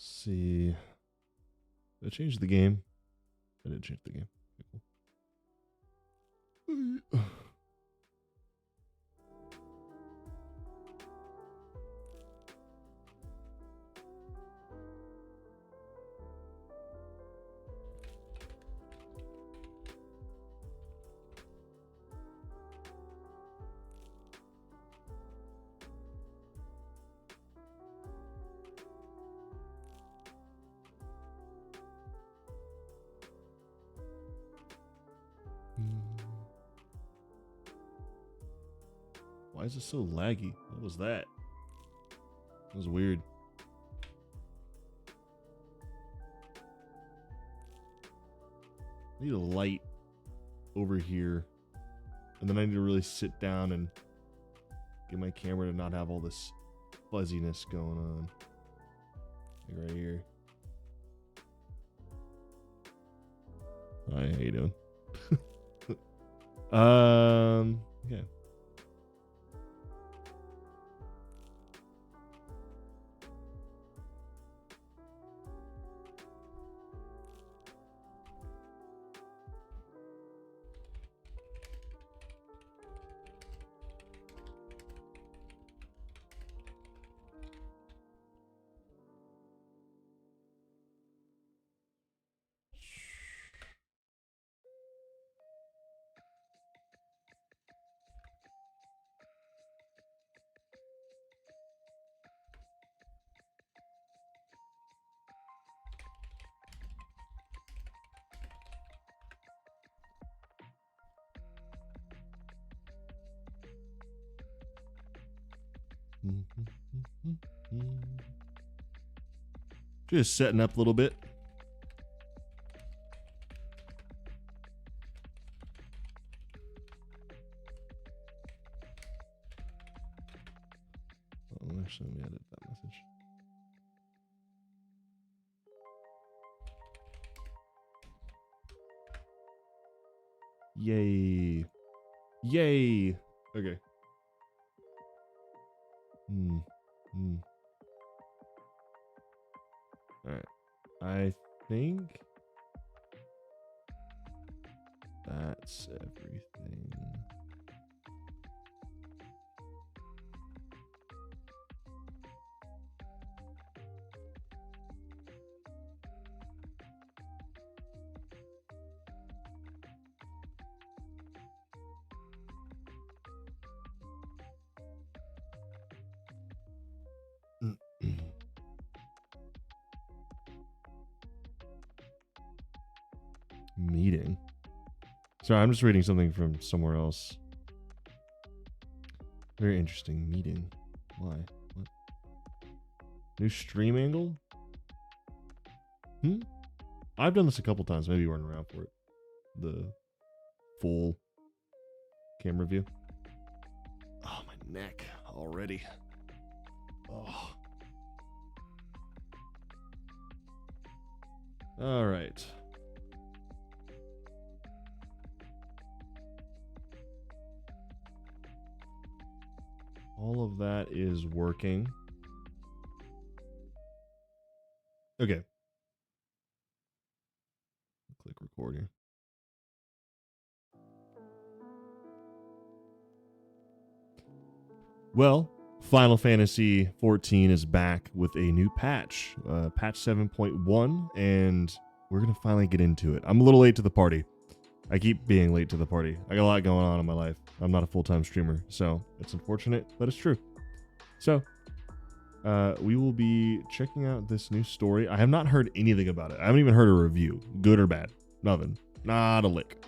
see. Did I change the game? I did change the game. Okay, cool. Why is it so laggy? What was that? That was weird. I need a light over here. And then I need to really sit down and get my camera to not have all this fuzziness going on. Like right here. Hi, how you doing? Okay. Just setting up a little bit. Oh, actually, let me edit that message. Yay. Yay. Okay. All right. I think that's everything. Meeting. Sorry, I'm just reading something from somewhere else. Very interesting. Meeting. Why? What? New stream angle? I've done this a couple times. Maybe you weren't around for it. The full camera view. Oh, my neck already. Oh. All right. All of that is working. Okay. Click record here. Well, Final Fantasy 14 is back with a new patch, patch 7.1, and we're going to finally get into it. I'm a little late to the party. I keep being late to the party. I got a lot going on in my life. I'm not a full-time streamer, so it's unfortunate, but it's true. So, we will be checking out this new story. I have not heard anything about it. I haven't even heard a review, good or bad. Nothing. Not a lick.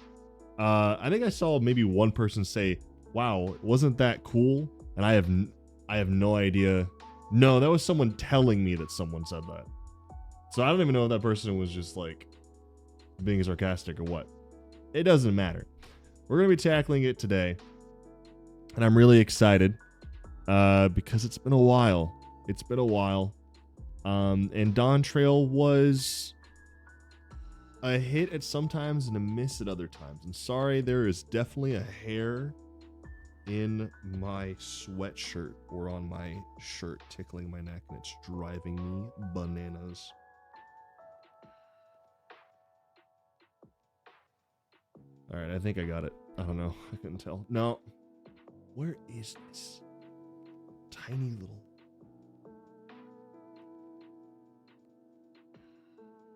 I think I saw maybe one person say, "Wow, wasn't that cool?" And I have no idea. No, that was someone telling me that someone said that. So I don't even know if that person was just like being sarcastic or what. It doesn't matter. We're going to be tackling it today. And I'm really excited because it's been a while. It's been a while. And Dawntrail was a hit at some times and a miss at other times. I'm sorry, there is definitely a hair in my sweatshirt or on my shirt tickling my neck, and it's driving me bananas. All right, I think I got it. I don't know. I couldn't tell. No. Where is this tiny little...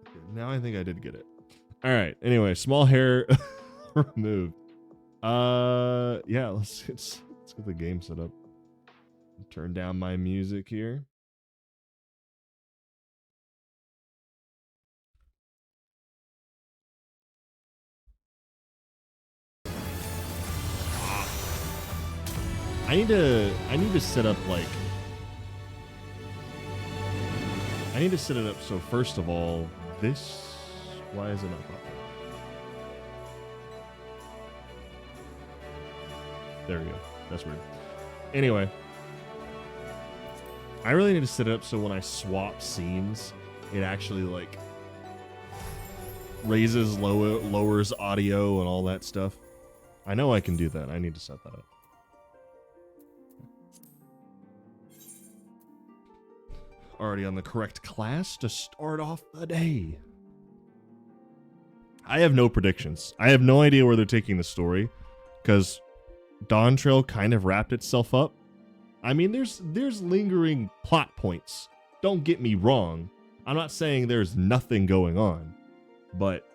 Okay, now I think I did get it. All right. Anyway, small hair removed. Yeah, let's get the game set up. Turn down my music here. I need to set up like I need to set it up so first of all, this, why is it not popping? There we go. That's weird. Anyway, I really need to set it up so when I swap scenes, it actually like raises, lowers audio and all that stuff. I know I can do that. I need to set that up. Already on the correct class to start off the day. I have no predictions. I have no idea where they're taking the story, because Dawntrail kind of wrapped itself up. I mean, there's lingering plot points. Don't get me wrong. I'm not saying there's nothing going on, but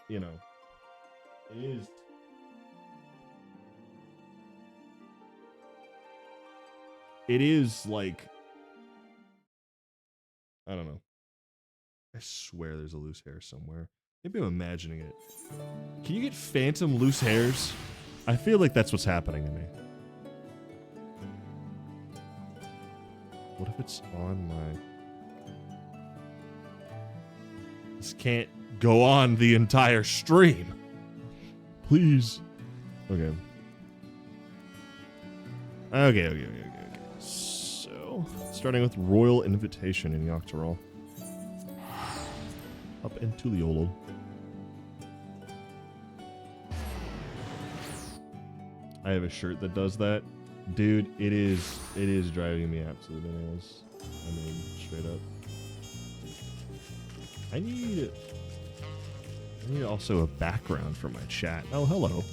you know, it is like, I don't know. I swear there's a loose hair somewhere. Maybe I'm imagining it. Can you get phantom loose hairs? I feel like that's what's happening to me. What if it's on my... This can't go on the entire stream. Please. Okay. Okay. So, starting with Royal Invitation in Yoctorol. Up in Tuliolo. I have a shirt that does that. Dude, it is driving me absolutely bananas. I mean, straight up. I need also a background for my chat. Oh, hello.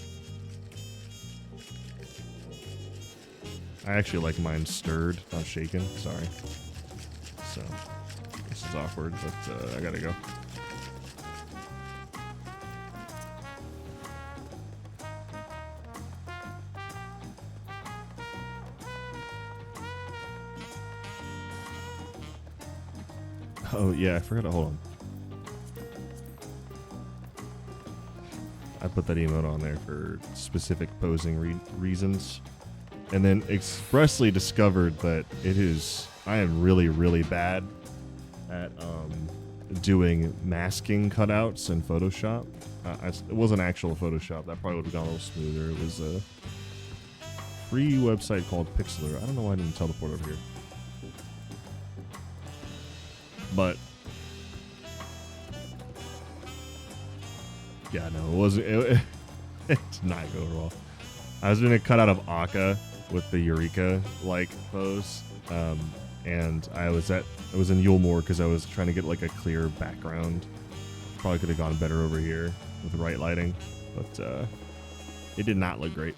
I actually like mine stirred, not shaken. Sorry. So, this is awkward, but I gotta go. Oh, yeah, I forgot to hold on. I put that emote on there for specific posing reasons. And then expressly discovered that I am really, really bad at doing masking cutouts in Photoshop. It wasn't actual Photoshop. That probably would have gone a little smoother. It was a free website called Pixlr. I don't know why I didn't teleport over here. But yeah, no, it wasn't. It's not going well. I was doing a cutout of Akka with the Eureka like pose, and I was in Yulmore because I was trying to get like a clear background. Probably could have gone better over here with the right lighting, but it did not look great.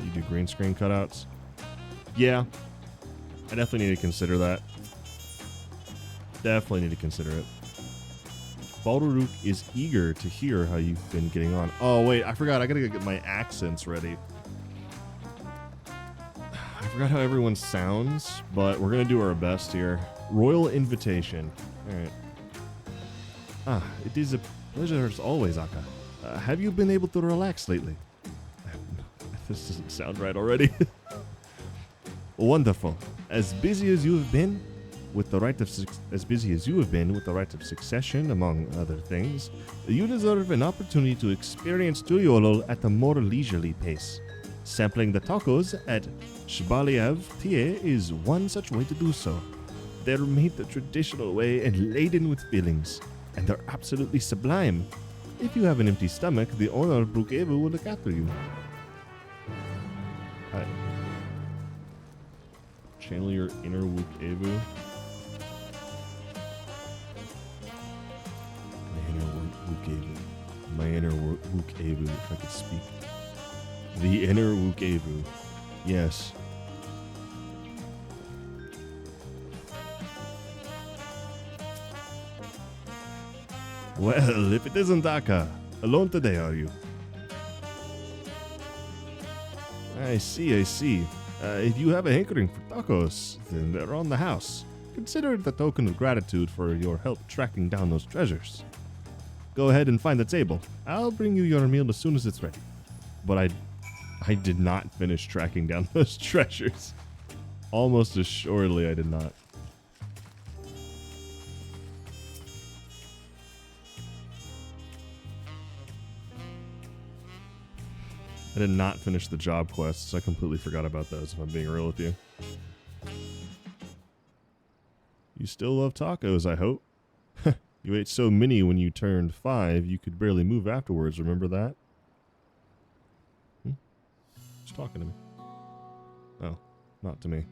You do green screen cutouts? Yeah, I definitely need to consider that. Definitely need to consider it. Baldaruk is eager to hear how you've been getting on. Oh, wait, I forgot. I gotta go get my accents ready. I forgot how everyone sounds, but we're gonna do our best here. Royal Invitation. All right. It is a pleasure as always, Akka. Have you been able to relax lately? This doesn't sound right already. Wonderful. As busy as you have been with the rite of succession, among other things, you deserve an opportunity to experience Tuyolo at a more leisurely pace. Sampling the tacos at Shbaliev Tie is one such way to do so. They're made the traditional way and laden with fillings, and they're absolutely sublime. If you have an empty stomach, the owner of Brookhaven will look after you. Channel your inner Brookhaven. My inner Brookhaven, if I could speak. The inner Brookhaven. Yes. Well, if it isn't Aka, alone today, are you? I see. If you have a hankering for tacos, then they're on the house. Consider it a token of gratitude for your help tracking down those treasures. Go ahead and find the table. I'll bring you your meal as soon as it's ready. But I did not finish tracking down those treasures. Almost assuredly I did not. I did not finish the job quests. I completely forgot about those, if I'm being real with you. You still love tacos, I hope. You ate so many when you turned 5, you could barely move afterwards. Remember that? Who's talking to me? Oh, not to me.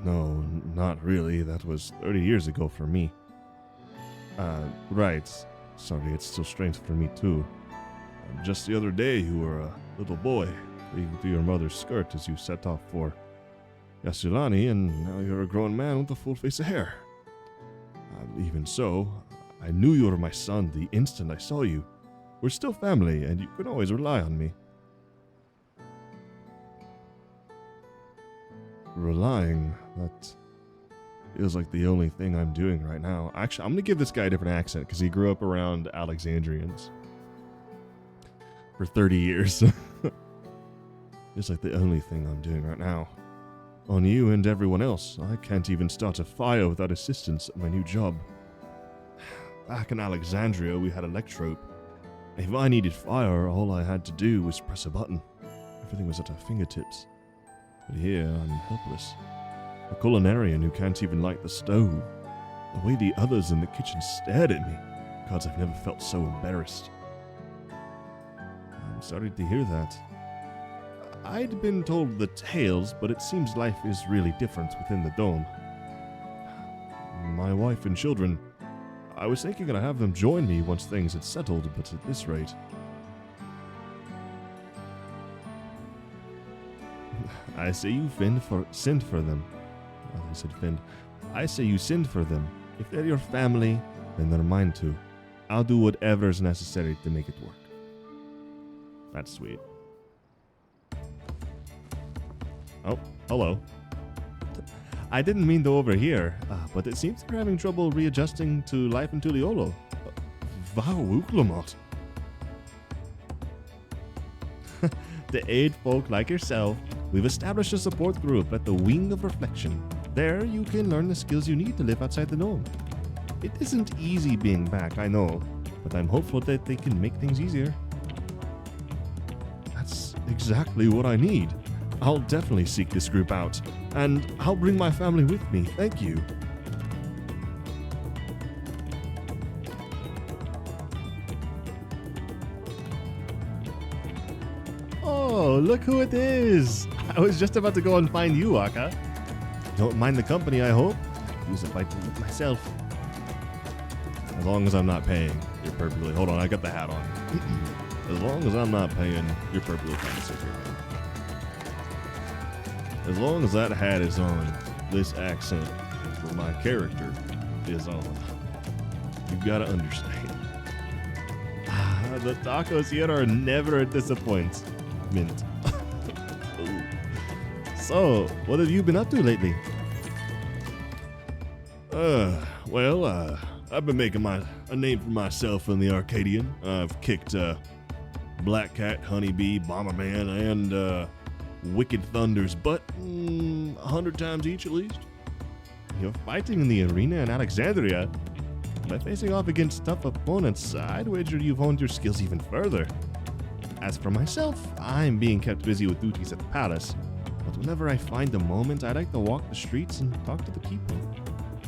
No, not really. That was 30 years ago for me. Right. Sorry, it's still strange for me too. Just the other day, you were a little boy, clinging to your mother's skirt as you set off for Yasulani, and now you're a grown man with a full face of hair. Even so, I knew you were my son the instant I saw you. We're still family, and you can always rely on me. Relying? That feels like the only thing I'm doing right now. Actually, I'm going to give this guy a different accent because he grew up around Alexandrians for 30 years. It's like the only thing I'm doing right now. On you and everyone else, I can't even start a fire without assistance at my new job. Back in Alexandria, we had electrope. If I needed fire, all I had to do was press a button. Everything was at our fingertips. But here, I'm helpless. A culinarian who can't even light the stove. The way the others in the kitchen stared at me. God, I've never felt so embarrassed. I'm sorry to hear that. I'd been told the tales, but it seems life is really different within the dome. My wife and children, I was thinking I'd have them join me once things had settled, but at this rate... I say you send for them. Oh, I said Finn. I say you send for them. If they're your family, then they're mine too. I'll do whatever's necessary to make it work. That's sweet. Oh, hello. I didn't mean to overhear, but it seems they're having trouble readjusting to life in Tuliolo. Vauuklamot. To aid folk like yourself, we've established a support group at the Wing of Reflection. There, you can learn the skills you need to live outside the norm. It isn't easy being back, I know, but I'm hopeful that they can make things easier. That's exactly what I need. I'll definitely seek this group out, and I'll bring my family with me. Thank you. Oh, look who it is! I was just about to go and find you, Aka. Don't mind the company, I hope. Use a bite to eat myself. As long as I'm not paying, you're perfectly... Hold on, I got the hat on. As long as I'm not paying, you're perfectly fine to sit here. As long as that hat is on, this accent for my character is on. You've got to understand. The tacos here are never a disappointment. So, what have you been up to lately? Well, I've been making a name for myself in the Arcadian. I've kicked Black Cat, Honeybee, Bomberman, and Wicked Thunder's butt 100 times each at least. You're fighting in the arena in Alexandria. By facing off against tough opponents, I'd wager you've honed your skills even further. As for myself, I'm being kept busy with duties at the palace, but whenever I find a moment, I like to walk the streets and talk to the people.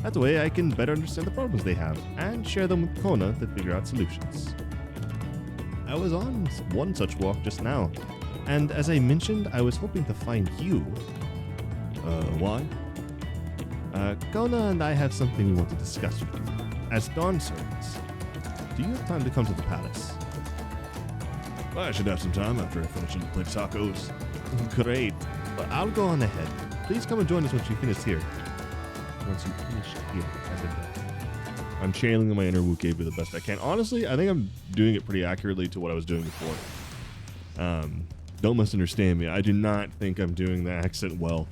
That way I can better understand the problems they have and share them with Kona to figure out solutions. I was on one such walk just now, and as I mentioned, I was hoping to find you. Why? Kona and I have something we want to discuss with you. As Dawn servants, do you have time to come to the palace? I should have some time after I finish eating plate tacos. Great. But I'll go on ahead. Please come and join us once you finish here. Once you finish here, I'm channeling my inner Wukebu the best I can. Honestly, I think I'm doing it pretty accurately to what I was doing before. Don't misunderstand me. I do not think I'm doing the accent well.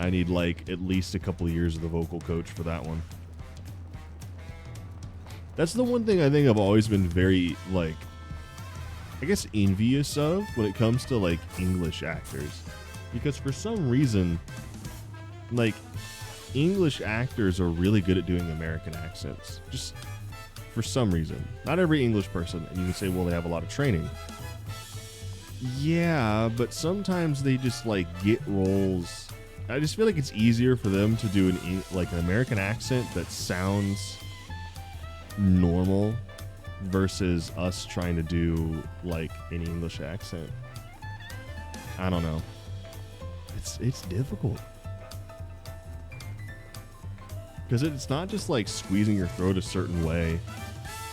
I need like at least a couple of years of the vocal coach for that one. That's the one thing I think I've always been very like, I guess, envious of when it comes to like English actors, because for some reason, like, English actors are really good at doing American accents. Just for some reason. Not every English person, and you can say, well, they have a lot of training. Yeah, but sometimes they just like get roles. I just feel like it's easier for them to do an American accent that sounds normal versus us trying to do like an English accent. I don't know. It's difficult. Because it's not just like squeezing your throat a certain way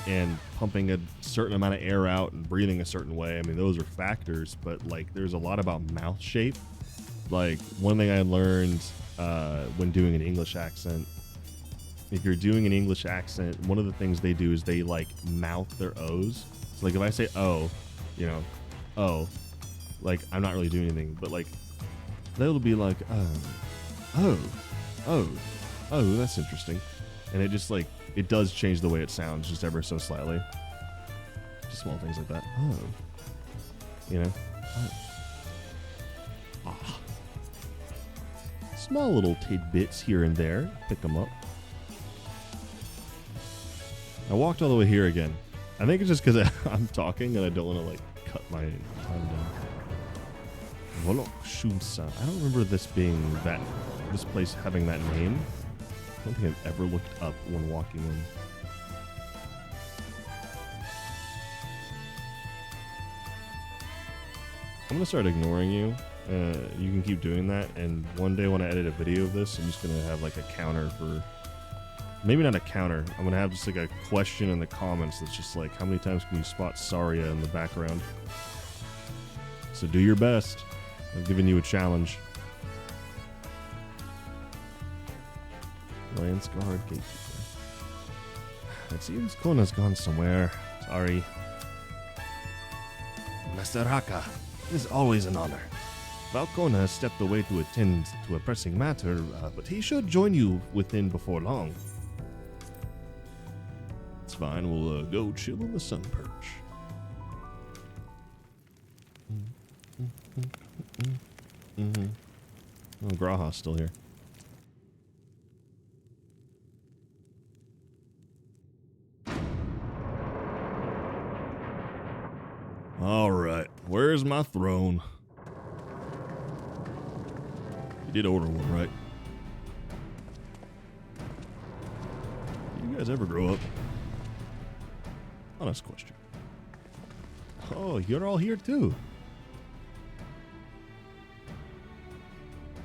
and pumping a certain amount of air out and breathing a certain way. I mean, those are factors, but like there's a lot about mouth shape. Like one thing I learned when doing an English accent, if you're doing an English accent, one of the things they do is they like mouth their O's. So like if I say oh, you know, oh, like I'm not really doing anything, but like they'll be like, oh, that's interesting. And it just like, it does change the way it sounds just ever so slightly. Just small things like that. Oh, you know, small little tidbits here and there. Pick them up. I walked all the way here again. I think it's just because I'm talking and I don't want to like cut my time down. Volokshunsa. I don't remember this place having that name. I don't think I've ever looked up when walking in. I'm gonna start ignoring you. You can keep doing that, and one day when I edit a video of this, I'm just gonna have like a counter for, maybe not a counter, I'm gonna have just like a question in the comments that's just like, how many times can you spot Saria in the background? So do your best. I've given you a challenge. Lance Guard Gatekeeper. It seems Kona's gone somewhere. Sorry. Master Haka, it is always an honor. Valkona has stepped away to attend to a pressing matter, but he should join you within before long. It's fine, we'll go chill on the sun perch. Oh, Graha's still here. Alright, where's my throne? You did order one, right? Do you guys ever grow up? Honest question. Oh, you're all here too.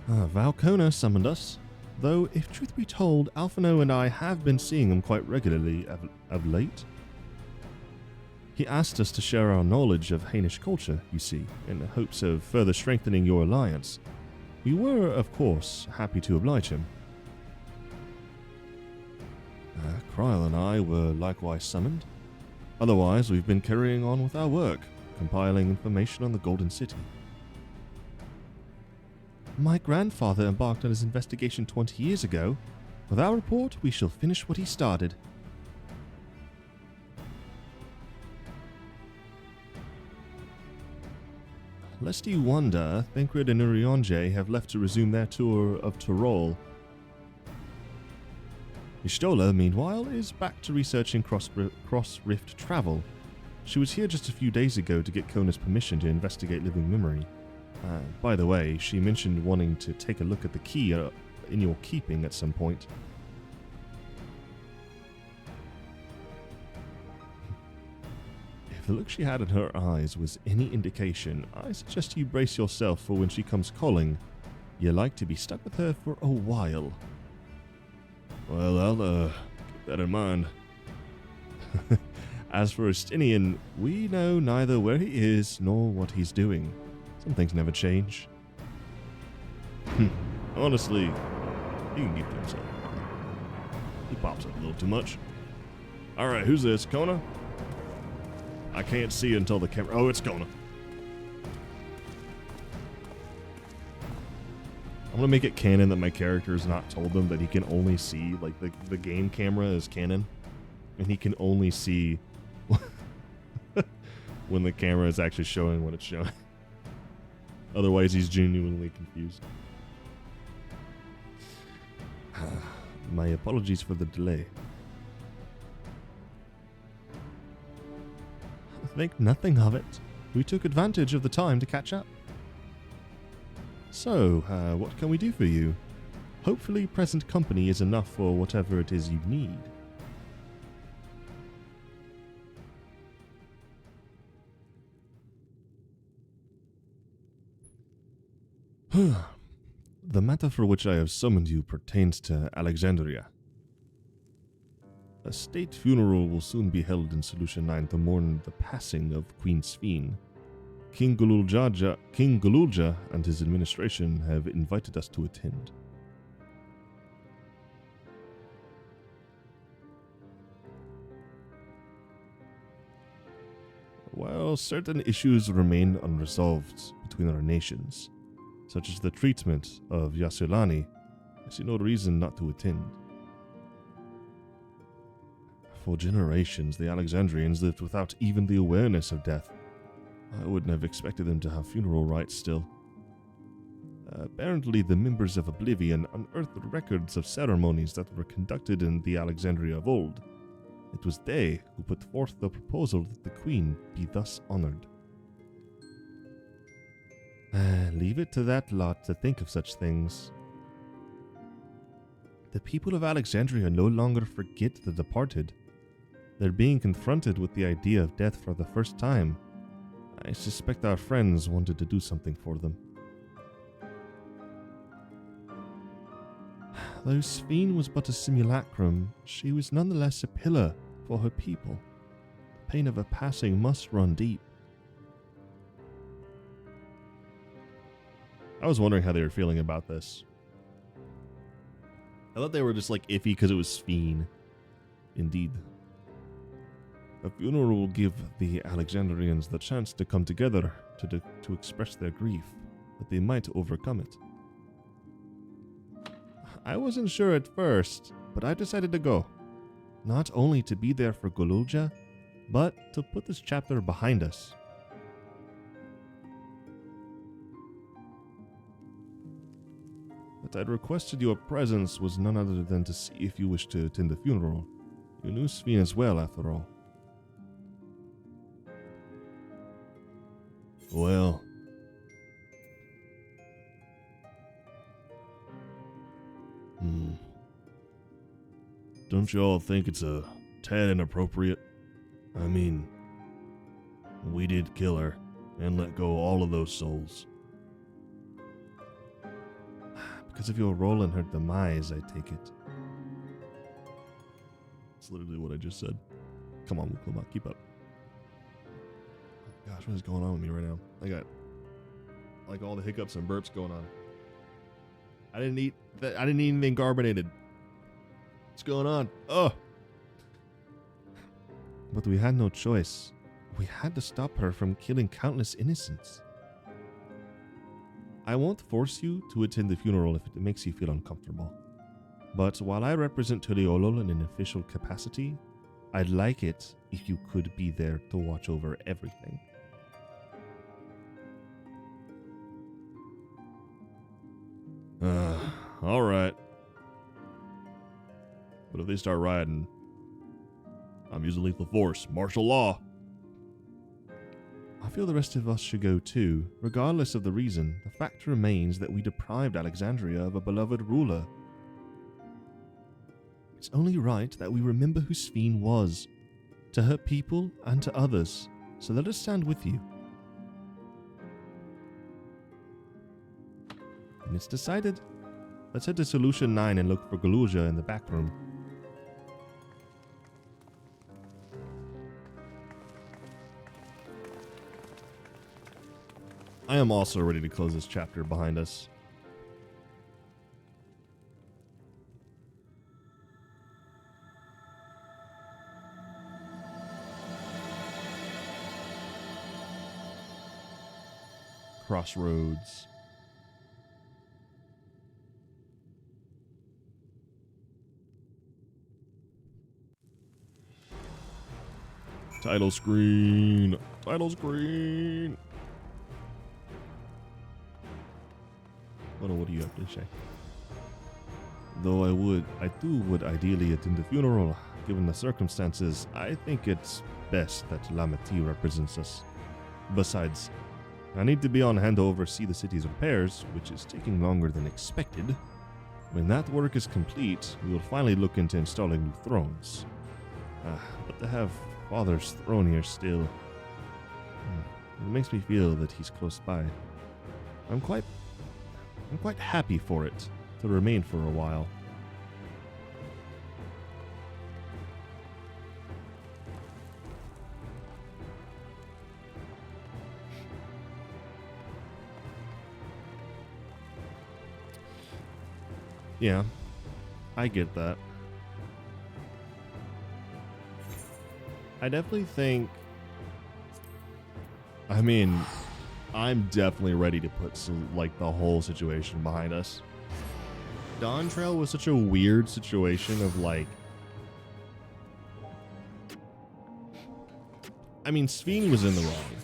Valkona summoned us. Though, if truth be told, Alphino and I have been seeing him quite regularly of late. He asked us to share our knowledge of Hainish culture, you see, in the hopes of further strengthening your alliance. We were, of course, happy to oblige him. Kryl and I were likewise summoned. Otherwise, we've been carrying on with our work, compiling information on the Golden City. My grandfather embarked on his investigation 20 years ago. With our report, we shall finish what he started. Lest you wonder, Thancred and Urianger have left to resume their tour of Tyrol. Ishtola, meanwhile, is back to researching cross-rift travel. She was here just a few days ago to get Kona's permission to investigate living memory. By the way, she mentioned wanting to take a look at the key in your keeping at some point. If the look she had in her eyes was any indication, I suggest you brace yourself for when she comes calling. You like to be stuck with her for a while. Well, I'll keep that in mind. As for Estinian, we know neither where he is nor what he's doing. Some things never change. Honestly, he can keep to himself. He pops up a little too much. Alright, who's this? Kona? I can't see until the camera... Oh, it's Kona. I'm going to make it canon that my character has not told them that he can only see, like, the game camera is canon. And he can only see when the camera is actually showing what it's showing. Otherwise, he's genuinely confused. My apologies for the delay. Think nothing of it. We took advantage of the time to catch up. So, what can we do for you? Hopefully present company is enough for whatever it is you need. The matter for which I have summoned you pertains to Alexandria. A state funeral will soon be held in Solution 9 to mourn the passing of Queen Sphene. King Gululja and his administration have invited us to attend. While certain issues remain unresolved between our nations, such as the treatment of Yasulani, I see no reason not to attend. For generations, the Alexandrians lived without even the awareness of death. I wouldn't have expected them to have funeral rites still. Apparently, the members of Oblivion unearthed records of ceremonies that were conducted in the Alexandria of old. It was they who put forth the proposal that the Queen be thus honored. Leave it to that lot to think of such things. The people of Alexandria no longer forget the departed. They're being confronted with the idea of death for the first time. I suspect our friends wanted to do something for them. Though Sphene was but a simulacrum, she was nonetheless a pillar for her people. The pain of her passing must run deep. I was wondering how they were feeling about this. I thought they were just like iffy because it was Sphene. Indeed. A funeral will give the Alexandrians the chance to come together to express their grief, that they might overcome it. I wasn't sure at first, but I decided to go. Not only to be there for Gululja, but to put this chapter behind us. That I'd requested your presence was none other than to see if you wished to attend the funeral. You knew Sphene as well, after all. Well... Don't you all think it's a tad inappropriate? I mean, we did kill her and let go all of those souls. Because of your role in her demise, I take it. That's literally what I just said. Come on, Mukluma, keep up. Gosh, what is going on with me right now? I got like all the hiccups and burps going on. I didn't eat anything carbonated. What's going on? Oh! But we had no choice. We had to stop her from killing countless innocents. I won't force you to attend the funeral if it makes you feel uncomfortable. But while I represent Tuliolol in an official capacity, I'd like it if you could be there to watch over everything. Alright. But if they start rioting, I'm using lethal force. Martial law. I feel the rest of us should go too. Regardless of the reason, the fact remains that we deprived Alexandria of a beloved ruler It's only right that we remember who Sphene was, to her people and to others, so let us stand with you. And it's decided. Let's head to Solution 9 and look for Galuja in the back room. I am also ready to close this chapter behind us. Crossroads. Title screen. Title screen. What do you have to say? Though I too would ideally attend the funeral, given the circumstances, I think it's best that Lamati represents us. Besides, I need to be on hand to oversee the city's repairs, which is taking longer than expected. When that work is complete, we will finally look into installing new thrones. But to have Father's throne here still, it makes me feel that he's close by. I'm quite happy for it to remain for a while. Yeah, I get that. I definitely think, I mean, I'm definitely ready to put like the whole situation behind us. Dawntrail was such a weird situation of like, I mean, Sphene was in the wrong,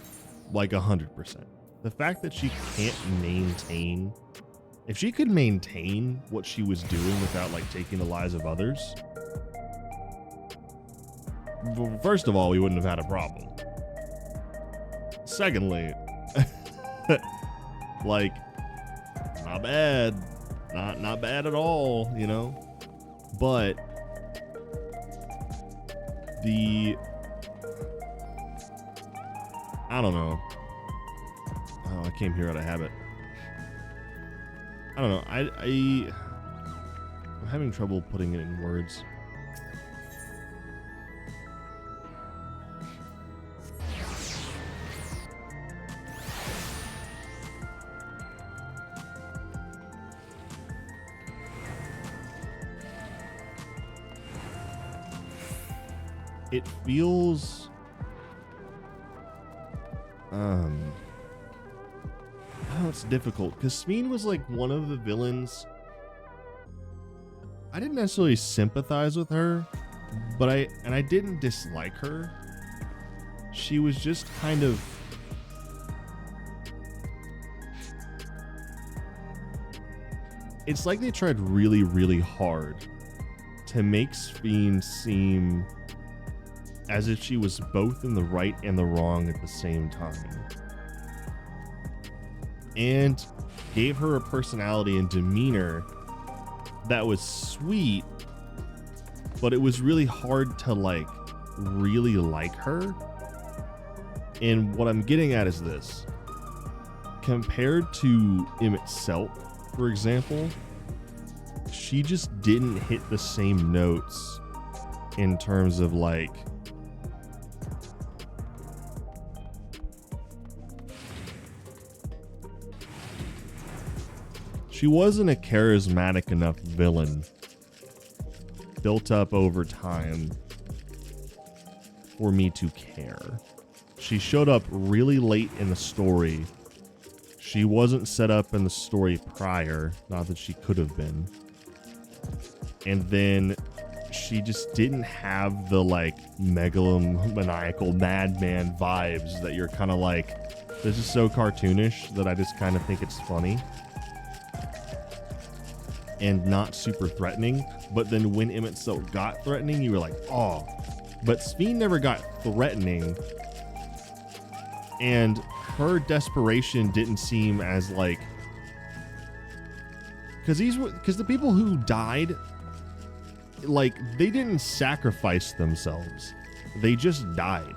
like 100%. The fact that she can't maintain, if she could maintain what she was doing without like taking the lives of others, first of all, we wouldn't have had a problem. Secondly, like, not bad, not bad at all, you know. But I don't know. Oh, I came here out of habit. I don't know. I'm having trouble putting it in words. It feels I know it's difficult because Sphene was like one of the villains. I didn't necessarily sympathize with her, but I didn't dislike her. She was just kind of, it's like they tried really, really hard to make Sphene seem as if she was both in the right and the wrong at the same time, and gave her a personality and demeanor that was sweet, but it was really hard to like really like her. And what I'm getting at is this: compared to Emmett Selk, for example, she just didn't hit the same notes in terms of like, she wasn't a charismatic enough villain built up over time for me to care. She showed up really late in the story. She wasn't set up in the story prior, not that she could have been. And then she just didn't have the like megalomaniacal madman vibes that you're kind of like, this is so cartoonish that I just kind of think it's funny and not super threatening. But then when Emmett Selk got threatening, you were like, oh. But Sphene never got threatening, and her desperation didn't seem as like, because the people who died, like, they didn't sacrifice themselves. They just died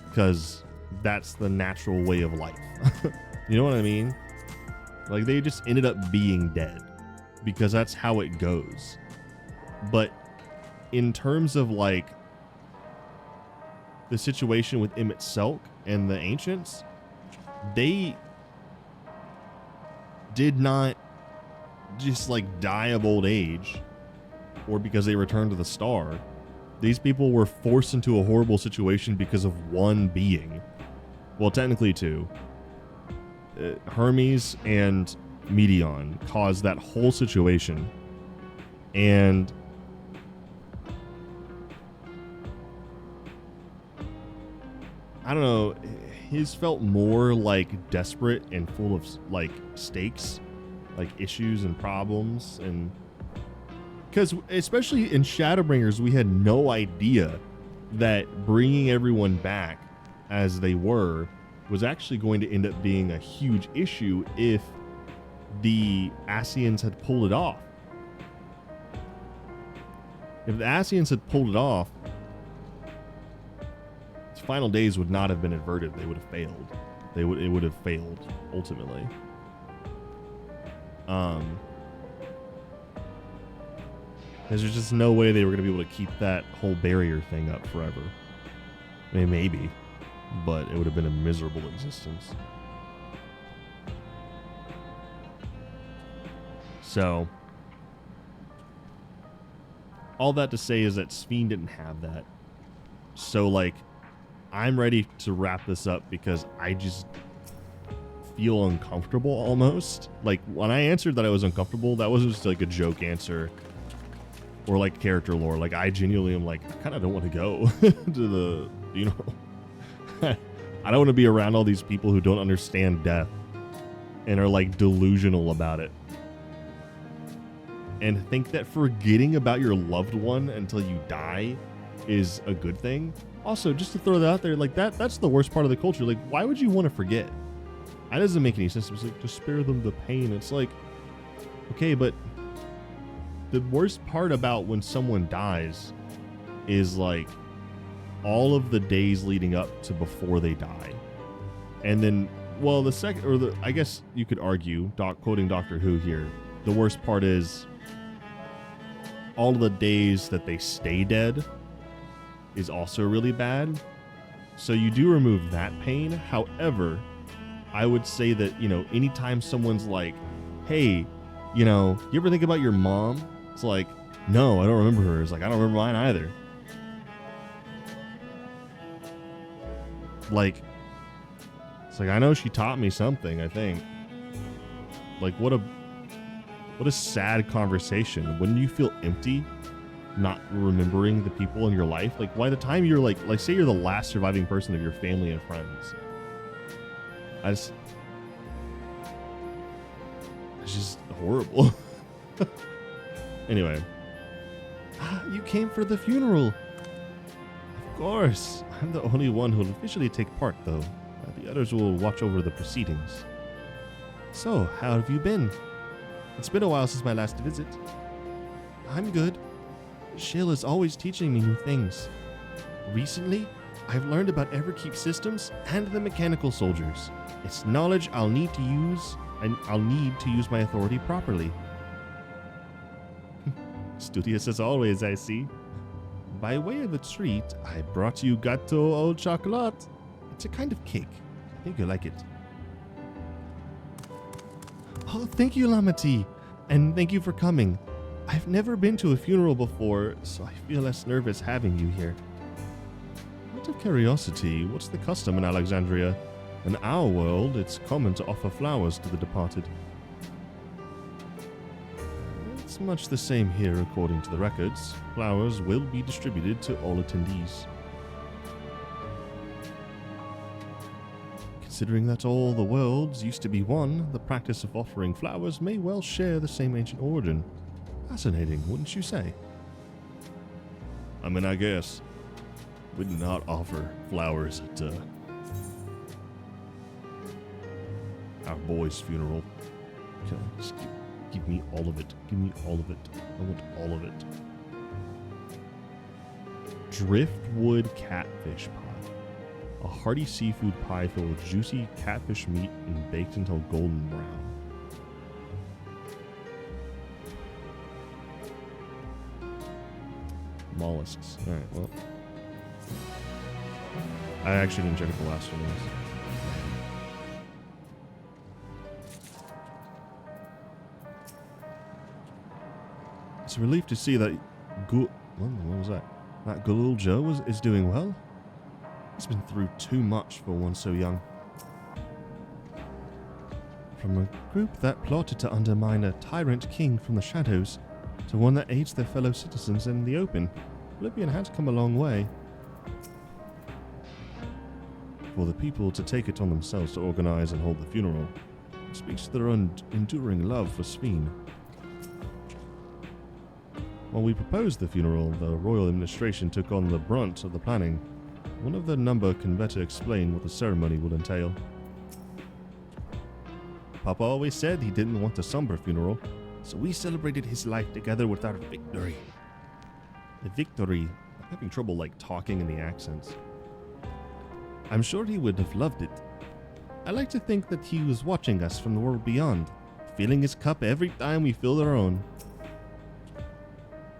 because that's the natural way of life. You know what I mean? Like, they just ended up being dead because that's how it goes. But in terms of like the situation with Emmett Selk and the Ancients, they did not just like die of old age or because they returned to the star. These people were forced into a horrible situation because of one being. Well, technically two. Hermes and Medion caused that whole situation. And I don't know, his felt more like desperate and full of like stakes, like issues and problems. And because especially in Shadowbringers, we had no idea that bringing everyone back as they were was actually going to end up being a huge issue if the Ascians had pulled it off. If the Ascians had pulled it off, its final days would not have been averted. They would have failed. It would have failed ultimately. Because there's just no way they were going to be able to keep that whole barrier thing up forever. I mean, maybe, but it would have been a miserable existence. So, all that to say is that Sphene didn't have that. So, like, I'm ready to wrap this up because I just feel uncomfortable almost. Like, when I answered that I was uncomfortable, that wasn't just like a joke answer or like character lore. Like, I genuinely am like, I kind of don't want to go to the, you know, I don't want to be around all these people who don't understand death and are like delusional about it and think that forgetting about your loved one until you die is a good thing. Also, just to throw that out there, like that's the worst part of the culture. Like, why would you want to forget? That doesn't make any sense. It's like, to spare them the pain. It's like, okay, but the worst part about when someone dies is like all of the days leading up to before they die. And then, well, the second, or the, I guess you could argue, quoting Doctor Who here, the worst part is all of the days that they stay dead is also really bad. So you do remove that pain. However, I would say that, you know, anytime someone's like, hey, you know, you ever think about your mom? It's like, no, I don't remember her. It's like, I don't remember mine either. Like, it's like, I know she taught me something, I think. Like, what a sad conversation. Wouldn't you feel empty not remembering the people in your life? Like, by the time you're like say you're the last surviving person of your family and friends, it's just horrible. Anyway, you came for the funeral. Of course. I'm the only one who'll officially take part, though. The others will watch over the proceedings. So, how have you been? It's been a while since my last visit. I'm good. Shill is always teaching me new things. Recently, I've learned about Everkeep systems and the mechanical soldiers. It's knowledge I'll need to use, and I'll need to use my authority properly. Studious as always, I see. By way of a treat, I brought you gâteau au chocolat. It's a kind of cake. I think you'll like it. Oh, thank you, Lamati. And thank you for coming. I've never been to a funeral before, so I feel less nervous having you here. Out of curiosity, what's the custom in Alexandria? In our world, it's common to offer flowers to the departed. It's much the same here according to the records. Flowers will be distributed to all attendees. Considering that all the worlds used to be one, the practice of offering flowers may well share the same ancient origin. Fascinating, wouldn't you say? I mean, I guess we did not offer flowers at our boy's funeral. Okay, just give me all of it. Give me all of it. I want all of it. Driftwood catfish pie. A hearty seafood pie filled with juicy catfish meat and baked until golden brown. Mollusks. Alright, well. I actually didn't check if the last one was. It's a relief to see that what was that? That good old Joe is doing well. He's been through too much for one so young. From a group that plotted to undermine a tyrant king from the shadows, to one that aids their fellow citizens in the open, Oblivion has come a long way. For the people to take it on themselves to organize and hold the funeral, it speaks to their enduring love for Sphene. While we proposed the funeral, the royal administration took on the brunt of the planning. One of the number can better explain what the ceremony would entail. Papa always said he didn't want a somber funeral, so we celebrated his life together with our victory. The victory? I'm having trouble talking in the accents. I'm sure he would have loved it. I like to think that he was watching us from the world beyond, filling his cup every time we filled our own.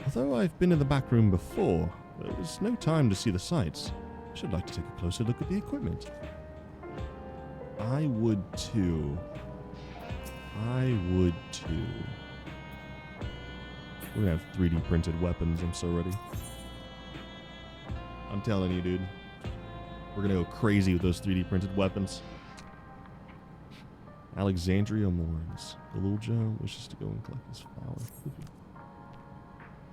Although I've been in the back room before, there was no time to see the sights. I should like to take a closer look at the equipment. I would too. We're gonna have 3D printed weapons, I'm so ready. I'm telling you, dude. We're gonna go crazy with those 3D printed weapons. Alexandria mourns. The little Joe wishes to go and collect his flowers.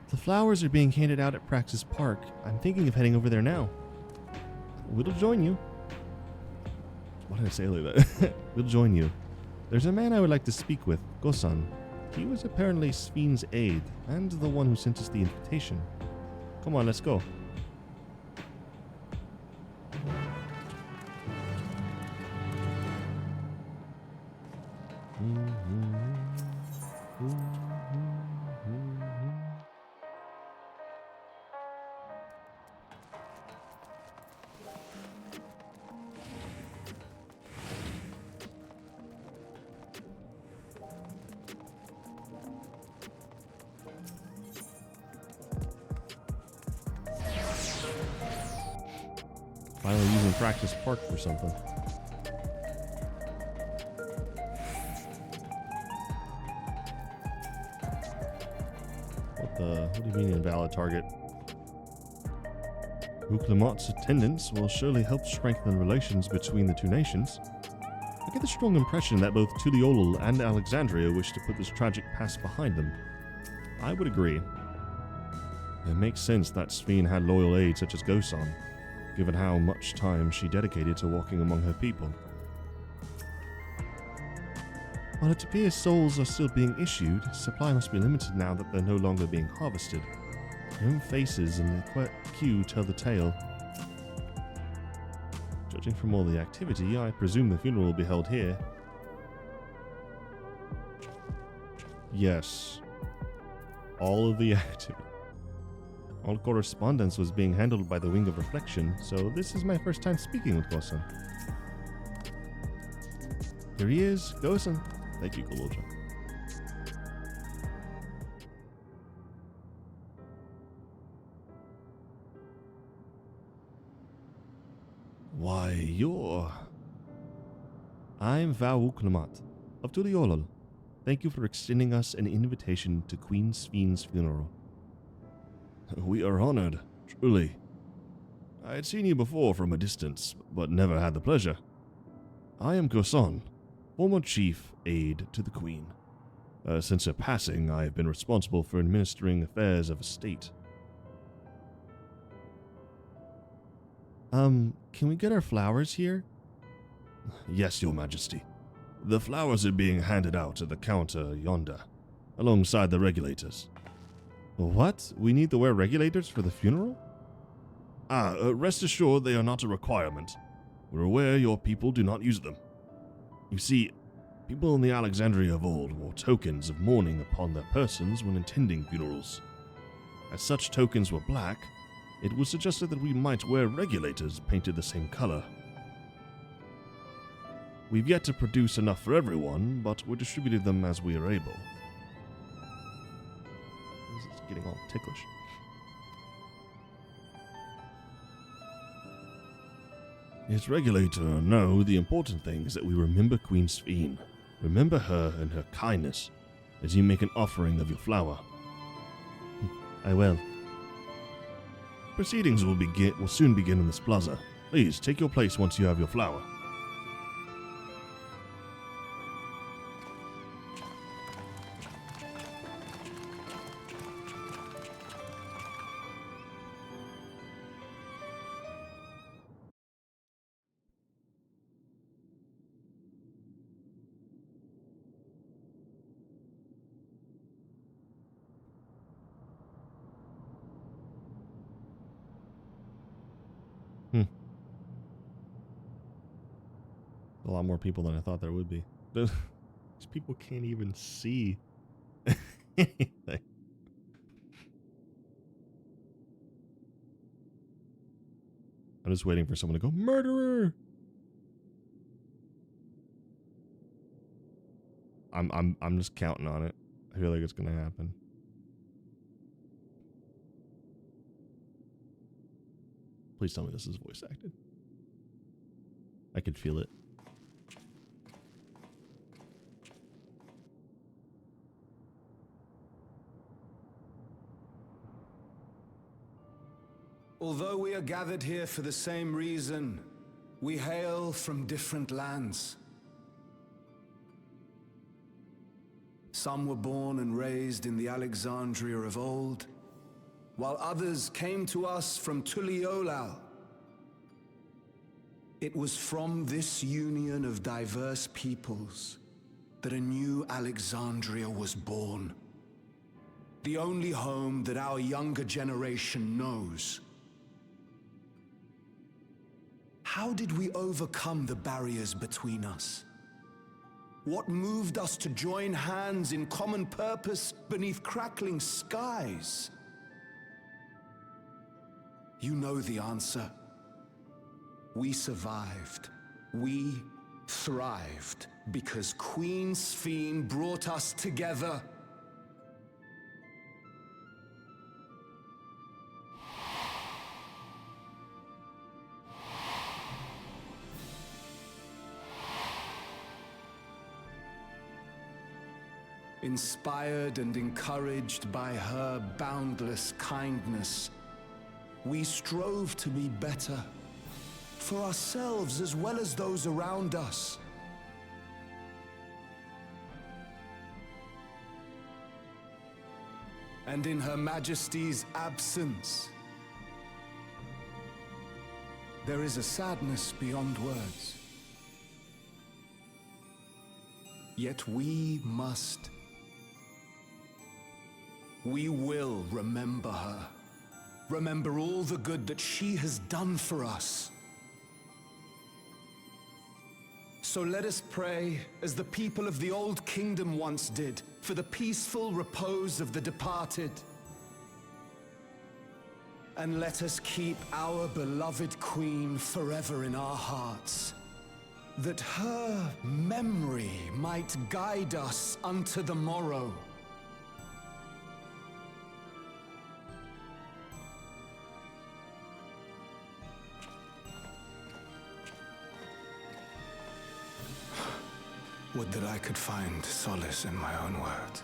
The flowers are being handed out at Praxis Park. I'm thinking of heading over there now. We'll join you. Why did I say it like that? We'll join you. There's a man I would like to speak with, Gosan. He was apparently Sphene's aide, and the one who sent us the invitation. Come on, let's go. Finally using Practice Park for something. What do you mean invalid target? Uclemont's attendance will surely help strengthen relations between the two nations. I get the strong impression that both Tuliolul and Alexandria wish to put this tragic past behind them. I would agree. It makes sense that Sphene had loyal aides such as Gosan, given how much time she dedicated to walking among her people. While it appears souls are still being issued, supply must be limited now that they're no longer being harvested. Known faces in the queue tell the tale. Judging from all the activity, I presume the funeral will be held here. Yes. All of the activity. All correspondence was being handled by the Wing of Reflection, so this is my first time speaking with Gosan. Here he is, Gosan. Thank you, Goloja. Why, you're... I'm Vau Uclemat of Tuliolul. Thank you for extending us an invitation to Queen Sphene's funeral. We are honored, truly. I had seen you before from a distance, but never had the pleasure. I am Gosan, former chief aide to the Queen. Since her passing, I have been responsible for administering affairs of a state. Can we get our flowers here? Yes, Your Majesty. The flowers are being handed out at the counter yonder, alongside the regulators. What? We need to wear regulators for the funeral? Rest assured they are not a requirement. We're aware your people do not use them. You see, people in the Alexandria of old wore tokens of mourning upon their persons when attending funerals. As such tokens were black, It was suggested that we might wear regulators painted the same color. We've yet to produce enough for everyone, but we're distributing them as we are able. This is getting all ticklish. As regulator, no, the important thing is that we remember Queen Sphene. Remember her and her kindness as you make an offering of your flower. I will. Proceedings will soon begin in this plaza. Please, take your place once you have your flower. A lot more people than I thought there would be. These people can't even see anything. I'm just waiting for someone to go, murderer! I'm just counting on it. I feel like it's gonna happen. Please tell me this is voice acted. I could feel it. Although we are gathered here for the same reason, we hail from different lands. Some were born and raised in the Alexandria of old, while others came to us from Tuliolal. It was from this union of diverse peoples that a new Alexandria was born. The only home that our younger generation knows. How did we overcome the barriers between us? What moved us to join hands in common purpose beneath crackling skies? You know the answer. We survived. We thrived because Queen Sphene brought us together. Inspired and encouraged by her boundless kindness, we strove to be better, for ourselves as well as those around us. And in Her Majesty's absence, there is a sadness beyond words. Yet we will remember her. Remember all the good that she has done for us. So let us pray, as the people of the Old Kingdom once did, for the peaceful repose of the departed. And let us keep our beloved Queen forever in our hearts, that her memory might guide us unto the morrow. Would that I could find solace in my own words.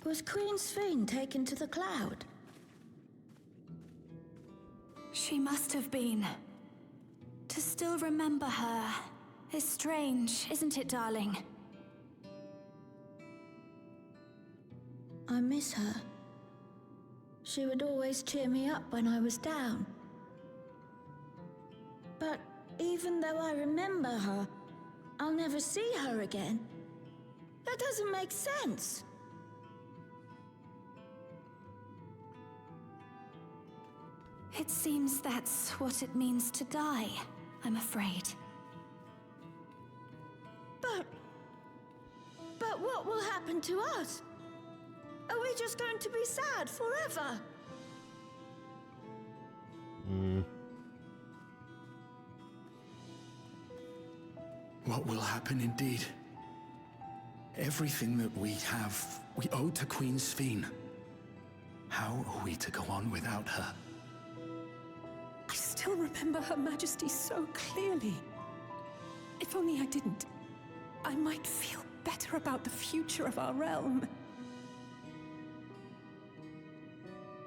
Was Queen Sphene taken to the cloud? She must have been. To still remember her is strange, isn't it, darling? I miss her. She would always cheer me up when I was down. But even though I remember her, I'll never see her again. That doesn't make sense. It seems that's what it means to die, I'm afraid. But what will happen to us? Are we just going to be sad forever? What will happen indeed? Everything that we have, we owe to Queen Sphene. How are we to go on without her? I still remember Her Majesty so clearly. If only I didn't, I might feel better about the future of our realm.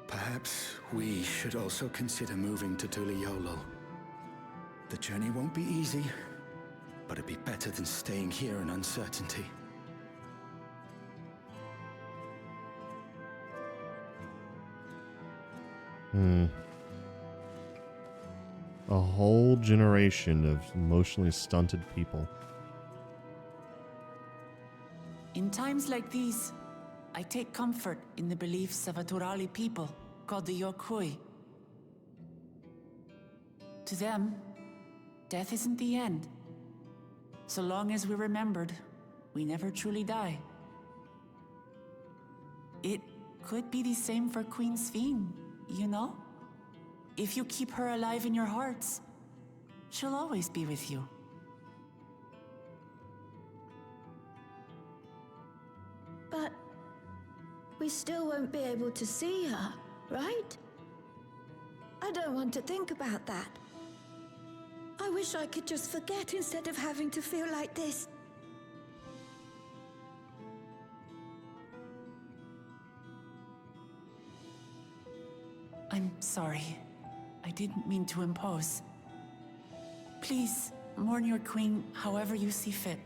Perhaps we should also consider moving to Tuliolo. The journey won't be easy, but it'd be better than staying here in uncertainty. A whole generation of emotionally stunted people. In times like these, I take comfort in the beliefs of a Turali people called the Yokui. To them, death isn't the end. So long as we're remembered, we never truly die. It could be the same for Queen Sphene, you know? If you keep her alive in your hearts, she'll always be with you. But we still won't be able to see her, right? I don't want to think about that. I wish I could just forget instead of having to feel like this. I'm sorry. I didn't mean to impose. Please, mourn your queen however you see fit.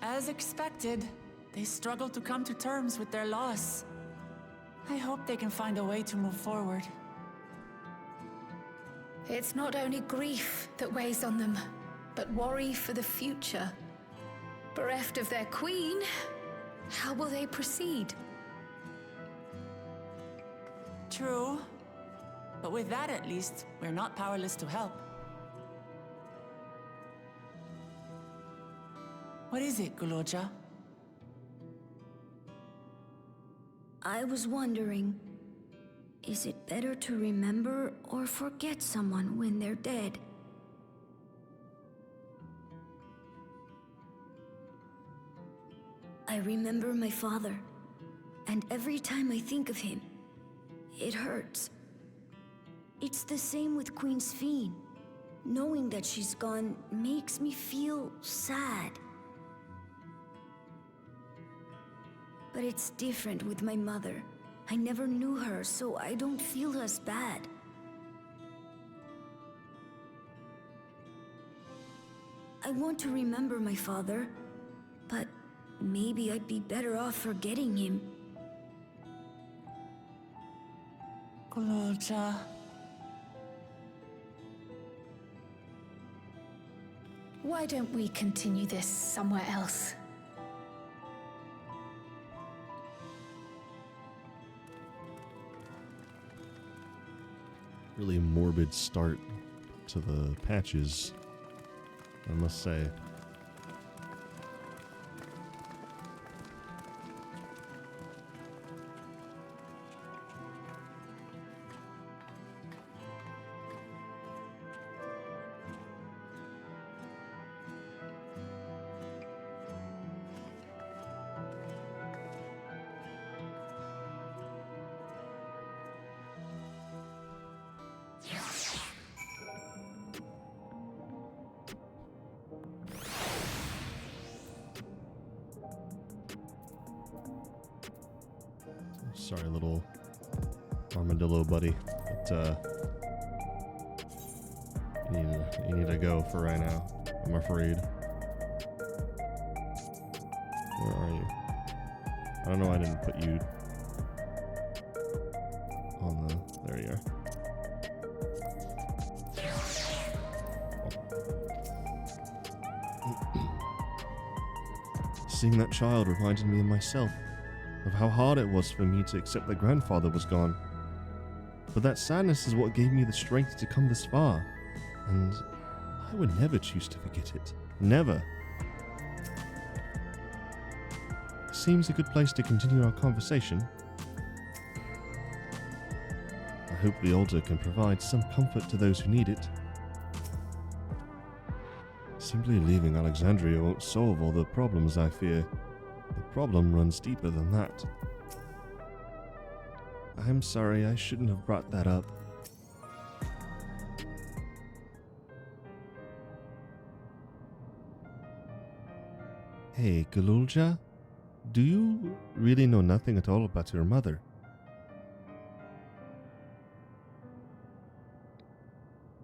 As expected, they struggle to come to terms with their loss. I hope they can find a way to move forward. It's not only grief that weighs on them, but worry for the future. Bereft of their queen, how will they proceed? True. But with that at least, we're not powerless to help. What is it, Guloja? I was wondering, is it better to remember or forget someone when they're dead? I remember my father, and every time I think of him, it hurts. It's the same with Queen Sphene. Knowing that she's gone makes me feel sad. But it's different with my mother. I never knew her, so I don't feel as bad. I want to remember my father, but maybe I'd be better off forgetting him. Guloja. Why don't we continue this somewhere else? Really morbid start to the patches, I must say. Sorry, little armadillo buddy. But, you need to go for right now, I'm afraid. Where are you? I don't know why I didn't put you on the... There you are. Seeing that child reminded me of myself, of how hard it was for me to accept that grandfather was gone. But that sadness is what gave me the strength to come this far, and I would never choose to forget it. Never. Seems a good place to continue our conversation. I hope the altar can provide some comfort to those who need it. Simply leaving Alexandria won't solve all the problems, I fear. The problem runs deeper than that. I'm sorry, I shouldn't have brought that up. Hey, Galulja? Do you really know nothing at all about your mother?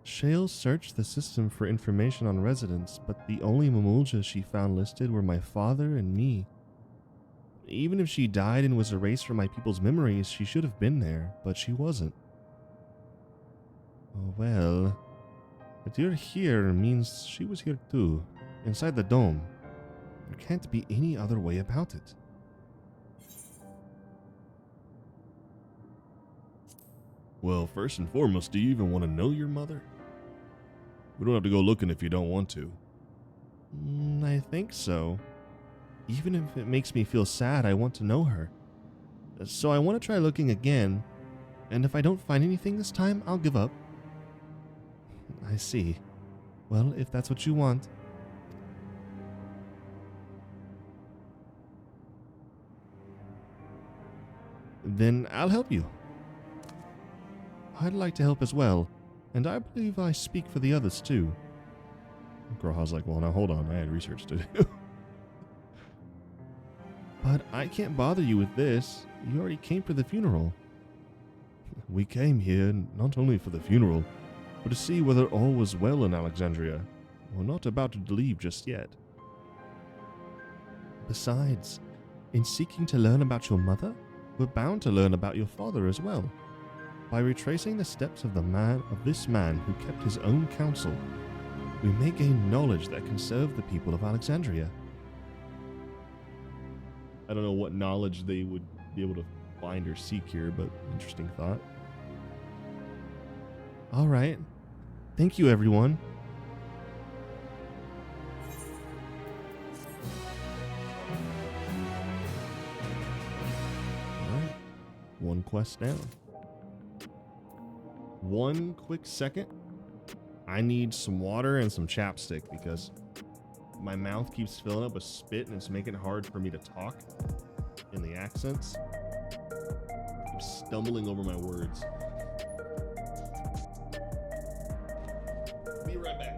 Shale searched the system for information on residents, but the only Mamulja she found listed were my father and me. Even if she died and was erased from my people's memories, she should have been there, but she wasn't. Oh well. That you're here means she was here too, inside the dome. There can't be any other way about it. Well, first and foremost, do you even want to know your mother? We don't have to go looking if you don't want to. I think so. Even if it makes me feel sad, I want to know her. So I want to try looking again, and if I don't find anything this time, I'll give up. I see. Well, if that's what you want. Then I'll help you. I'd like to help as well, and I believe I speak for the others too. Grawha's like, well, now hold on, I had research to do. But I can't bother you with this. You already came for the funeral. We came here not only for the funeral, but to see whether all was well in Alexandria. We're not about to leave just yet. Besides, in seeking to learn about your mother, we're bound to learn about your father as well. By retracing the steps of this man who kept his own counsel, we may gain knowledge that can serve the people of Alexandria. I don't know what knowledge they would be able to find or seek here, but interesting thought. All right. Thank you, everyone. All right. One quest down. One quick second. I need some water and some chapstick because my mouth keeps filling up with spit and it's making it hard for me to talk in the accents. I'm stumbling over my words. Be right back.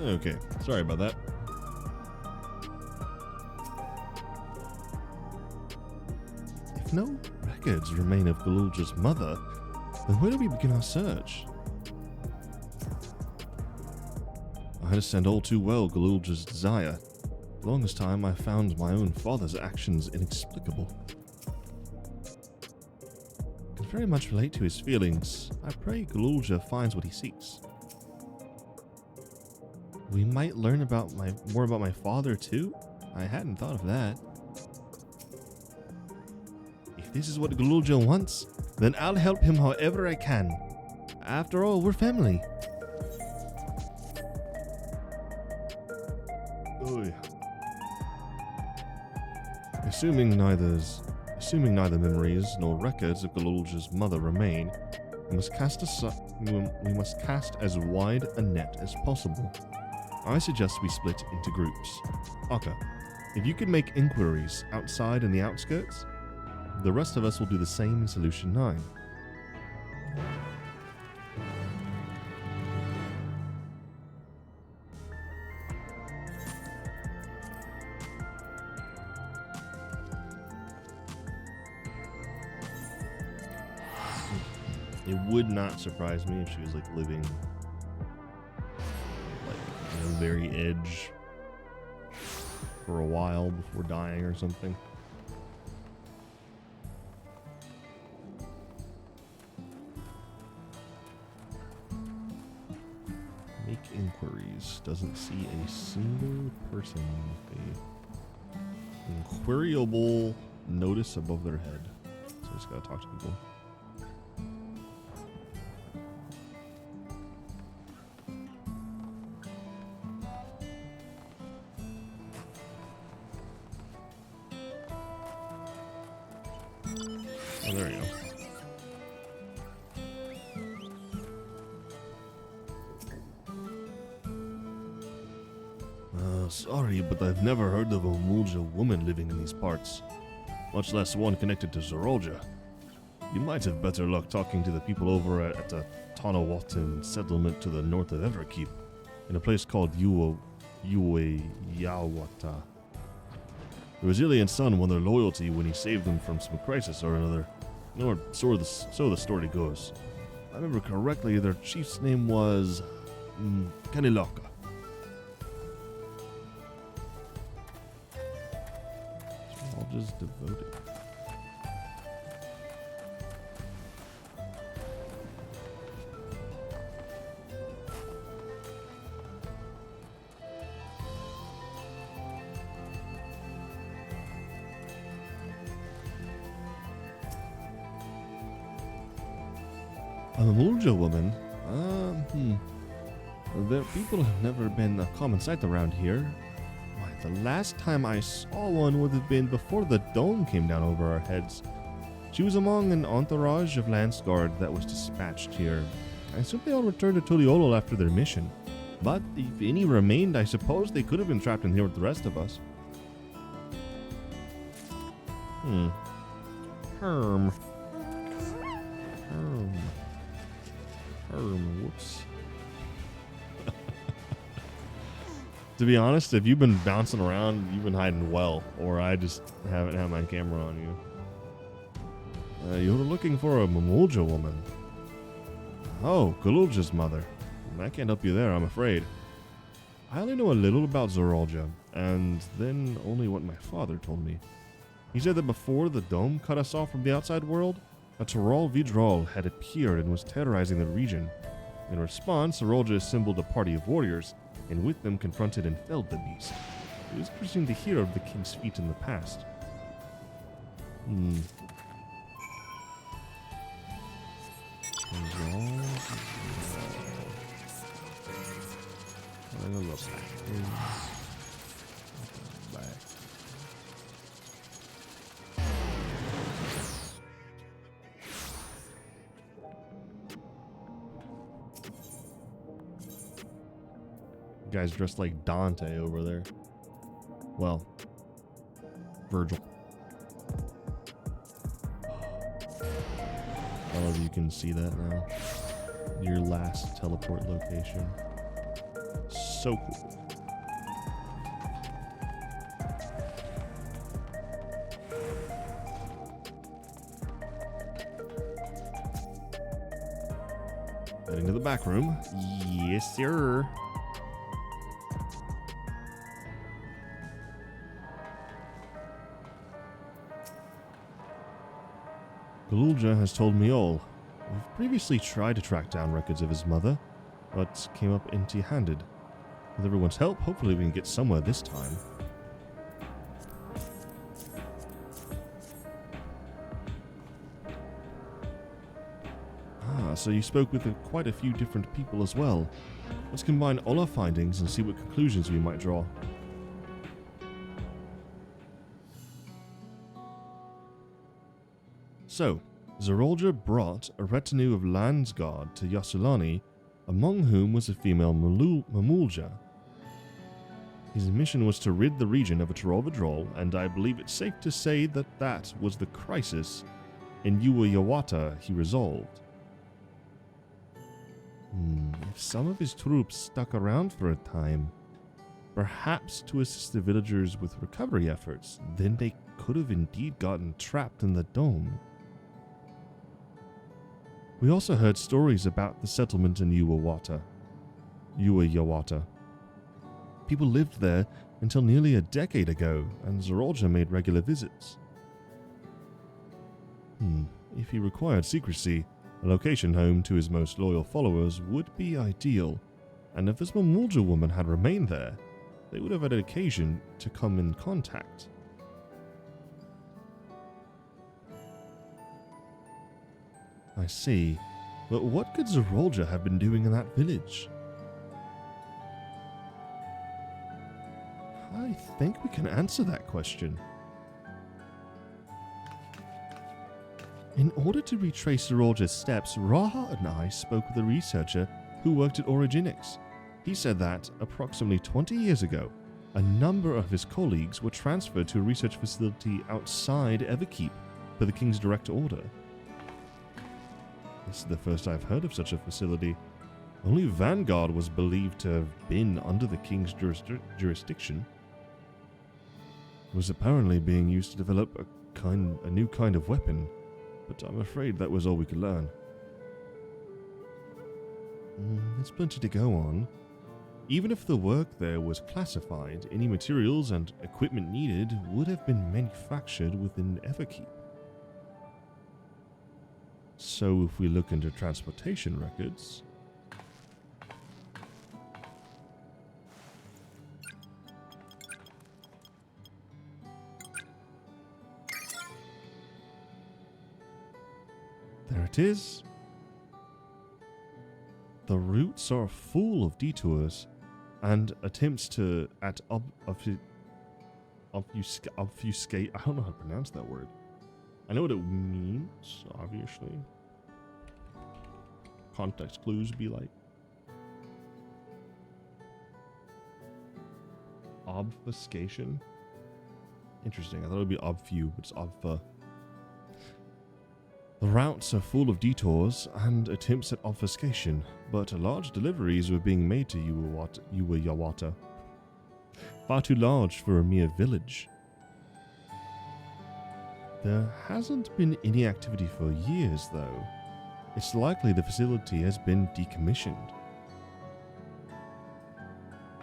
Okay, sorry about that. If no records remain of Galulja's mother, then where do we begin our search? I understand all too well Galulja's desire. For the longest time, I found my own father's actions inexplicable. I can very much relate to his feelings. I pray Galulja finds what he seeks. We might learn about more about my father too? I hadn't thought of that. If this is what Galulja wants, then I'll help him however I can. After all, we're family. Oy. Assuming neither memories nor records of Galulja's mother remain, we must cast as wide a net as possible. I suggest we split into groups. Akka, if you can make inquiries outside and the outskirts, the rest of us will do the same in Solution 9. It would not surprise me if she was like living like on the very edge for a while before dying or something. Make inquiries. Doesn't see a single person with a inquiriable notice above their head. So I just gotta talk to people. Oh, there you go. Sorry, but I've never heard of a Mulja woman living in these parts, much less one connected to Zorolja. You might have better luck talking to the people over at the Tanawatan settlement to the north of Everkeep, in a place called Yawata. The resilient son won their loyalty when he saved them from some crisis or another. So the story goes. If I remember correctly, their chief's name was Kanilaka. So I'll just devote it. A Mulja woman? Their people have never been a common sight around here. Why, the last time I saw one would have been before the dome came down over our heads. She was among an entourage of Lance Guard that was dispatched here. I assume they all returned to Tuliolo after their mission. But if any remained, I suppose they could have been trapped in here with the rest of us. Whoops. To be honest, if you've been bouncing around, you've been hiding well, or I just haven't had my camera on you. You were looking for a Mulja woman. Oh, Galulja's mother. I can't help you there, I'm afraid. I only know a little about Zorolja, and then only what my father told me. He said that before the dome cut us off from the outside world, a Toral Vidral had appeared and was terrorizing the region. In response, Zorolja assembled a party of warriors, and with them confronted and felled the beast. It was interesting to hear of the king's feat in the past. Guy's dressed like Dante over there. Well, Virgil. All of you can see that now. Your last teleport location. So cool. Heading to the back room. Yes, sir. Galulja has told me all. We've previously tried to track down records of his mother, but came up empty-handed. With everyone's help, hopefully we can get somewhere this time. Ah, so you spoke with quite a few different people as well. Let's combine all our findings and see what conclusions we might draw. So, Zerolja brought a retinue of Landsguard to Yassulani, among whom was a female Mamulja. His mission was to rid the region of a Troll, and I believe it's safe to say that that was the crisis in Yawata he resolved. If some of his troops stuck around for a time, perhaps to assist the villagers with recovery efforts, then they could have indeed gotten trapped in the dome. We also heard stories about the settlement in Yawata. People lived there until nearly a decade ago, and Zerolja made regular visits. If he required secrecy, a location home to his most loyal followers would be ideal, and if this Mamulja woman had remained there, they would have had an occasion to come in contact. I see, but what could Zerolja have been doing in that village? I think we can answer that question. In order to retrace Zerolja's steps, Raha and I spoke with a researcher who worked at Originix. He said that, approximately 20 years ago, a number of his colleagues were transferred to a research facility outside Everkeep per the King's direct order. This is the first I've heard of such a facility. Only Vanguard was believed to have been under the King's jurisdiction. It was apparently being used to develop a new kind of weapon, but I'm afraid that was all we could learn. There's plenty to go on. Even if the work there was classified, any materials and equipment needed would have been manufactured within Everkeep. So if we look into transportation records... There it is. The routes are full of detours and attempts to obfuscate. I don't know how to pronounce that word. I know what it means, obviously. Context clues be like obfuscation. Interesting. I thought it would be obfu, but it's obfa. The routes are full of detours and attempts at obfuscation, but large deliveries were being made to Yawata. Far too large for a mere village. There hasn't been any activity for years, though. It's likely the facility has been decommissioned.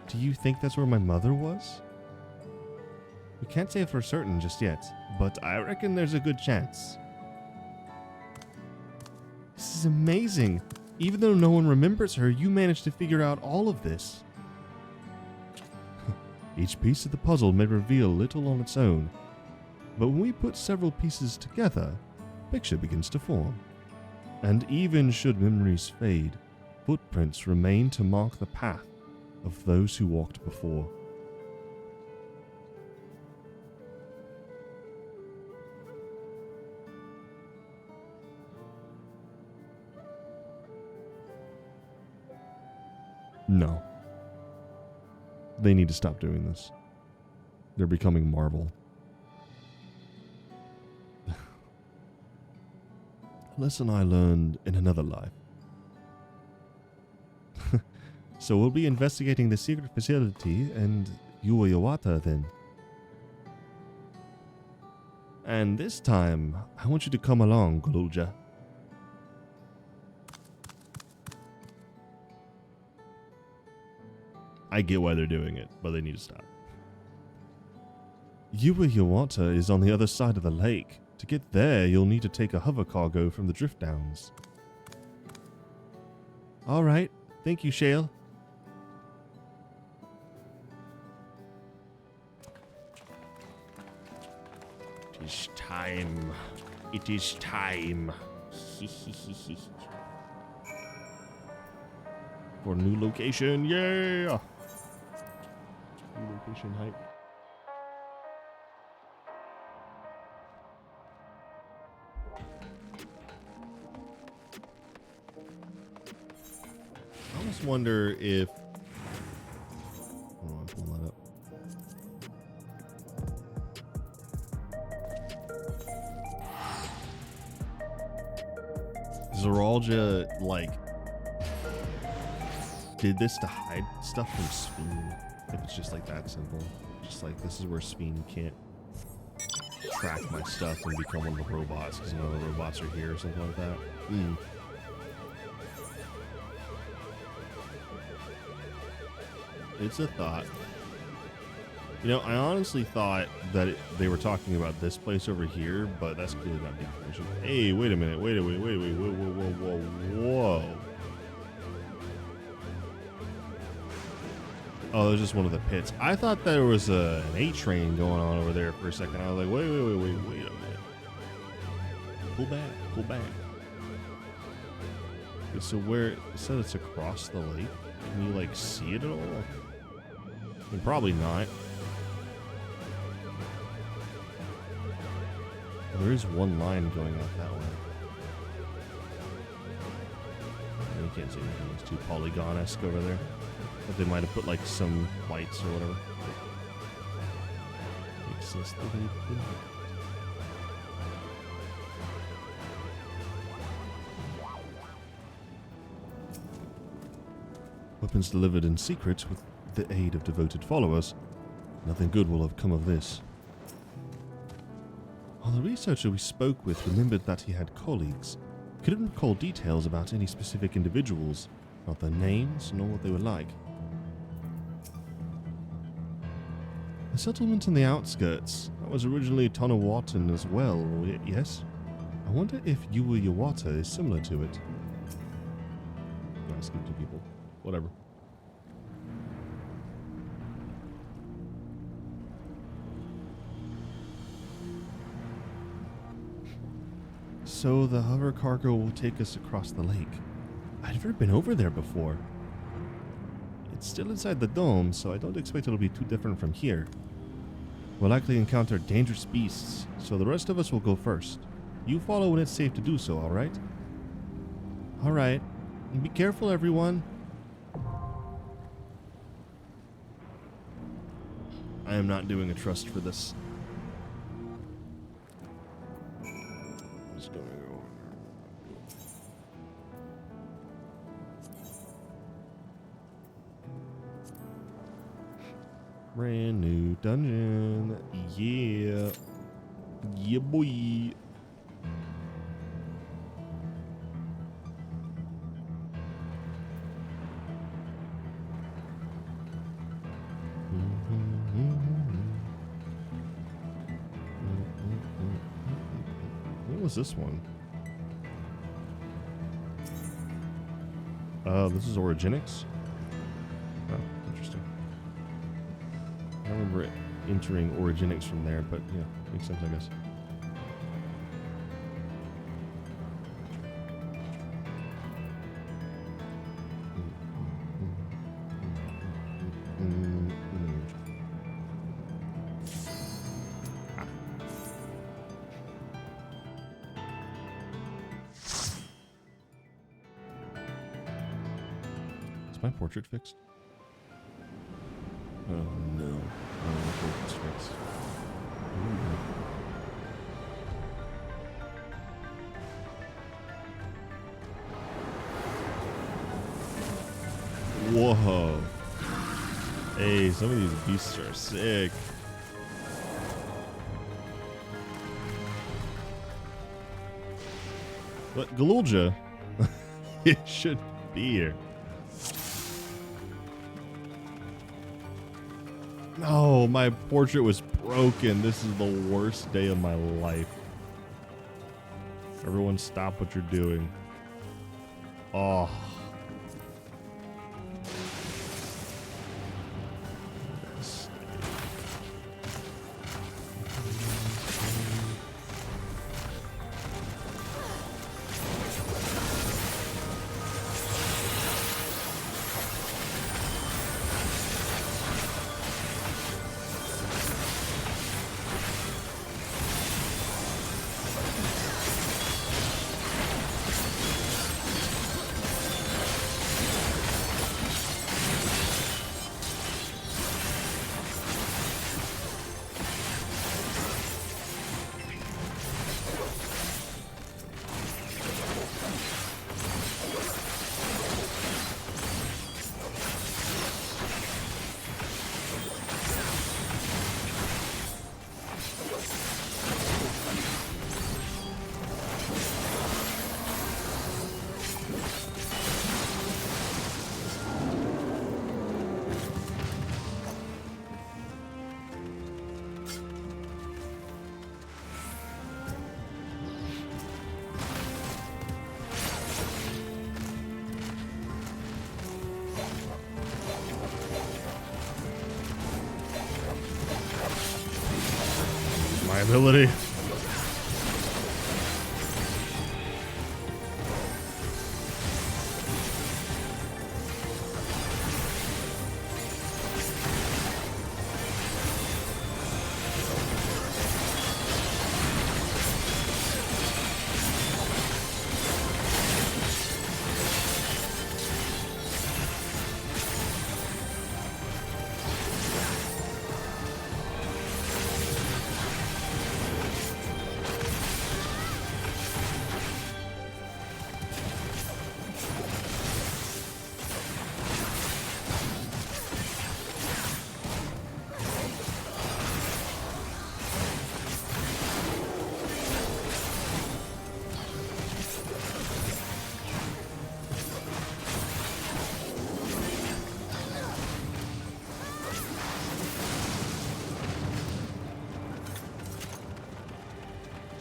Do you think that's where my mother was? We can't say for certain just yet, but I reckon there's a good chance. This is amazing. Even though no one remembers her, you managed to figure out all of this. Each piece of the puzzle may reveal little on its own, but when we put several pieces together, a picture begins to form. And even should memories fade, footprints remain to mark the path of those who walked before. No. They need to stop doing this. They're becoming Marvel. Lesson I learned in another life. So we'll be investigating the secret facility and Yuwa Yawata then. And this time, I want you to come along, Gluja. I get why they're doing it, but they need to stop. Yuwa Yawata is on the other side of the lake. To get there, you'll need to take a hover cargo from the drift downs. Alright, thank you, Shale. It is time. It is time. For a new location, yeah! New location hype. I almost wonder if... Hold on, I'm pulling that up. Zeralja, like, did this to hide stuff from Speen. If it's just like that simple. Just like, this is where Speen can't track my stuff and become one of the robots because none of the robots are here or something like that. It's a thought. You know, I honestly thought that they were talking about this place over here, but that's clearly not the information. Hey, wait a minute. Wait, whoa. Oh, there's just one of the pits. I thought there was an A train going on over there for a second. I was like, wait a minute. Pull back. Okay, so where it said it's across the lake? Can you like see it at all? I mean, probably not. There is one line going out that way. You can't see anything. It's too polygon-esque over there. But they might have put like some lights or whatever. Makes sense that they did. Weapons delivered in secret with the aid of devoted followers. Nothing good will have come of this. While the researcher we spoke with remembered that he had colleagues, he couldn't recall details about any specific individuals, not their names nor what they were like. The settlement on the outskirts, that was originally Tonawatan as well, yes? I wonder if Yuwa Yawata is similar to it. Asking two people. Whatever. So the hover cargo will take us across the lake. I've never been over there before. It's still inside the dome, so I don't expect it'll be too different from here. We'll likely encounter dangerous beasts, so the rest of us will go first. You follow when it's safe to do so, alright? Alright. And be careful, everyone. I am not doing a trust for this. Just gonna go. Brand new dungeon. Yeah. Yeah, boy. What was this one? This is Origenics. Oh, interesting. I remember entering Origenics from there, but yeah, makes sense, I guess. Is my portrait fixed? Oh no. My portrait's fixed. Whoa. Hey, some of these beasts are sick. But Galulja, it should be here. No, my portrait was broken. This is the worst day of my life. Everyone stop what you're doing. Oh. My ability.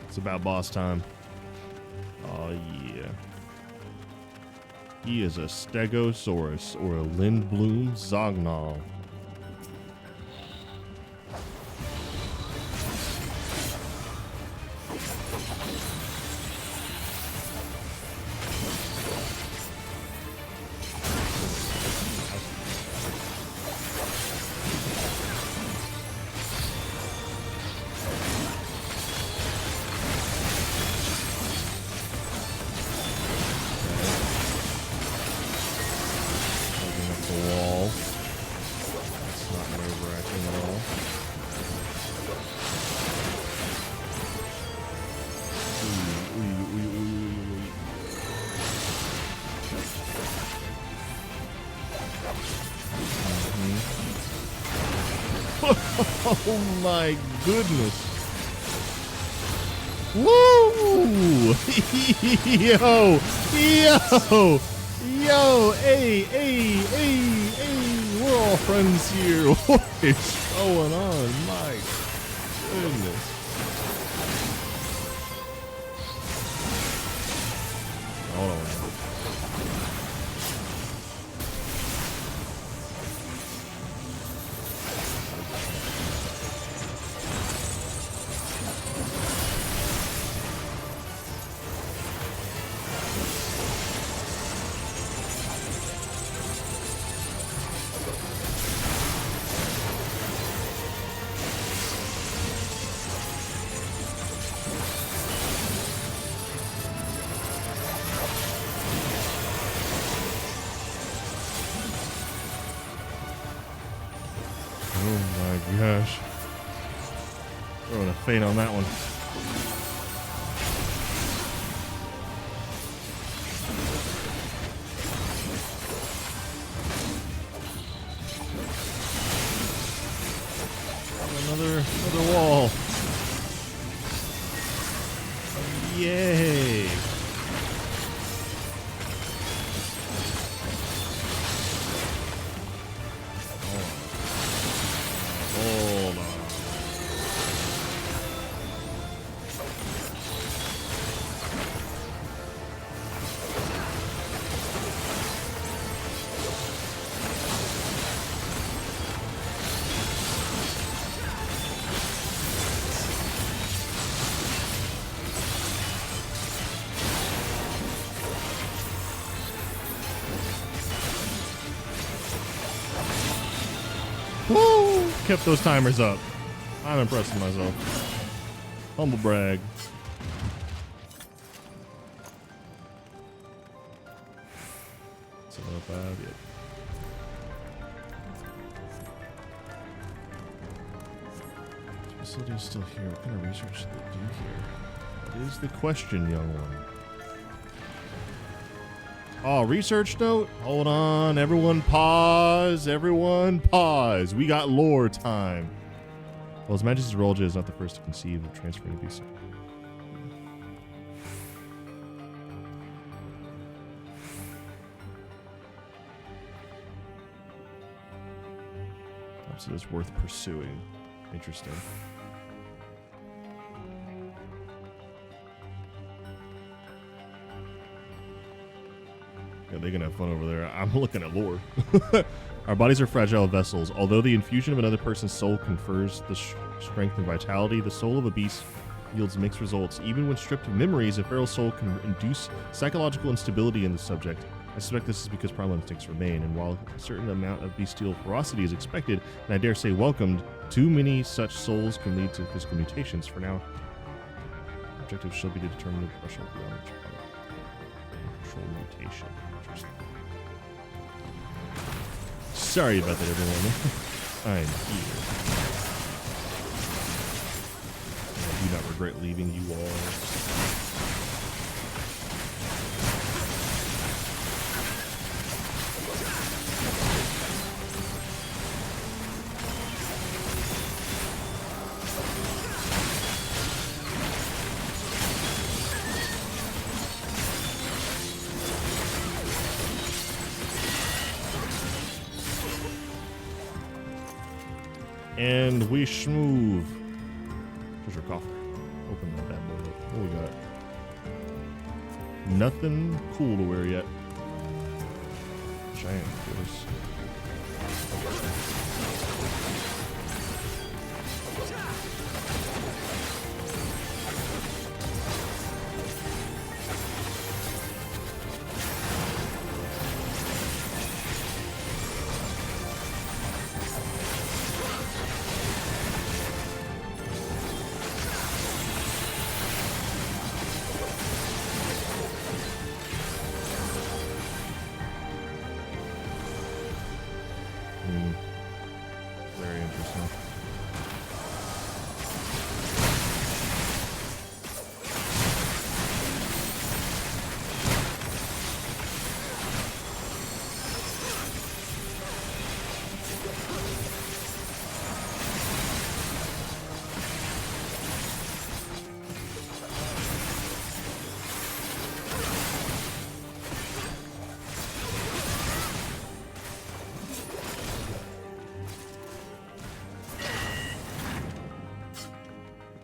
It's about boss time. Oh, yeah. He is a Stegosaurus or a Lindblum Zognal. Oh my goodness. Woo! Yo! Yo! Yo! Hey! We're all friends here. What is going on? My goodness. Hold on. Gosh. We're gonna faint on that one. Another wall. Yay. Hold on. Woo! Kept those timers up. I'm impressed with myself. Humble brag. Yep. This facility is still here. What kind of research do they do here? That is the question, young one. Oh, research note? Hold on. Everyone pause. Everyone pause. We got lore time. Well, His Majesty's Rolja is not the first to conceive of transferring a beast. So it's worth pursuing. Interesting. Yeah, they can have fun over there. I'm looking at lore. Our bodies are fragile vessels. Although the infusion of another person's soul confers the strength and vitality, the soul of a beast yields mixed results. Even when stripped of memories, a feral soul can induce psychological instability in the subject. I suspect this is because primal instincts remain, and while a certain amount of bestial ferocity is expected, and I dare say welcomed, too many such souls can lead to physical mutations. For now, objectives shall be to determine the threshold beyond which control mutation. Interesting. Sorry about that, everyone. I'm here. I do not regret leaving you all. And we schmoove. Here's your coffer. Open that bad boy up. What we got? Nothing cool to wear yet. Giant, of course. Very interesting.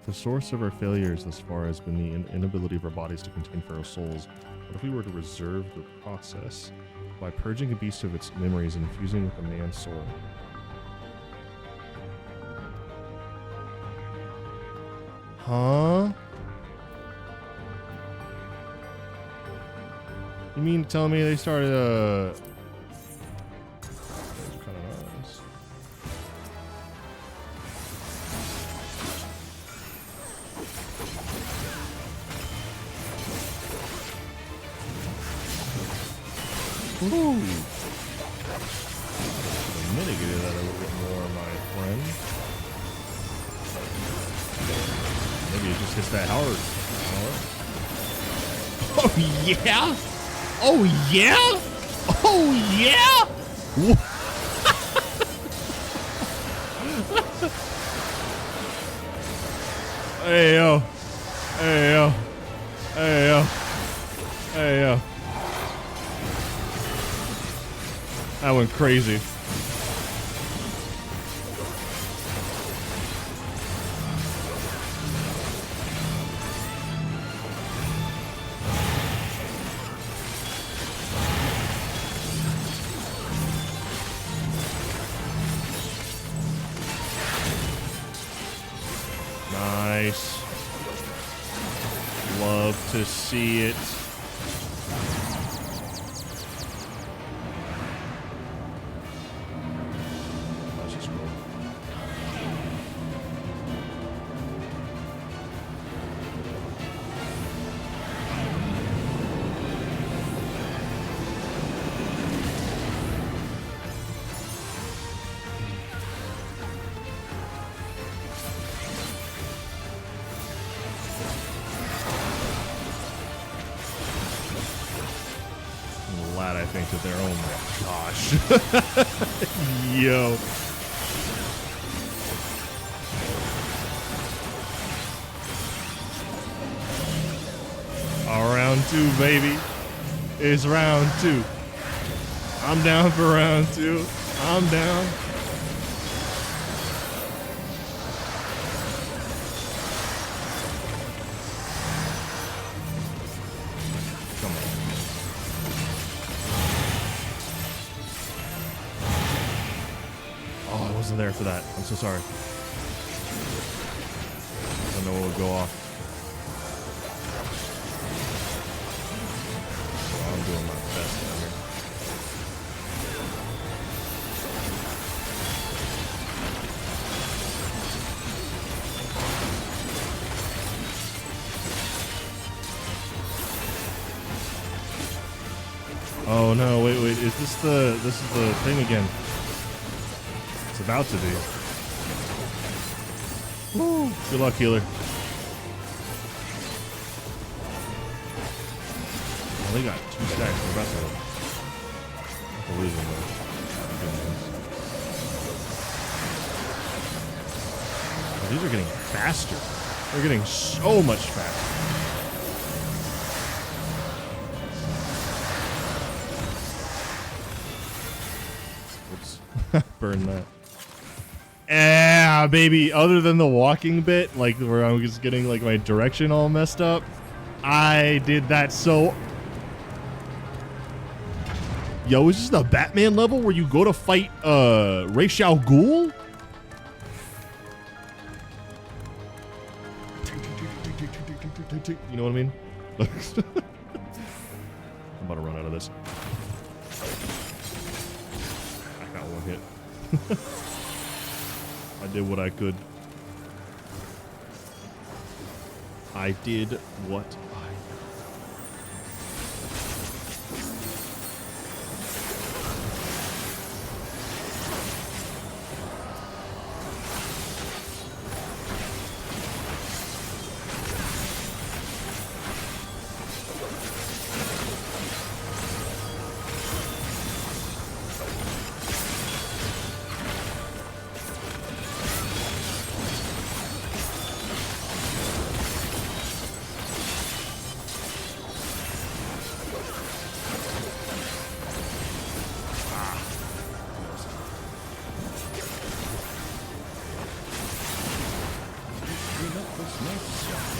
The source of our failures thus far has been the inability of our bodies to contain feral souls. What if we were to reserve the process by purging a beast of its memories and infusing with a man's soul? Huh? You mean tell me they started kind of nice. Ooh. Mitigated that a little bit more, my friend. Maybe it just hits that hard. Oh yeah? Oh yeah? Oh yeah? Hey yo. Hey yo. Hey yo. Hey yo. That went crazy. Nice. Love to see it. Let's just roll. I'm glad I think that they're, oh my gosh. Yo. Round 2, baby. It's round 2. I'm down for round 2. I'm down. Come on. Oh, I wasn't there for that. I'm so sorry. I don't know what will go off. Well, I'm doing my best down here. Oh no, wait, is this the thing again? It's about to be. Woo. Good luck, healer. Oh, they got 2 stacks. We're about to lose them though. Oh, these are getting faster. They're getting so much faster. Burn that. Yeah, baby. Other than the walking bit, like where I was getting like my direction all messed up, I did that so. Yo, is this the Batman level where you go to fight Ra's al Ghul? You know what I mean? I'm about to run out of this. I got one hit. I did what I could. I did what I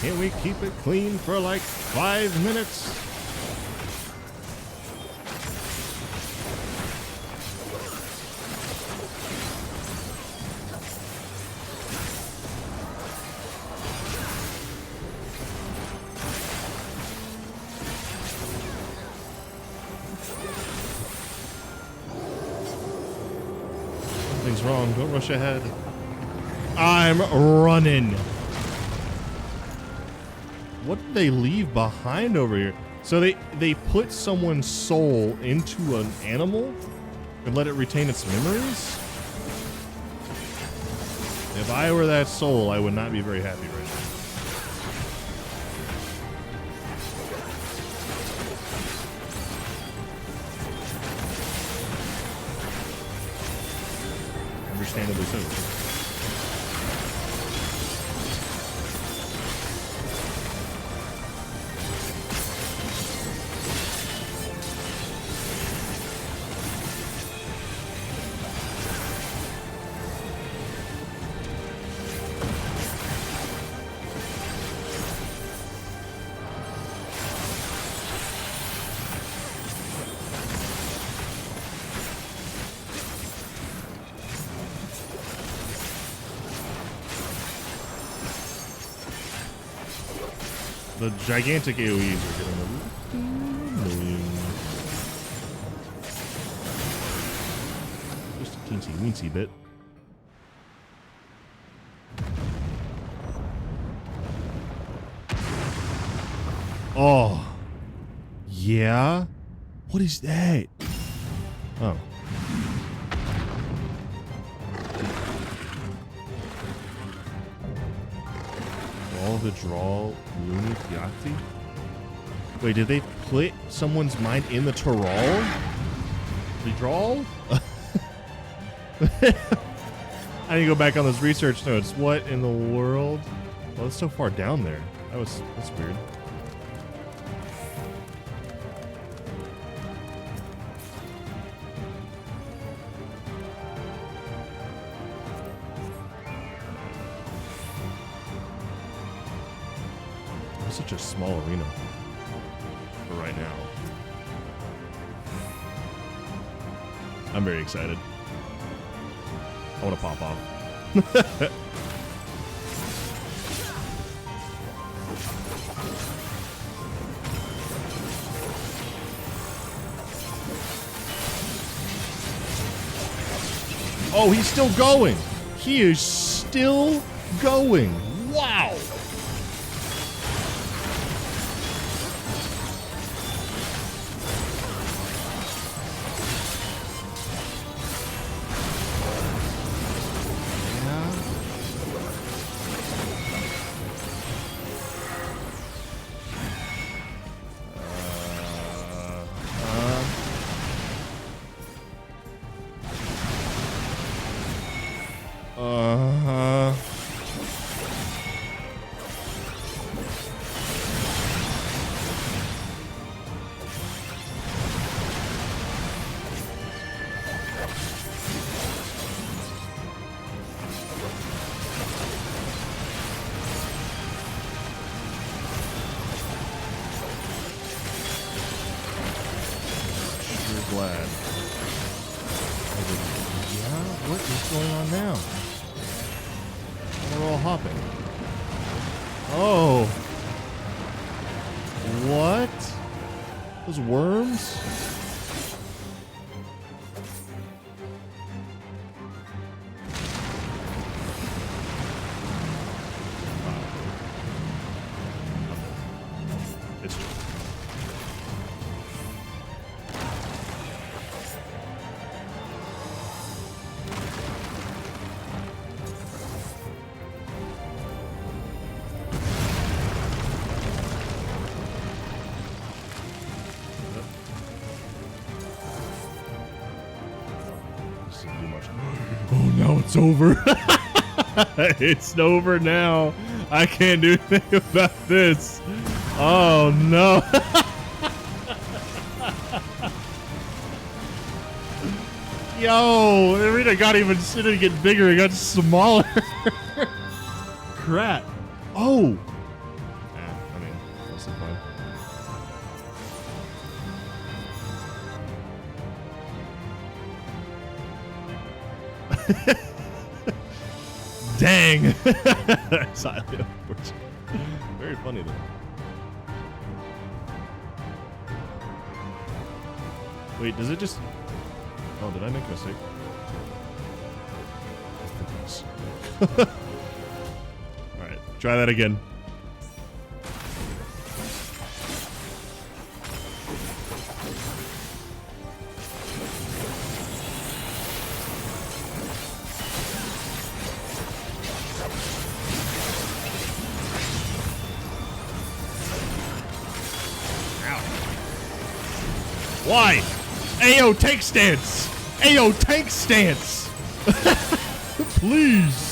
Can we keep it clean for like 5 minutes? Something's wrong. Don't rush ahead. I'm running. What did they leave behind over here? So they put someone's soul into an animal and let it retain its memories? If I were that soul, I would not be very happy right now. Understandably so. The gigantic AoEs are getting annoying. Just a teensy weensy bit. Oh. Yeah? What is that? Oh. All the draw Luni Piatti? Wait, did they put someone's mind in the Tyrol? The draw? I need to go back on those research notes. What in the world? Well, it's so far down there. That's weird. It's such a small arena for right now. I'm very excited. I want to pop off. Oh, he's still going. He is still going. Wow. Glad. Yeah, what is going on now? We're all hopping. Oh. What? Those worms? It's true. Oh, now it's over. It's over now. I can't do anything about this. Oh, no. Yo, the arena got even, it didn't get bigger. It got smaller. Crap. Oh. I mean, that's the point. Dang. That's highly unfortunate. Very funny though. Wait, does it just... Oh, did I make a mistake? Alright, try that again. Why? Ayo, tank stance! Ayo, tank stance! Please!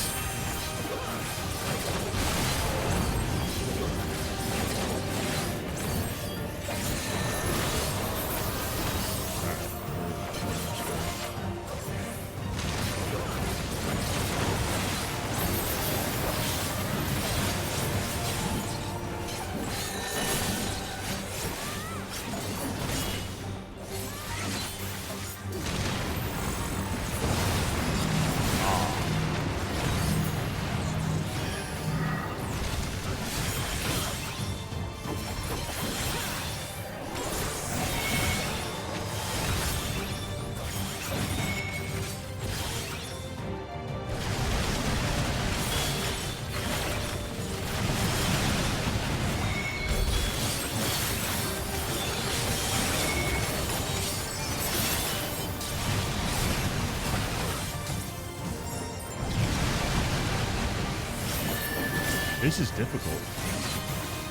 This is difficult.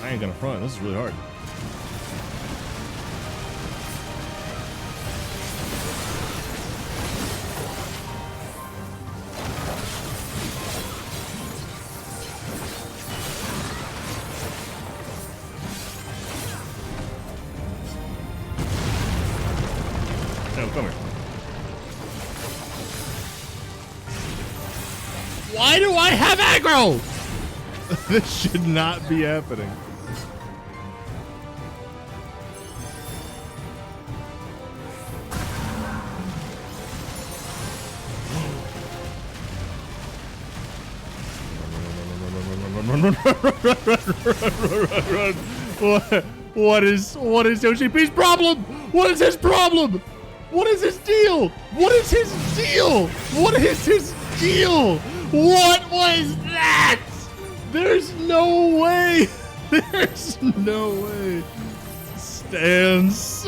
I ain't gonna front. This is really hard. No, come here. Why do I have aggro? This should not be happening. What is Yoshi P's problem? What is his problem? What is his deal? What is his deal? What is his deal? What was that? There's no way. There's no way. Stance.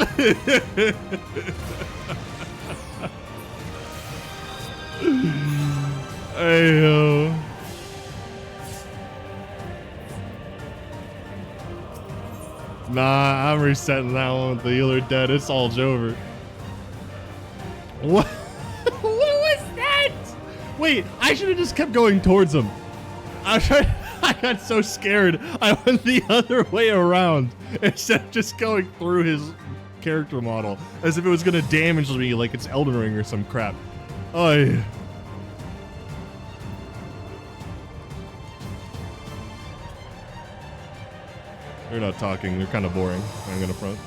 Ayo. Nah, I'm resetting that one with the healer dead. It's all over. What? What was that? Wait, I should have just kept going towards him. I got so scared. I went the other way around instead of just going through his character model as if it was gonna damage me like it's Elden Ring or some crap. Oh yeah. They're not talking. They're kind of boring. I'm gonna front.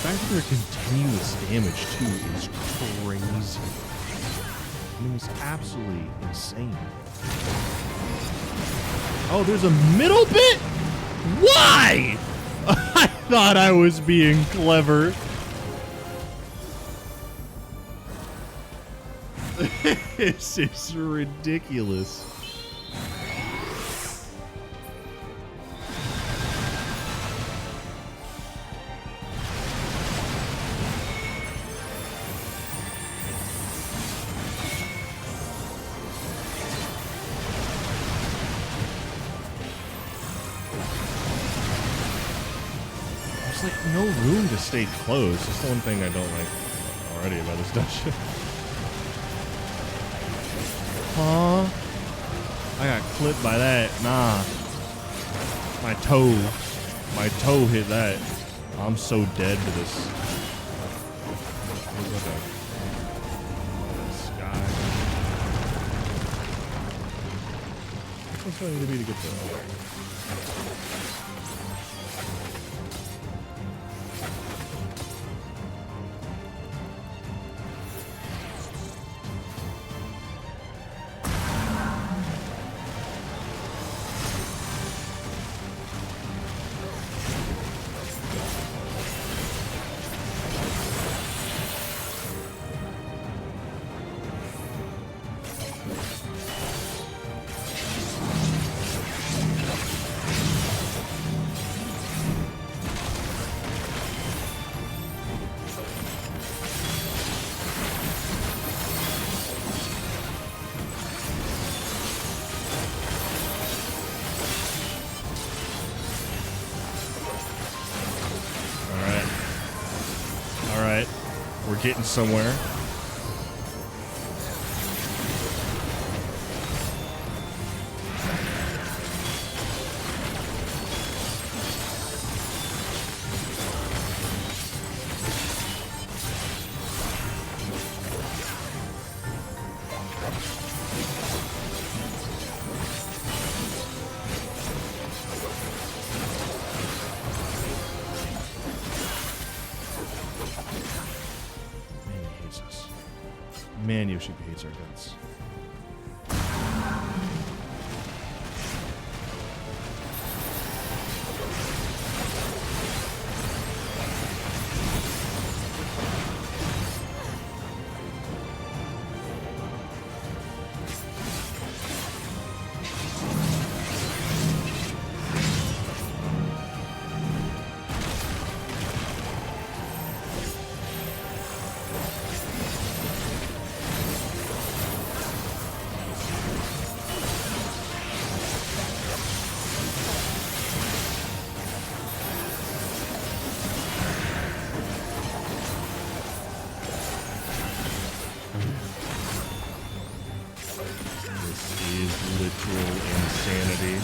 The fact that their continuous damage too is crazy. I mean, it's absolutely insane. Oh, there's a middle bit? Why? I thought I was being clever. This is ridiculous. There's like no room to stay close. That's the one thing I don't like already about this dungeon. Huh? I got clipped by that. Nah. My toe hit that. I'm so dead to this. Looks like a sky. What's going to be to get there? We're getting somewhere. Jesus. Man, Yoshika hates our guts. Literal insanity.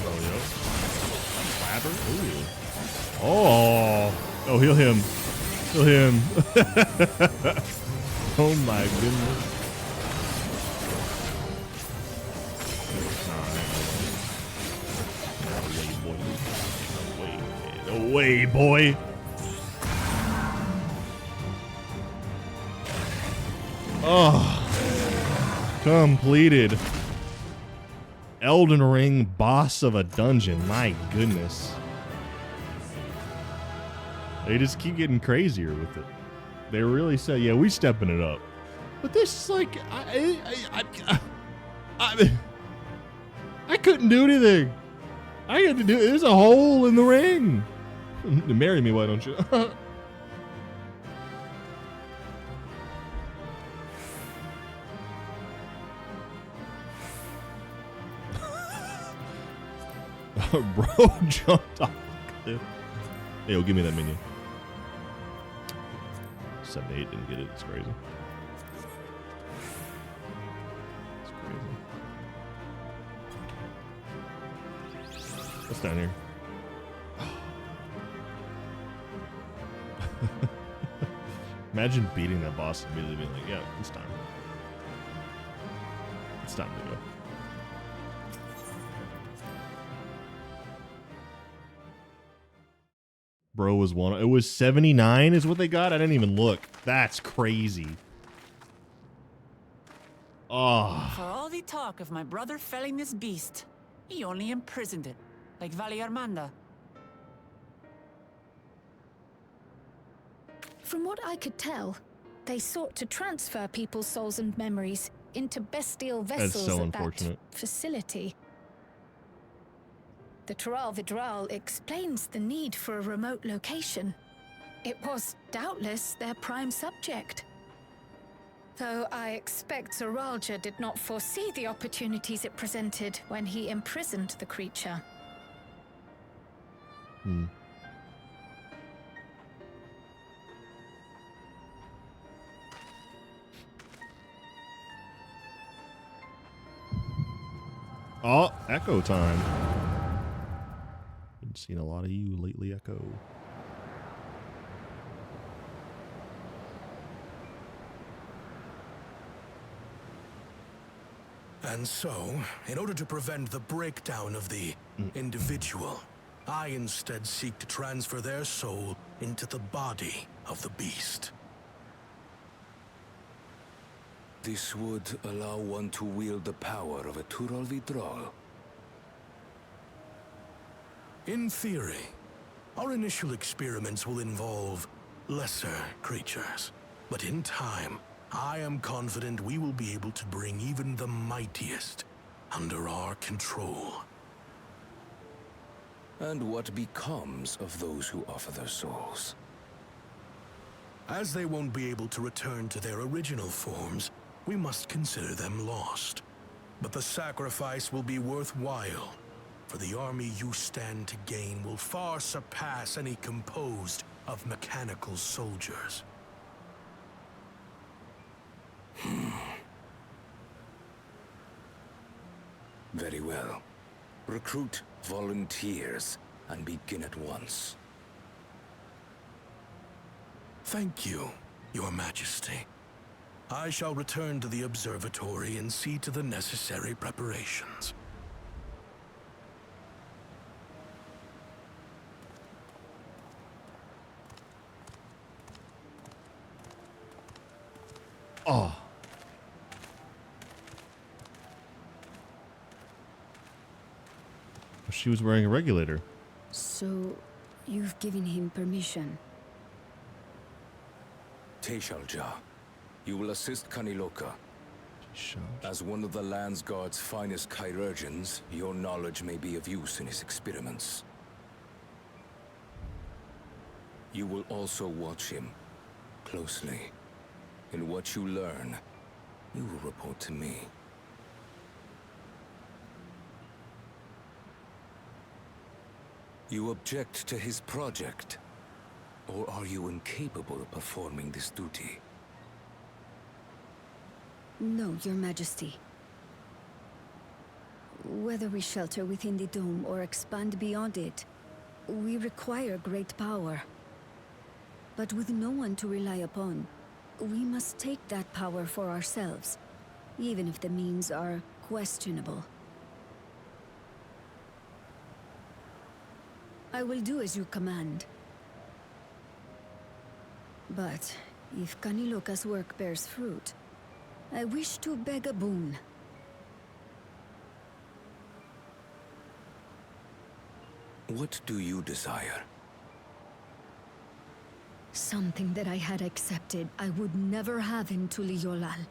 Oh, yo. Flabber? Ooh. Oh. Oh, heal him. Heal him. Oh my goodness. No way, boy. Oh, completed. Elden Ring boss of a dungeon. My goodness. They just keep getting crazier with it. They really say, yeah, we stepping it up. But this is like, I couldn't do anything. I had to do, there's a hole in the ring. Marry me, why don't you? Bro jumped off the cliff. Hey, yo, give me that minion. 7-8 didn't get it. It's crazy. It's crazy. What's down here? Imagine beating that boss and immediately being like, yeah, it's time. It's time to go. Bro was one. It was 79 is what they got. I didn't even look. That's crazy. Oh. For all the talk of my brother felling this beast, he only imprisoned it, like Valley Armanda. From what I could tell, they sought to transfer people's souls and memories into bestial vessels so at that unfortunate. facility. The Tural Vidral explains the need for a remote location. It was doubtless their prime subject. Though I expect Zoralja did not foresee the opportunities it presented when he imprisoned the creature. Oh, Echo time. Been seeing a lot of you lately, Echo. And so, in order to prevent the breakdown of the individual, I instead seek to transfer their soul into the body of the beast. This would allow one to wield the power of a Tural Vidral. In theory, our initial experiments will involve lesser creatures. But in time, I am confident we will be able to bring even the mightiest under our control. And what becomes of those who offer their souls? As they won't be able to return to their original forms, we must consider them lost. But the sacrifice will be worthwhile, for the army you stand to gain will far surpass any composed of mechanical soldiers. Very well. Recruit volunteers and begin at once. Thank you, Your Majesty. I shall return to the observatory and see to the necessary preparations. Oh. She was wearing a regulator. So, you've given him permission? Teishalja, you will assist Kaniloka. As one of the Land's Guard's finest chirurgeons, your knowledge may be of use in his experiments. You will also watch him closely. In what you learn, you will report to me. You object to his project? Or are you incapable of performing this duty? No, Your Majesty. Whether we shelter within the dome or expand beyond it, we require great power. But with no one to rely upon, we must take that power for ourselves, even if the means are questionable. I will do as you command. But if Kaniloka's work bears fruit, I wish to beg a boon. What do you desire? Something that I had accepted I would never have in Tuliyollal.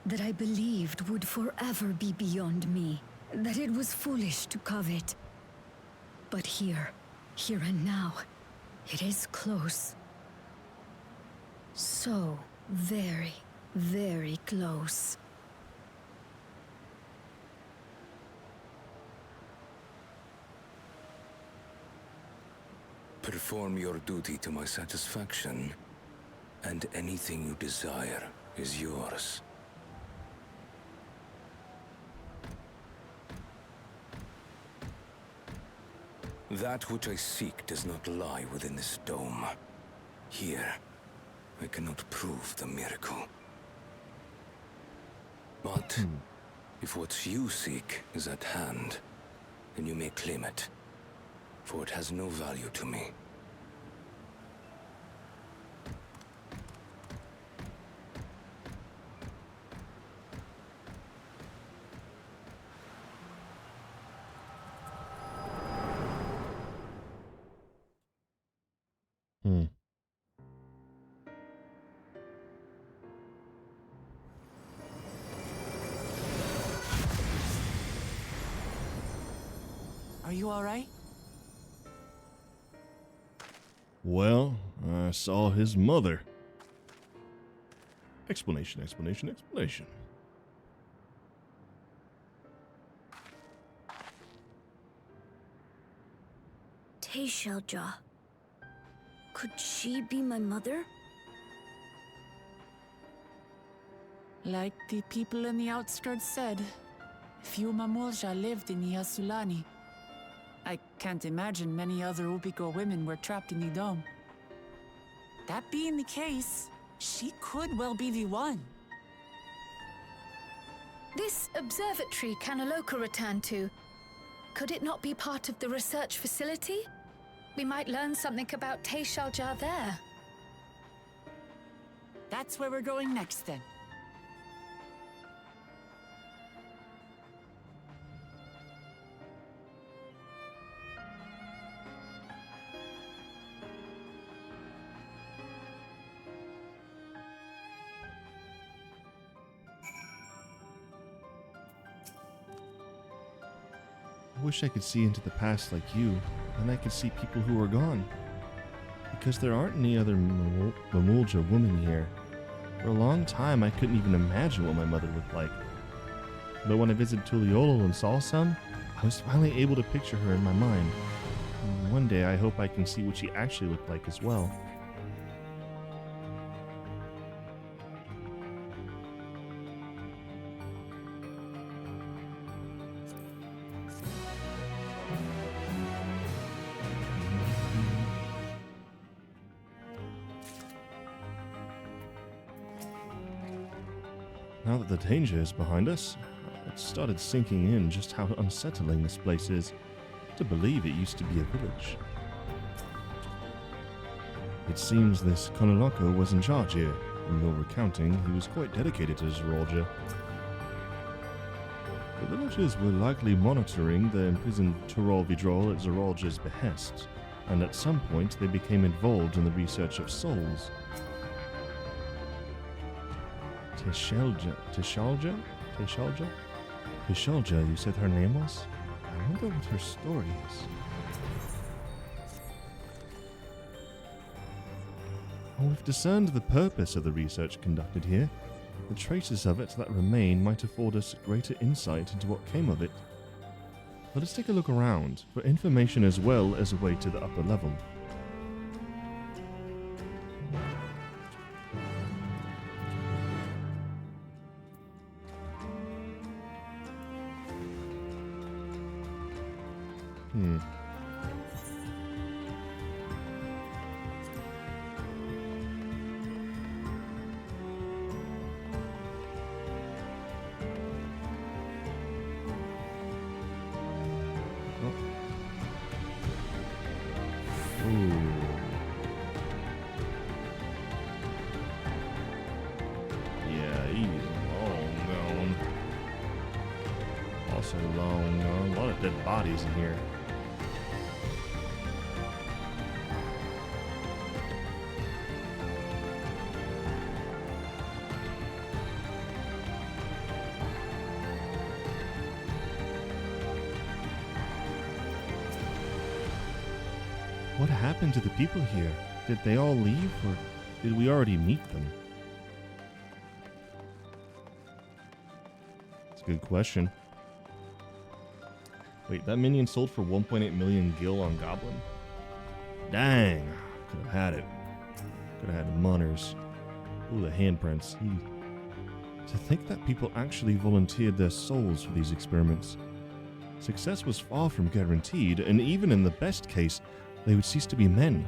That I believed would forever be beyond me. That it was foolish to covet. But here and now, it is close. So very, very close. Perform your duty to my satisfaction, and anything you desire is yours. That which I seek does not lie within this dome. Here, I cannot prove the miracle. But if what you seek is at hand, then you may claim it, for it has no value to me. Are you all right? Well, I saw his mother. Explanation, explanation, explanation. Teishalja. Could she be my mother? Like the people in the outskirts said, few Mamulja lived in the Yasulani. I can't imagine many other Ubigo women were trapped in the dome. That being the case, she could well be the one. This observatory Kaniloka returned to, could it not be part of the research facility? We might learn something about Teishalja there. That's where we're going next then. I wish I could see into the past like you, and I could see people who are gone. Because there aren't any other Mamulja women here. For a long time, I couldn't even imagine what my mother looked like. But when I visited Tuliyollal and saw some, I was finally able to picture her in my mind. And one day, I hope I can see what she actually looked like as well. Now that the danger is behind us, it started sinking in just how unsettling this place is. To believe it used to be a village. It seems this Kaniloka was in charge here. From no recounting, he was quite dedicated to Zeralja. The villagers were likely monitoring the imprisoned Turol Vidrol at Zeralja's behest, and at some point they became involved in the research of souls. Tishalja, you said her name was? I wonder what her story is. Oh, we've discerned the purpose of the research conducted here. The traces of it that remain might afford us greater insight into what came of it. Let us take a look around for information as well as a way to the upper level. Yeah, he's long gone. Also long gone. A lot of dead bodies in here. What happened to the people here? Did they all leave, or did we already meet them? That's a good question. Wait, that minion sold for 1.8 million gil on Goblin? Dang! Could have had it. Could have had the munners. Ooh, the handprints. To think that people actually volunteered their souls for these experiments. Success was far from guaranteed, and even in the best case, they would cease to be men.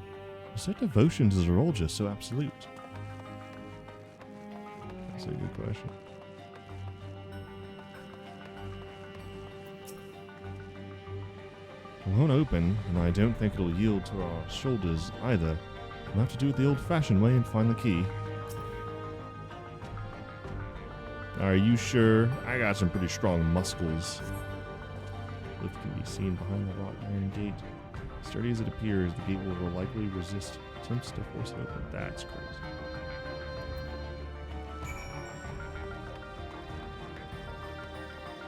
Was their devotion to Zeralja so absolute? That's a good question. It won't open, and I don't think it'll yield to our shoulders either. We'll have to do it the old-fashioned way and find the key. Are you sure? I got some pretty strong muscles. Lift can be seen behind the wrought iron gate. Sturdy as it appears, the gate will likely resist attempts to force it open. That's crazy.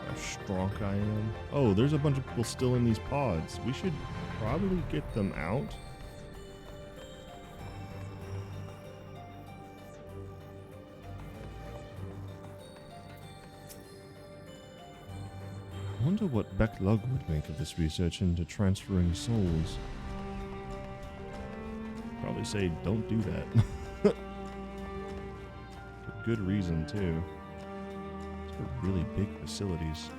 How strong I am. Oh, there's a bunch of people still in these pods. We should probably get them out. I wonder what Beklug would make of this research into transferring souls. Probably say, don't do that. For good reason, too. These are really big facilities.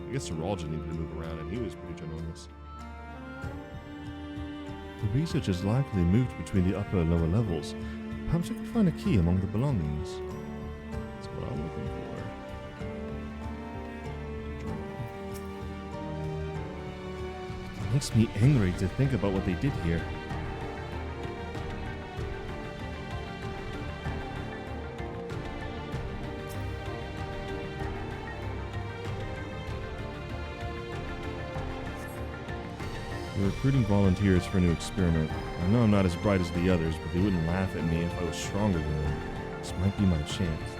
I guess Zeralja needed to move around, and he was pretty ginormous. The research is likely moved between the upper and lower levels. Perhaps I could find a key among the belongings. That's what I'm looking for. It makes me angry to think about what they did here. We're recruiting volunteers for a new experiment. I know I'm not as bright as the others, but they wouldn't laugh at me if I was stronger than them. This might be my chance.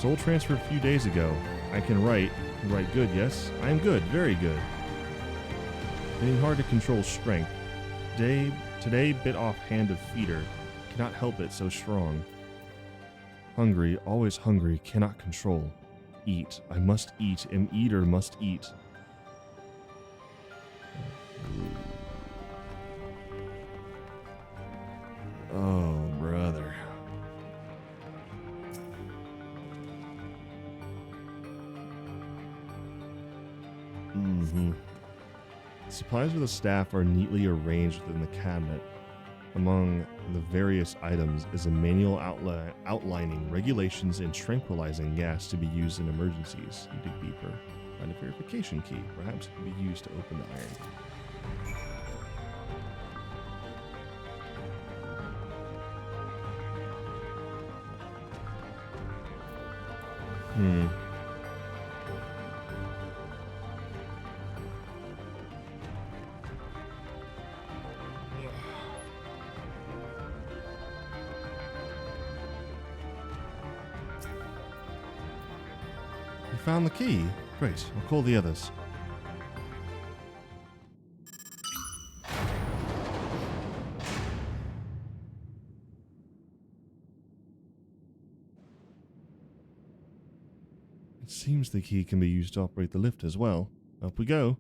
Soul transfer a few days ago. I can write. Write good, yes? I am good, very good. Getting hard to control strength. Today bit off hand of feeder. Cannot help it, so strong. Hungry, always hungry, cannot control. Eat. I must eat. Am eater, must eat. Oh, brother. Supplies for the staff are neatly arranged within the cabinet. Among the various items is a manual outlining regulations and tranquilizing gas to be used in emergencies. You dig deeper. Find a verification key. Perhaps it can be used to open the iron gate. You found the key? Great, I'll call the others. It seems the key can be used to operate the lift as well. Up we go.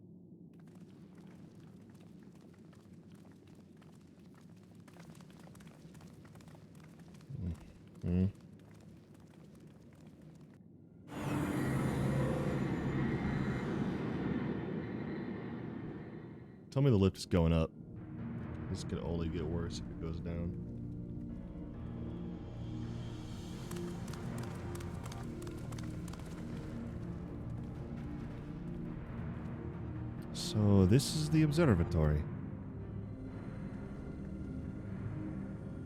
Tell me the lift is going up. This could only get worse if it goes down. So this is the observatory.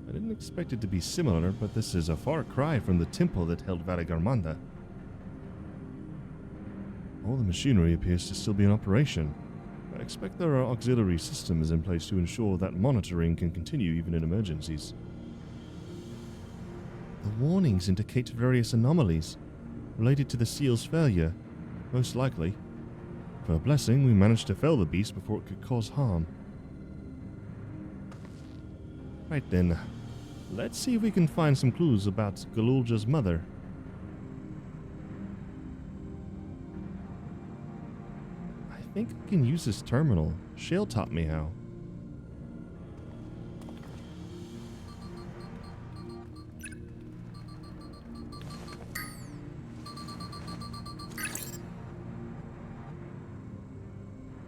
I didn't expect it to be similar, but this is a far cry from the temple that held Varagarmanda. All the machinery appears to still be in operation. I expect there are auxiliary systems in place to ensure that monitoring can continue even in emergencies. The warnings indicate various anomalies related to the seal's failure, most likely. For a blessing, we managed to fell the beast before it could cause harm. Right then, let's see if we can find some clues about Galulja's mother. I think I can use this terminal. Shale taught me how.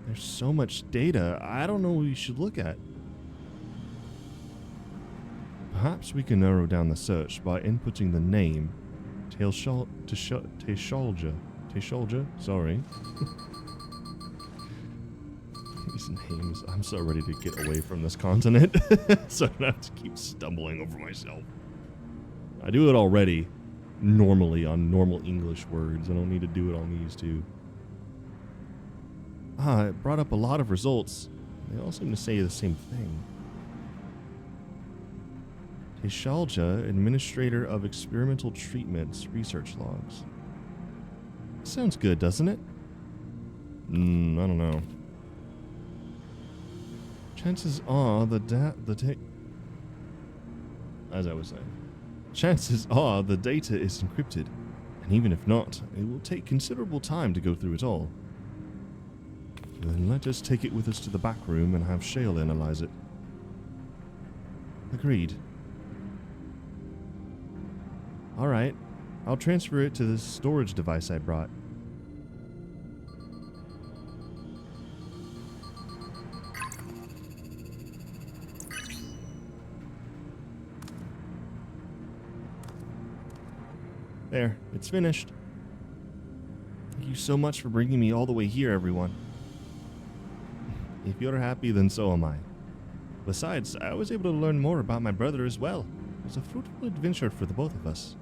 There's so much data, I don't know what we should look at. Perhaps we can narrow down the search by inputting the name Teshalja. Sorry. These names, I'm so ready to get away from this continent, so I don't have to keep stumbling over myself. I do it already, normally, on normal English words. I don't need to do it on these two. It brought up a lot of results. They all seem to say the same thing. Teshalja, Administrator of Experimental Treatments, Research Logs. Sounds good, doesn't it? I don't know. Chances are as I was saying, chances are the data is encrypted, and even if not, it will take considerable time to go through it all. Then let us take it with us to the back room and have Shale analyze it. Agreed. Alright, I'll transfer it to the storage device I brought. There, it's finished. Thank you so much for bringing me all the way here, everyone. If you're happy, then so am I. Besides, I was able to learn more about my brother as well. It was a fruitful adventure for the both of us.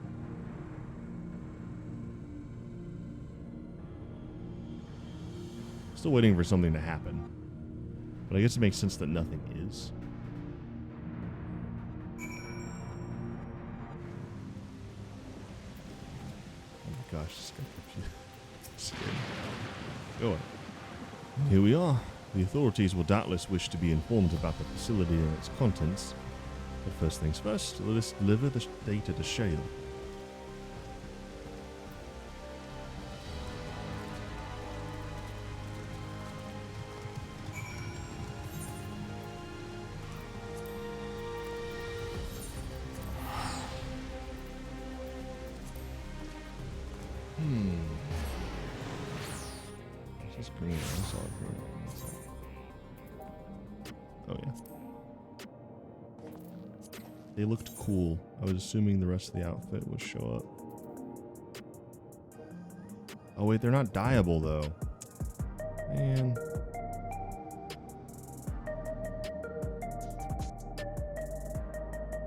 Still waiting for something to happen. But I guess it makes sense that nothing is. Oh my gosh, this guy confused. Go on. Here we are. The authorities will doubtless wish to be informed about the facility and its contents. But first things first, let us deliver the data to Shale. This is green. I saw it green. Oh yeah. They looked cool. I was assuming the rest of the outfit would show up. Oh wait, they're not dyeable though. Man.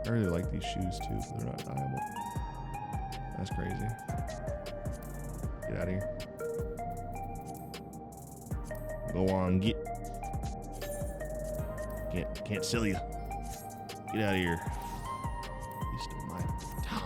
I really like these shoes too, but they're not dyeable. That's crazy. Get out of here. Go on, get. Can't sell you. Get out of here. You stole my time.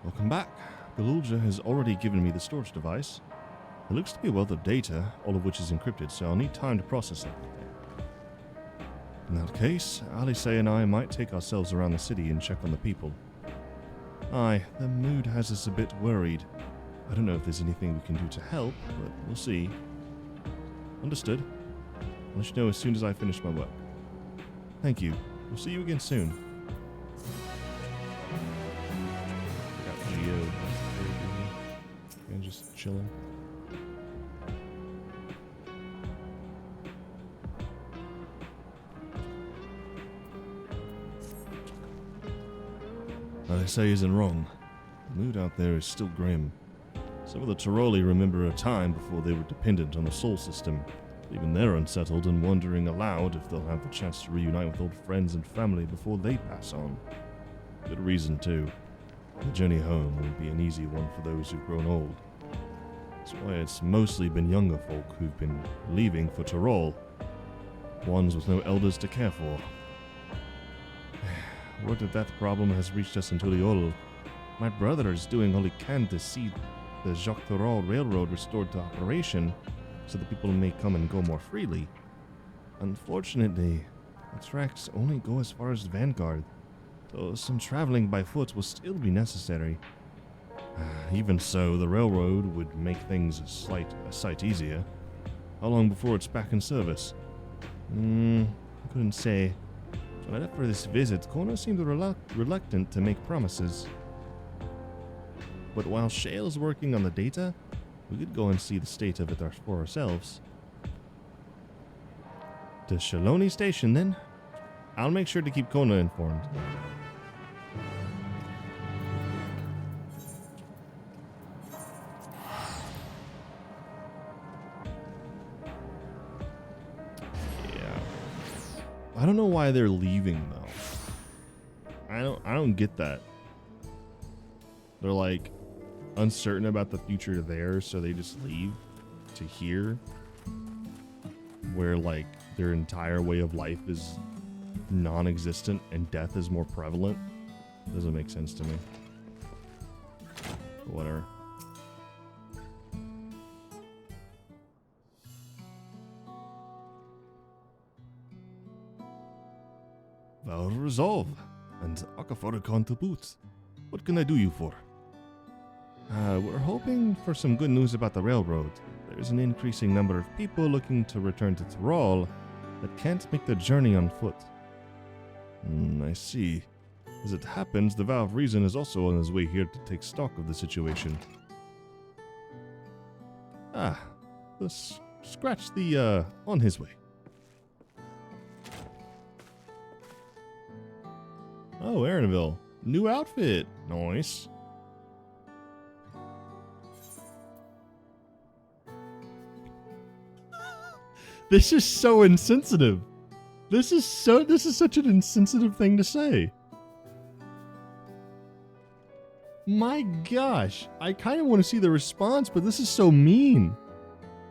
Welcome back. Galulja has already given me the storage device. It looks to be a wealth of data, all of which is encrypted, so I'll need time to process it. In that case, Alice and I might take ourselves around the city and check on the people. Aye, the mood has us a bit worried. I don't know if there's anything we can do to help, but we'll see. Understood. I'll let you know as soon as I finish my work. Thank you. We'll see you again soon. And just chilling. What I say isn't wrong. The mood out there is still grim. Some of the Tiroli remember a time before they were dependent on the Sol system. Even they're unsettled and wondering aloud if they'll have the chance to reunite with old friends and family before they pass on. Good reason, too. The journey home won't be an easy one for those who've grown old. That's why it's mostly been younger folk who've been leaving for Tyrol. Ones with no elders to care for. Word that problem has reached us in Tuliol. My brother is doing all he can to see the Jacques Tyrol Railroad restored to operation so that people may come and go more freely. Unfortunately, the tracks only go as far as Vanguard, so some traveling by foot will still be necessary. Even so, the railroad would make things a sight easier. How long before it's back in service? I couldn't say. When I left for this visit, Kona seemed reluctant to make promises. But while Shale's working on the data, we could go and see the state of it for ourselves. To Shaloni Station, then? I'll make sure to keep Kona informed. I don't know why they're leaving though. I don't get that. They're like uncertain about the future there, so they just leave to here where like their entire way of life is non-existent and death is more prevalent. Doesn't make sense to me. But whatever. Well, resolve, and Akaforicon to boot. What can I do you for? We're hoping for some good news about the railroad. There's an increasing number of people looking to return to Tyrol that can't make the journey on foot. I see. As it happens, the Vow of Reason is also on his way here to take stock of the situation. Let's scratch the, on his way. Oh, Aaronville. New outfit. Nice. This is so insensitive. This is such an insensitive thing to say. My gosh. I kind of want to see the response, but this is so mean.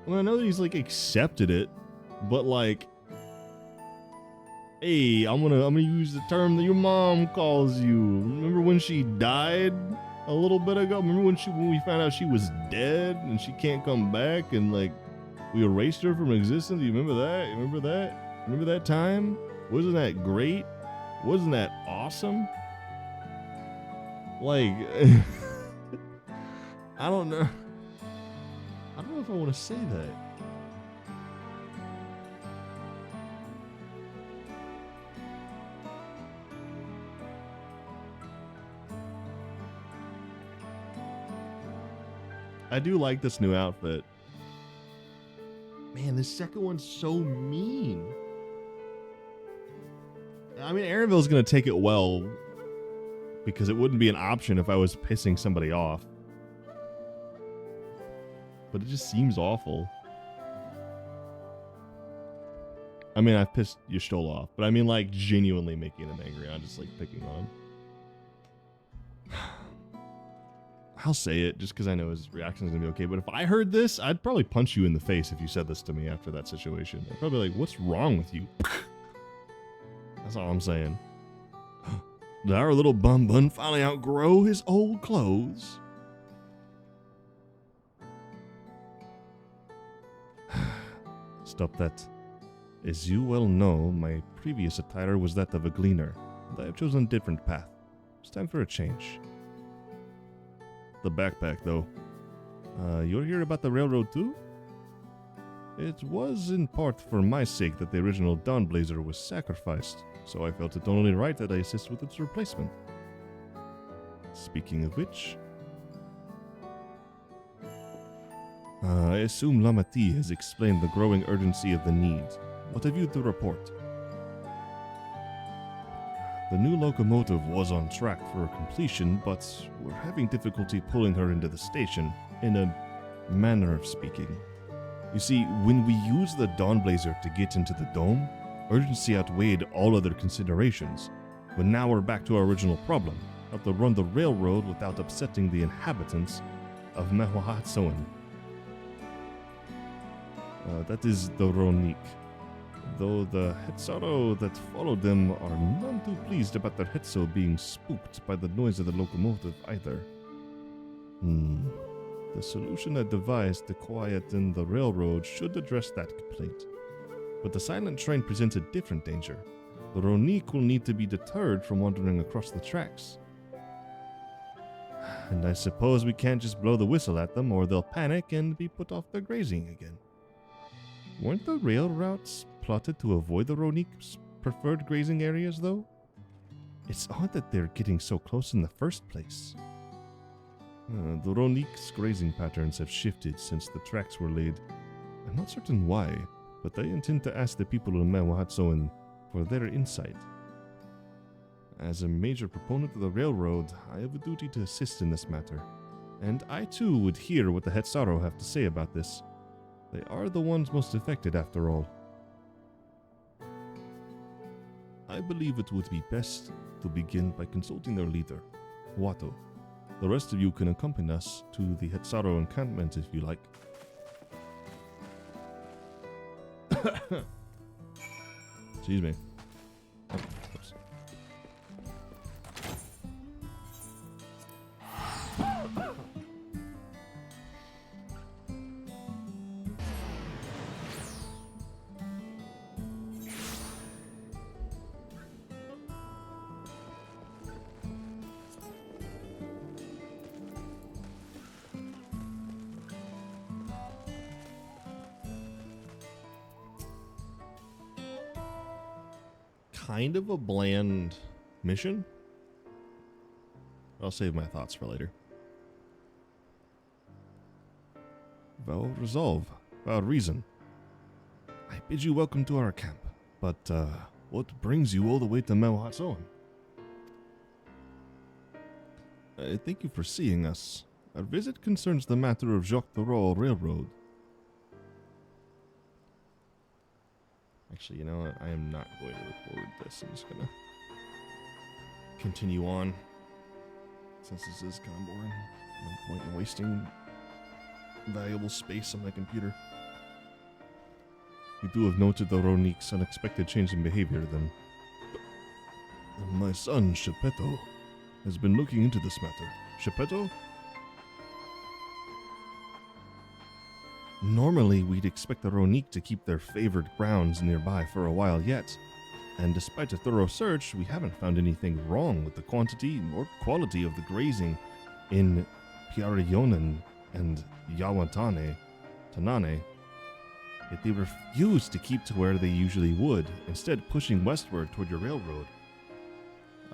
I mean, I know that he's like accepted it, but like, hey, I'm gonna use the term that your mom calls you. Remember when she died a little bit ago? Remember when we found out she was dead and she can't come back and like we erased her from existence? Do you remember that? Remember that? Remember that time? Wasn't that great? Wasn't that awesome? Like, I don't know. I don't know if I want to say that. I do like this new outfit. Man, this second one's so mean. I mean, Aaronville's going to take it well because it wouldn't be an option if I was pissing somebody off. But it just seems awful. I mean, I've pissed Y'Shtol off, but I mean, like, genuinely making him angry. I'm just, like, picking on him. I'll say it just because I know his reaction is going to be okay. But if I heard this, I'd probably punch you in the face if you said this to me after that situation. I'd probably be like, what's wrong with you? That's all I'm saying. Did our little bun bun finally outgrow his old clothes? Stop that. As you well know, my previous attire was that of a gleaner, and I have chosen a different path. It's time for a change. The backpack, though. You're here about the railroad, too? It was in part for my sake that the original Dawnblazer was sacrificed, so I felt it only right that I assist with its replacement. Speaking of which, I assume Lamati has explained the growing urgency of the need. What have you to report? The new locomotive was on track for completion, but we're having difficulty pulling her into the station, in a manner of speaking. You see, when we used the Dawnblazer to get into the dome, urgency outweighed all other considerations. But now we're back to our original problem, how to run the railroad without upsetting the inhabitants of Mehuahatsoan. That is the Ronik. Though the Hetzaro that followed them are none too pleased about their Hetzo being spooked by the noise of the locomotive either. The solution I devised to quieten the railroad should address that complaint. But the silent train presents a different danger. The Ronik will need to be deterred from wandering across the tracks. And I suppose we can't just blow the whistle at them or they'll panic and be put off their grazing again. Weren't the rail routes plotted to avoid the Ronik's preferred grazing areas, though? It's odd that they're getting so close in the first place. The Ronik's grazing patterns have shifted since the tracks were laid. I'm not certain why, but I intend to ask the people of Mehuahatsoan for their insight. As a major proponent of the railroad, I have a duty to assist in this matter, and I too would hear what the Hetzaro have to say about this. They are the ones most affected, after all. I believe it would be best to begin by consulting their leader, Wato. The rest of you can accompany us to the Hetzaro encampment if you like. Excuse me. Oops. Kind of a bland mission. I'll save my thoughts for later. Vow of resolve, vow of reason. I bid you welcome to our camp, but what brings you all the way to Mehuahatsoan? Thank you for seeing us. Our visit concerns the matter of Jacques Thorol Railroad. Actually, you know what? I am not going to record this. I'm just going to continue on, since this is kind of boring. No point in wasting valuable space on my computer. We do have noted the Ronik's unexpected change in behavior, then. My son, Shepeto, has been looking into this matter. Shepeto? Normally, we'd expect the Ronik to keep their favored grounds nearby for a while yet, and despite a thorough search, we haven't found anything wrong with the quantity or quality of the grazing in Piarionen and Tanane. Yet they refuse to keep to where they usually would, instead pushing westward toward your railroad.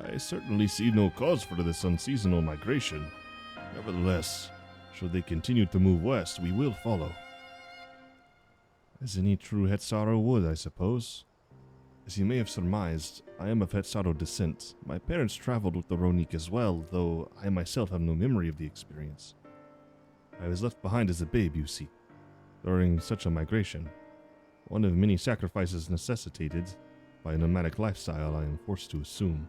I certainly see no cause for this unseasonal migration. Nevertheless, Should they continue to move west, we will follow. As any true Hetzaro would, I suppose. As you may have surmised, I am of Hetzaro descent. My parents traveled with the Ronique as well, though I myself have no memory of the experience. I was left behind as a babe, you see, during such a migration. One of many sacrifices necessitated by a nomadic lifestyle, I am forced to assume.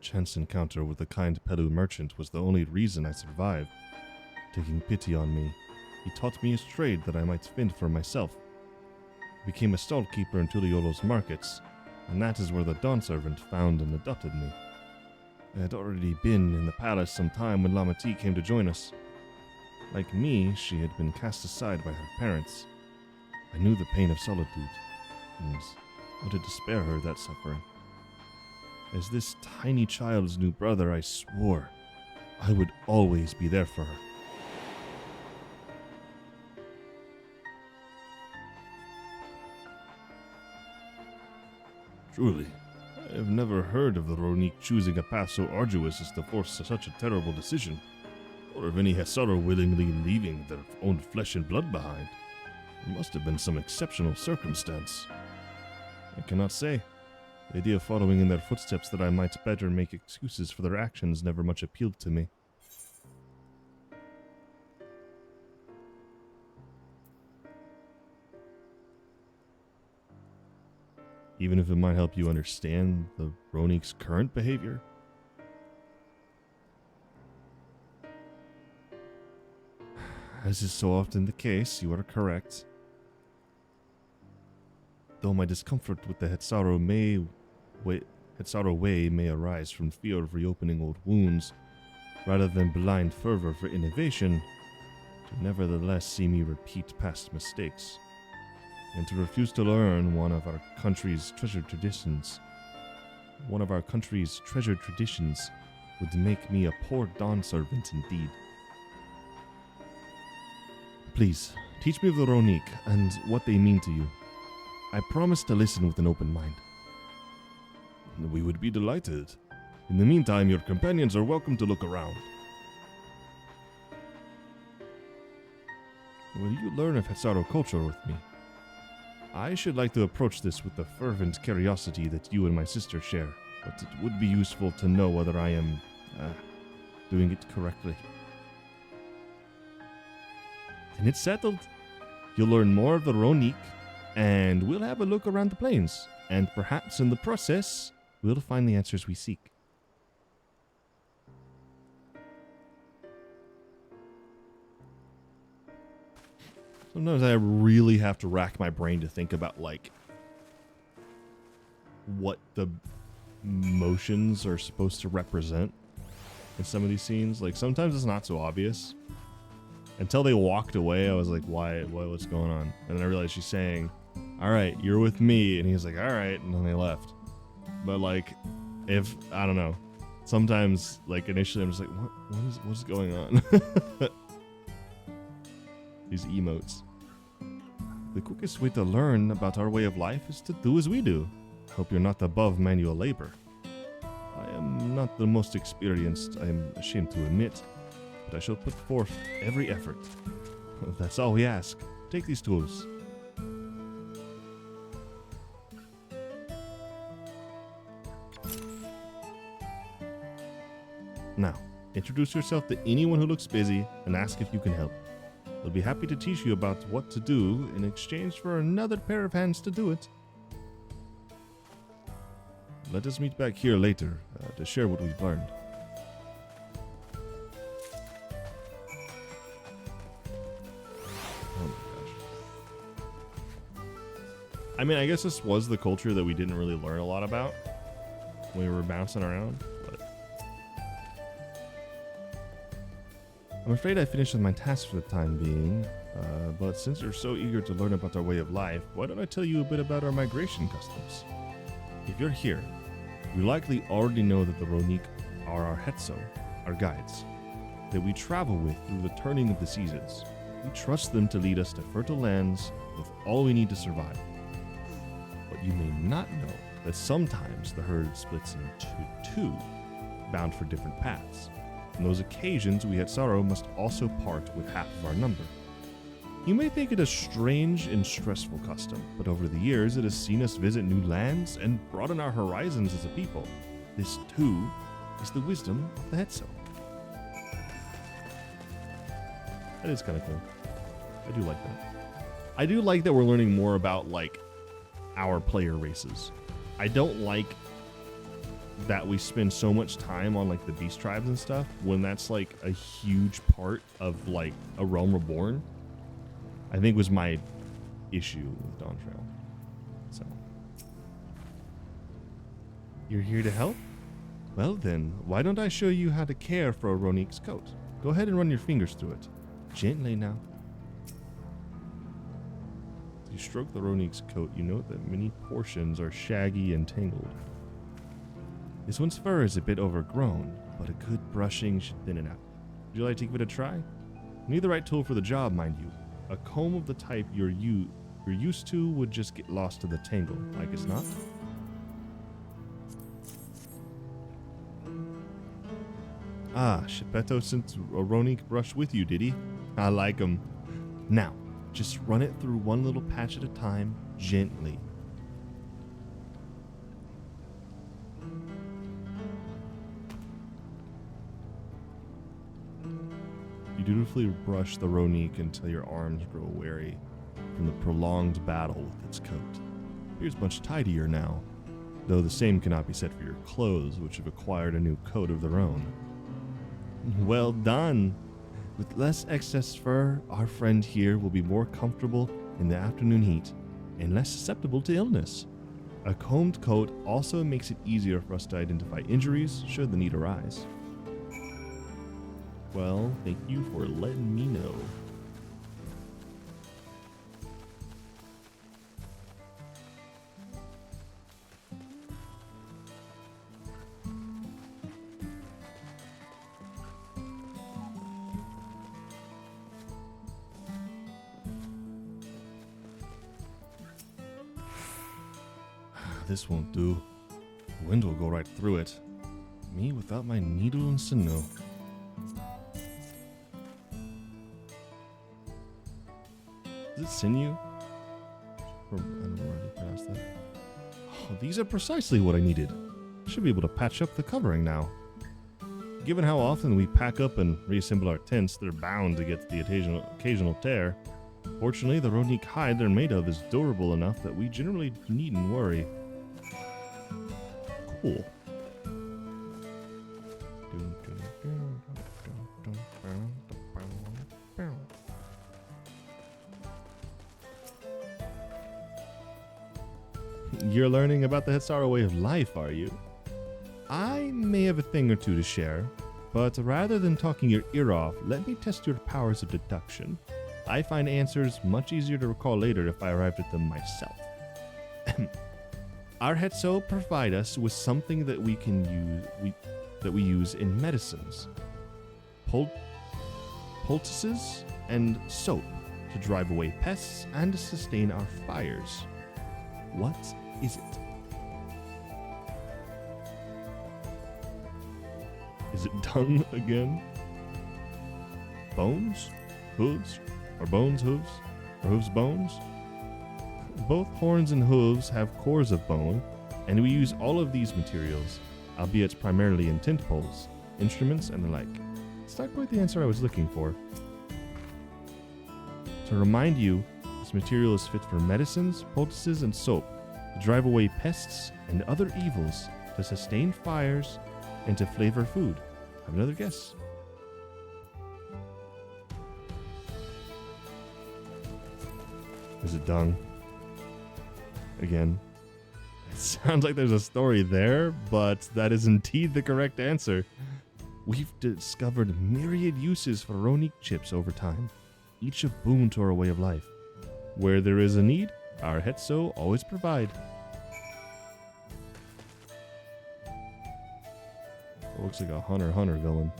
Chance encounter with the kind Pelu merchant was the only reason I survived. Taking pity on me, he taught me his trade that I might fend for myself. I became a stall keeper in Tuliolo's markets, and that is where the Dawn servant found and adopted me. I had already been in the palace some time when Lamati came to join us. Like me, she had been cast aside by her parents. I knew the pain of solitude, and wanted to spare her that suffering. As this tiny child's new brother, I swore I would always be there for her. Truly, I have never heard of the Ronique choosing a path so arduous as to force such a terrible decision, or of any Hetzaro willingly leaving their own flesh and blood behind. It must have been some exceptional circumstance. I cannot say. The idea of following in their footsteps that I might better make excuses for their actions never much appealed to me. Even if it might help you understand the Ronique's current behavior. As is so often the case, you are correct. Though my discomfort with the Hetzaro way may arise from fear of reopening old wounds, rather than blind fervor for innovation, to nevertheless see me repeat past mistakes, and to refuse to learn one of our country's treasured traditions. One of our country's treasured traditions would make me a poor Dawn servant indeed. Please, teach me of the Ronique and what they mean to you. I promise to listen with an open mind. We would be delighted. In the meantime, your companions are welcome to look around. Will you learn of Hetzaro culture with me? I should like to approach this with the fervent curiosity that you and my sister share, but it would be useful to know whether I am, doing it correctly. Then it's settled. You'll learn more of the Ronique, and we'll have a look around the plains, and perhaps in the process, we'll find the answers we seek. Sometimes I really have to rack my brain to think about, like, what the motions are supposed to represent in some of these scenes. Like, sometimes it's not so obvious. Until they walked away, I was like, what's going on? And then I realized she's saying, all right, you're with me. And he's like, all right. And then they left. But, like, I don't know. Sometimes, like, initially I'm just like, what's going on? These emotes. The quickest way to learn about our way of life is to do as we do. Hope you're not above manual labor. I am not the most experienced, I am ashamed to admit, but I shall put forth every effort. That's all we ask. Take these tools. Now, introduce yourself to anyone who looks busy and ask if you can help. They'll be happy to teach you about what to do in exchange for another pair of hands to do it. Let us meet back here later to share what we've learned. Oh my gosh. I mean, I guess this was the culture that we didn't really learn a lot about when we were bouncing around. I'm afraid I finished with my task for the time being, but since you're so eager to learn about our way of life, why don't I tell you a bit about our migration customs? If you're here, you likely already know that the Ronique are our Hetzo, our guides, that we travel with through the turning of the seasons. We trust them to lead us to fertile lands with all we need to survive. What you may not know that sometimes the herd splits into two, bound for different paths. On those occasions, we at Sorrow must also part with half of our number. You may think it a strange and stressful custom, but over the years it has seen us visit new lands and broaden our horizons as a people. This, too, is the wisdom of the Hetso. That is kind of cool. I do like that. I do like that we're learning more about, like, our player races. I don't like that we spend so much time on, like, the beast tribes and stuff when that's, like, a huge part of, like, A Realm Reborn. I think was my issue with Dawntrail. So, you're here to help? Well then, why don't I show you how to care for a Ronique's coat? Go ahead and run your fingers through it. Gently now. As you stroke the Ronique's coat, you note that many portions are shaggy and tangled. This one's fur is a bit overgrown, but a good brushing should thin it out. Would you like to give it a try? You need the right tool for the job, mind you. A comb of the type you're used to would just get lost to the tangle, like it's not. Ah, Shepetto sent a Ronique brush with you, did he? I like him. Now, just run it through one little patch at a time, gently. You dutifully brush the Ronique until your arms grow weary from the prolonged battle with its coat. It appears much tidier now, though the same cannot be said for your clothes, which have acquired a new coat of their own. Well done! With less excess fur, our friend here will be more comfortable in the afternoon heat and less susceptible to illness. A combed coat also makes it easier for us to identify injuries should the need arise. Well, thank you for letting me know. This won't do. The wind will go right through it. Me without my needle and sinew. Is it sinew? I don't know how to pronounce that. Oh, these are precisely what I needed. Should be able to patch up the covering now. Given how often we pack up and reassemble our tents, they're bound to get the occasional tear. Fortunately, the Ronique hide they're made of is durable enough that we generally needn't worry. Cool. You're learning about the Hetsara way of life, are you? I may have a thing or two to share, but rather than talking your ear off, let me test your powers of deduction. I find answers much easier to recall later if I arrived at them myself. Our Hetso provide us with something that we can use in medicines. Poultices and soap to drive away pests and to sustain our fires. What is it? Is it dung again? Bones? Hooves? Or bones hooves? Or hooves bones? Both horns and hooves have cores of bone, and we use all of these materials, albeit primarily in tent poles, instruments, and the like. It's not quite the answer I was looking for. To remind you, this material is fit for medicines, poultices, and soap, to drive away pests and other evils, to sustain fires, and to flavor food. Have another guess. Is it dung? Again. It sounds like there's a story there, but that is indeed the correct answer. We've discovered myriad uses for Ronique chips over time, each a boon to our way of life. Where there is a need, our Hetso always provide. Looks like a hunter villain.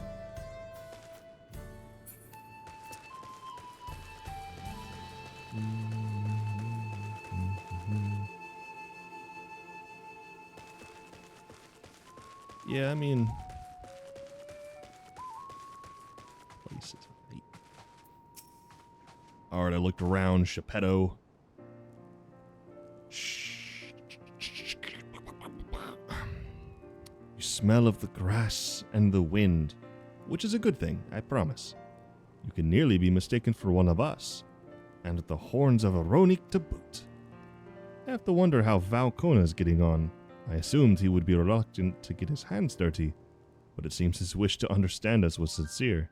Yeah, I mean... Places of fate. Alright, I looked around. Geppetto. Shh. You smell of the grass and the wind, which is a good thing, I promise. You can nearly be mistaken for one of us, and the horns of a Ronik to boot. I have to wonder how Valcona's getting on. I assumed he would be reluctant to get his hands dirty, but it seems his wish to understand us was sincere.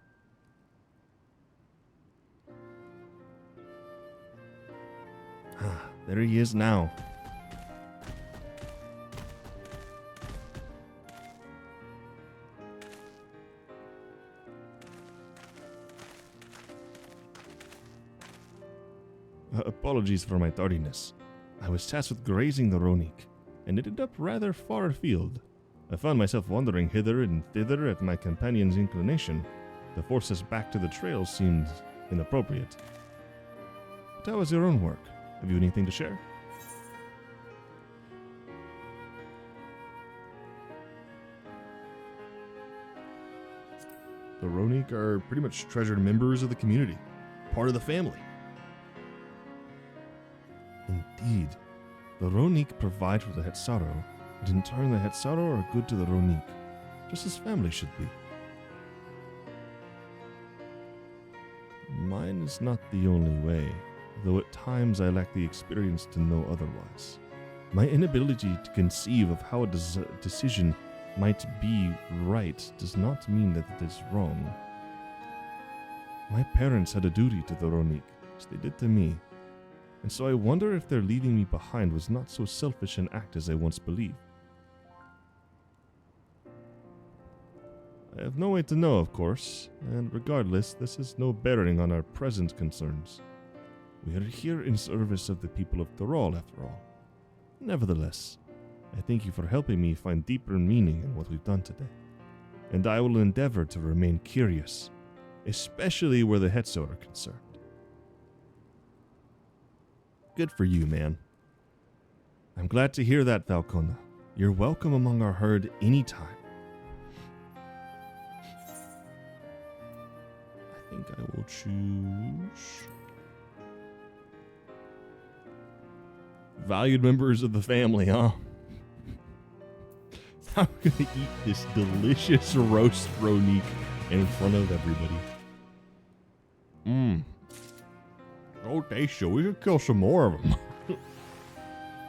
There he is now. Apologies for my tardiness. I was tasked with grazing the Ronik, and ended up rather far afield. I found myself wandering hither and thither at my companion's inclination. To force us back to the trail seemed inappropriate. But how was your own work? Have you anything to share? The Ronik are pretty much treasured members of the community, part of the family. Indeed, the Ronik provide for the Hetsaro, and in turn the Hetsaro are good to the Ronik, just as family should be. Mine is not the only way, though at times I lack the experience to know otherwise. My inability to conceive of how a decision might be right does not mean that it is wrong. My parents had a duty to the Ronik, as they did to me, and so I wonder if their leaving me behind was not so selfish an act as I once believed. I have no way to know, of course, and regardless, this has no bearing on our present concerns. We are here in service of the people of Tyrol, after all. Nevertheless, I thank you for helping me find deeper meaning in what we've done today, and I will endeavor to remain curious, especially where the Hetzo are concerned. Good for you, man. I'm glad to hear that, Valcona. You're welcome among our herd anytime. I think I will choose... valued members of the family, huh? I'm gonna eat this delicious roast Ronik in front of everybody. Okay, so we could kill some more of them.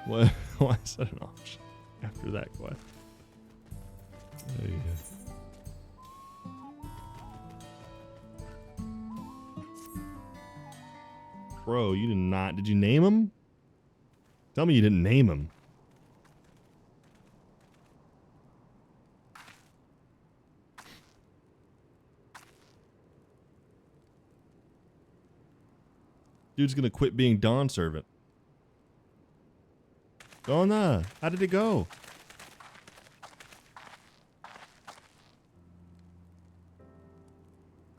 Why is that an option after that quest? There you go. Bro, you did not. Did you name him? Tell me you didn't name him. Dude's gonna quit being Dawn servant. Donna, how did it go?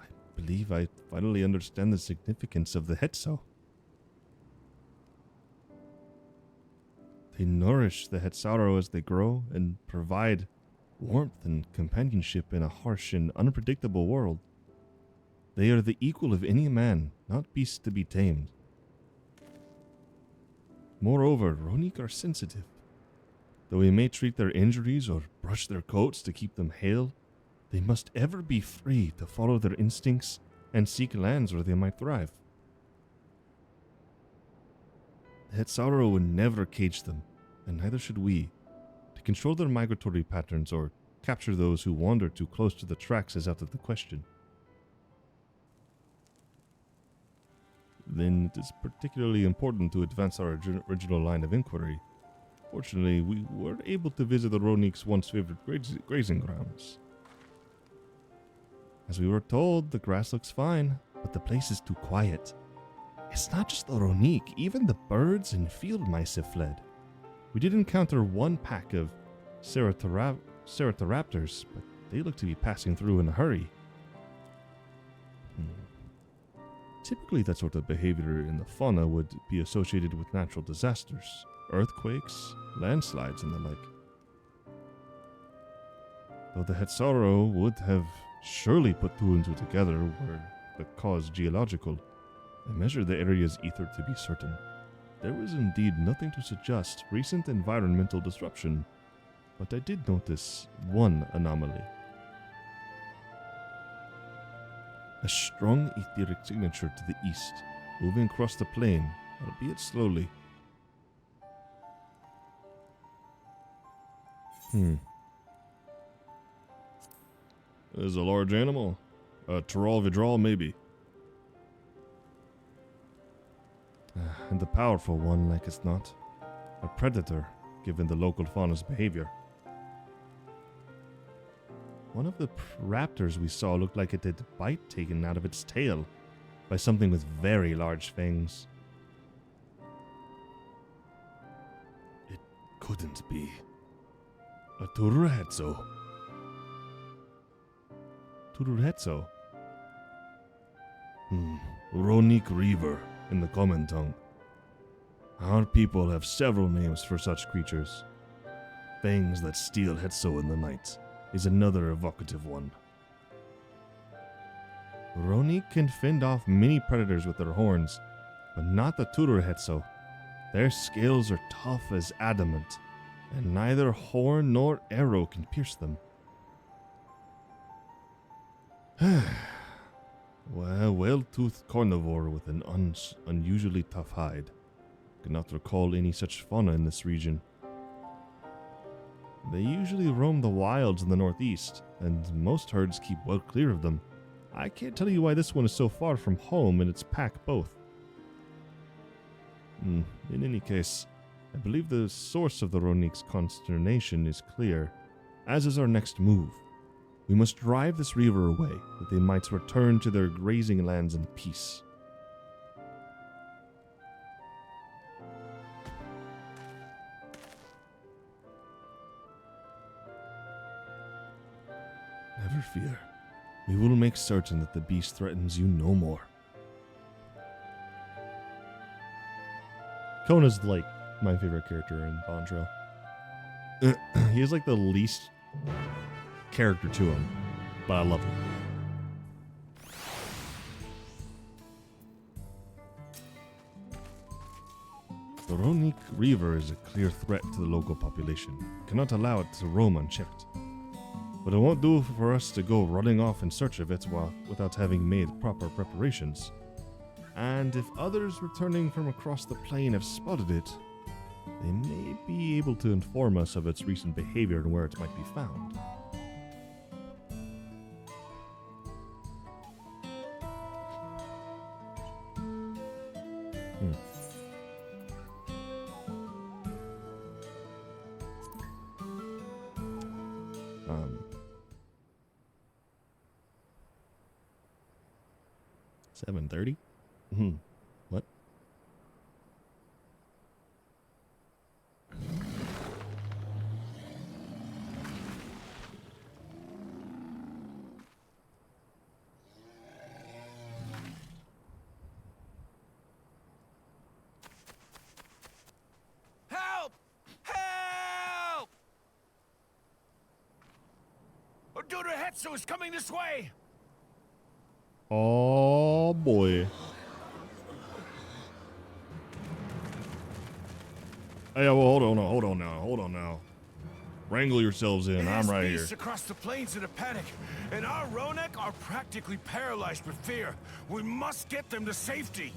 I believe I finally understand the significance of the Hetzo. They nourish the Hetsaro as they grow and provide warmth and companionship in a harsh and unpredictable world. They are the equal of any man, not beasts to be tamed. Moreover, Ronik are sensitive. Though we may treat their injuries or brush their coats to keep them hale, they must ever be free to follow their instincts and seek lands where they might thrive. The Hetsaro would never cage them, and neither should we. To control their migratory patterns or capture those who wander too close to the tracks is out of the question. Then it is particularly important to advance our original line of inquiry. Fortunately, we were able to visit the Ronik's once favorite grazing grounds. As we were told, the grass looks fine, but the place is too quiet. It's not just the Ronik, even the birds and field mice have fled. We did encounter one pack of Ceratoraptors, but they look to be passing through in a hurry. Typically, that sort of behavior in the fauna would be associated with natural disasters, earthquakes, landslides, and the like. though the Hetzaro would have surely put two and two together were the cause geological. I measured the area's ether to be certain. There was indeed nothing to suggest recent environmental disruption, but I did notice one anomaly. A strong etheric signature to the east, moving across the plain, albeit slowly. Is a large animal. A Tyrol Vidral, maybe. And a powerful one, like it's not. A predator, given the local fauna's behavior. One of the raptors we saw looked like it had a bite taken out of its tail by something with very large fangs. It couldn't be. A Tururhetso. Tururhetso? Ronik Reaver in the common tongue. Our people have several names for such creatures. Fangs that steal Hetso in the night is another evocative one. Ronik can fend off many predators with their horns, but not the Tururhetso. Their scales are tough as adamant, and neither horn nor arrow can pierce them. Well, well-toothed carnivore with an unusually tough hide. Cannot recall any such fauna in this region. They usually roam the wilds in the northeast, and most herds keep well clear of them. I can't tell you why this one is so far from home and its pack both. In any case, I believe the source of the Ronik's consternation is clear, as is our next move. We must drive this reaver away, that they might return to their grazing lands in peace. Never fear. We will make certain that the beast threatens you no more. Kona's like my favorite character in Dawntrail. He is like the least character to him, but I love him. The Ronik Reaver is a clear threat to the local population. We cannot allow it to roam unchecked. But it won't do for us to go running off in search of it without having made proper preparations. And if others returning from across the plain have spotted it, they may be able to inform us of its recent behavior and where it might be found. $7:30? What? Help! Help! Hetsu is coming this way! Oh boy. Hey, well, hold on now. Wrangle yourselves in. I'm right here. Across the plains in a panic, and our Ronek are practically paralyzed with fear. We must get them to safety.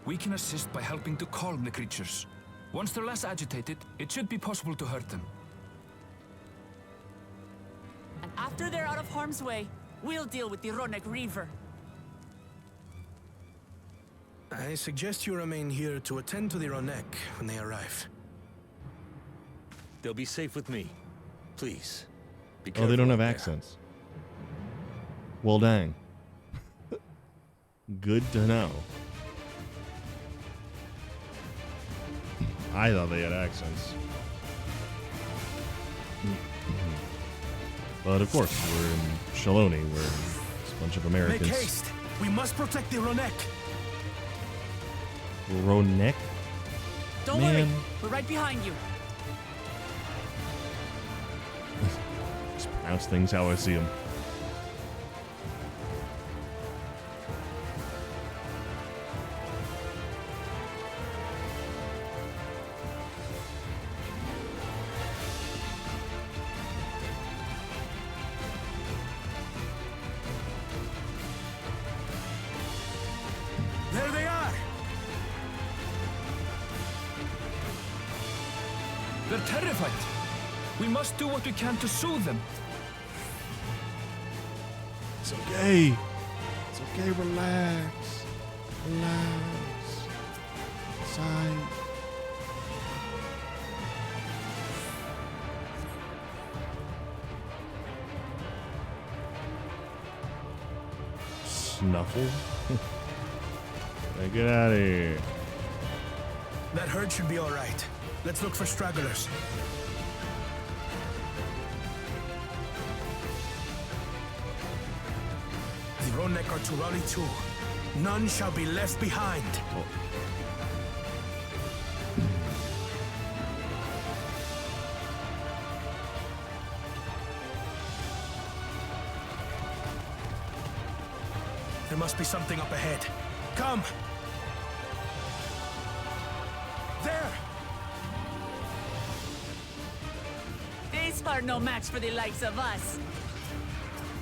We can assist by helping to calm the creatures. Once they're less agitated, it should be possible to hurt them. And after they're out of harm's way, we'll deal with the Ronek Reaver. I suggest you remain here to attend to the Ronek when they arrive. They'll be safe with me. Please. Oh, they don't have accents. Well, dang. Good to know. I thought they had accents. But of course, we're in Shaloni, we're a bunch of Americans. Make haste! We must protect the Ronek! Ronek? Don't worry, we're right behind you. Pronounce things how I see them. There they are! They're terrified. We must do what we can to soothe them. It's okay. It's okay. Relax. Relax. Sigh. Snuffle. Hey, get out of here. That herd should be all right. Let's look for stragglers. The Ronek are to rally too. None shall be left behind. Oh. There must be something up ahead. Come! There! These are no match for the likes of us.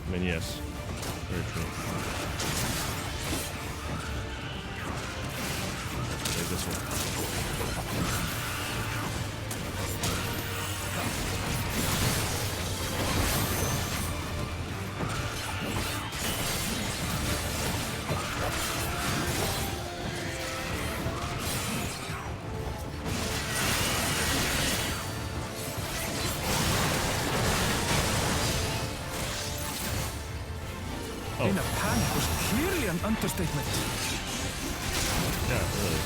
I mean, yes. Very true. Okay, this one. In a panic was clearly an understatement. Yeah, really.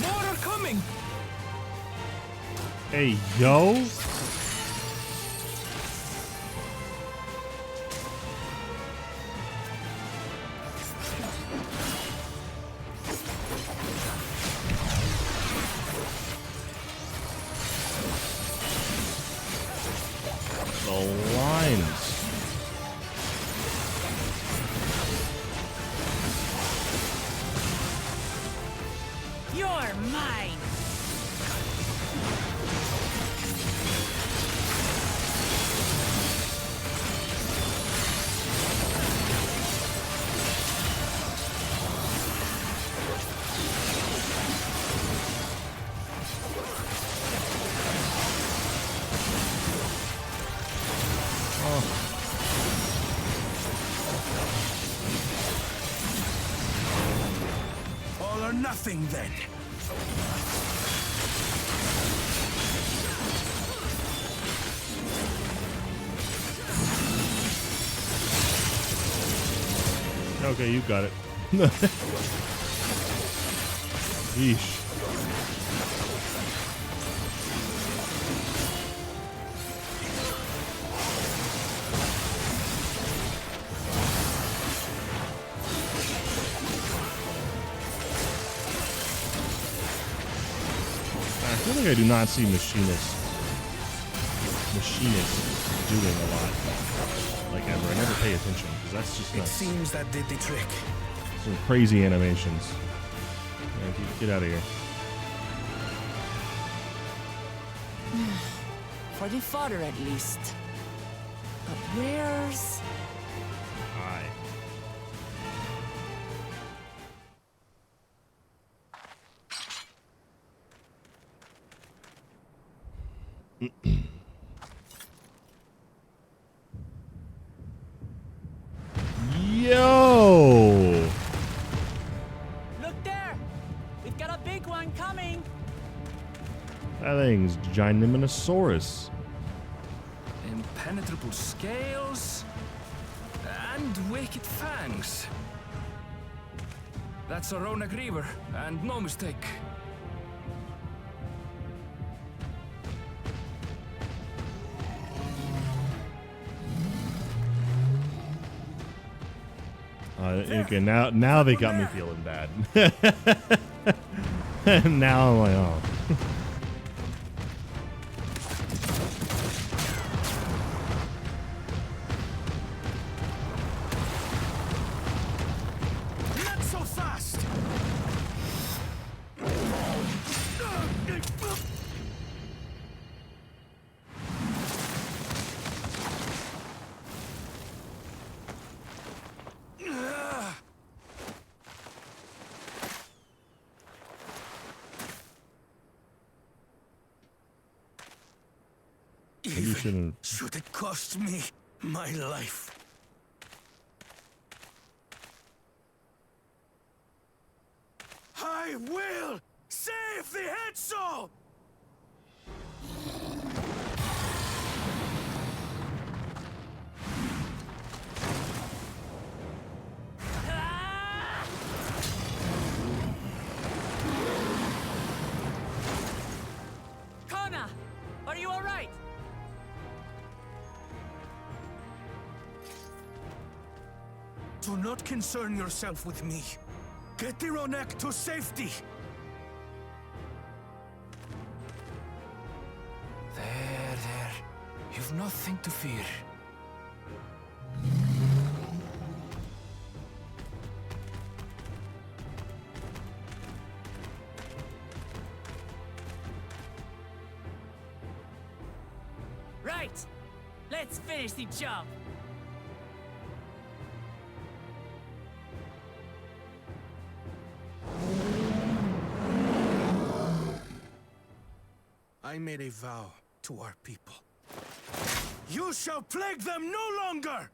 More are coming! Hey, yo! The lines. You're mine. All or nothing then. Okay, you got it. Yeesh. I feel like I do not see machinists doing a lot, like ever. I never pay attention because that's just It nuts. seems that did the trick. Some crazy animations. Yeah, get out of here. For the fodder, at least. But where's... Hi. Yo! Look there! We've got a big one coming! That thing's Ginorminosaurus. Impenetrable scales and wicked fangs. That's a Ronek Reaver, and no mistake. Okay, now they got me feeling bad. And now I'm like, oh. Not so fast! Even should it cost me my life. I will save the head soul! Kona, are you all right? Do not concern yourself with me. Get the Ronek to safety! There. You've nothing to fear. Right! Let's finish the job! I made a vow to our people. You shall plague them no longer!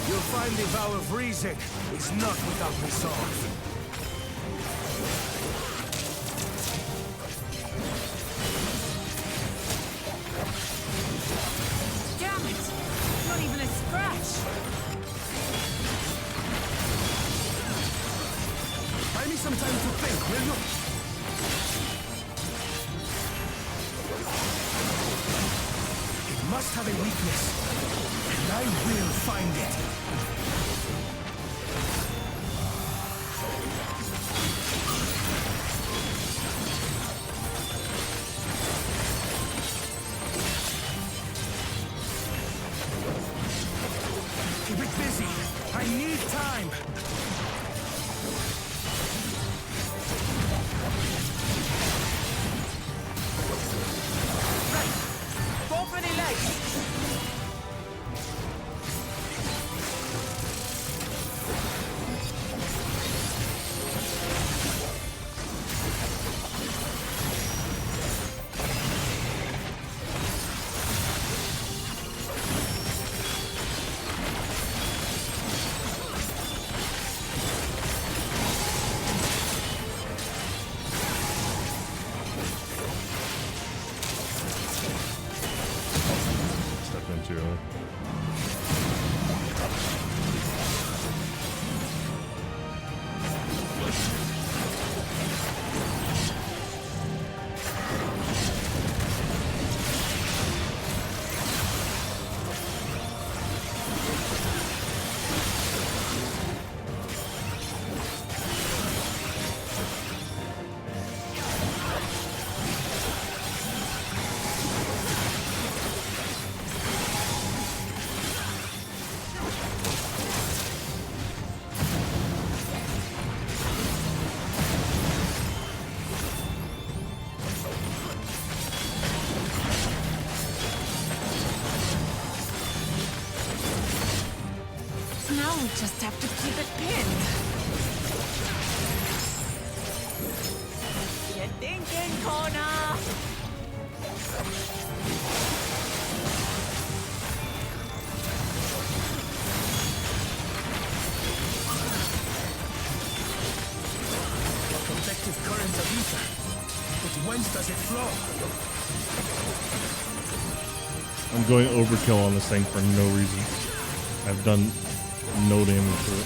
You'll find the vow of reason is not without resolve. Damn it! Not even a scratch! Buy me some time to think, will you? It must have a weakness, and I will find it. Keep it busy. I need time. Go for the legs! stepped in too early. Now we just have to keep it pinned. You're thinking, Kona! Protective current of ether. But whence does it flow? I'm going overkill on this thing for no reason. I've done no damage to it.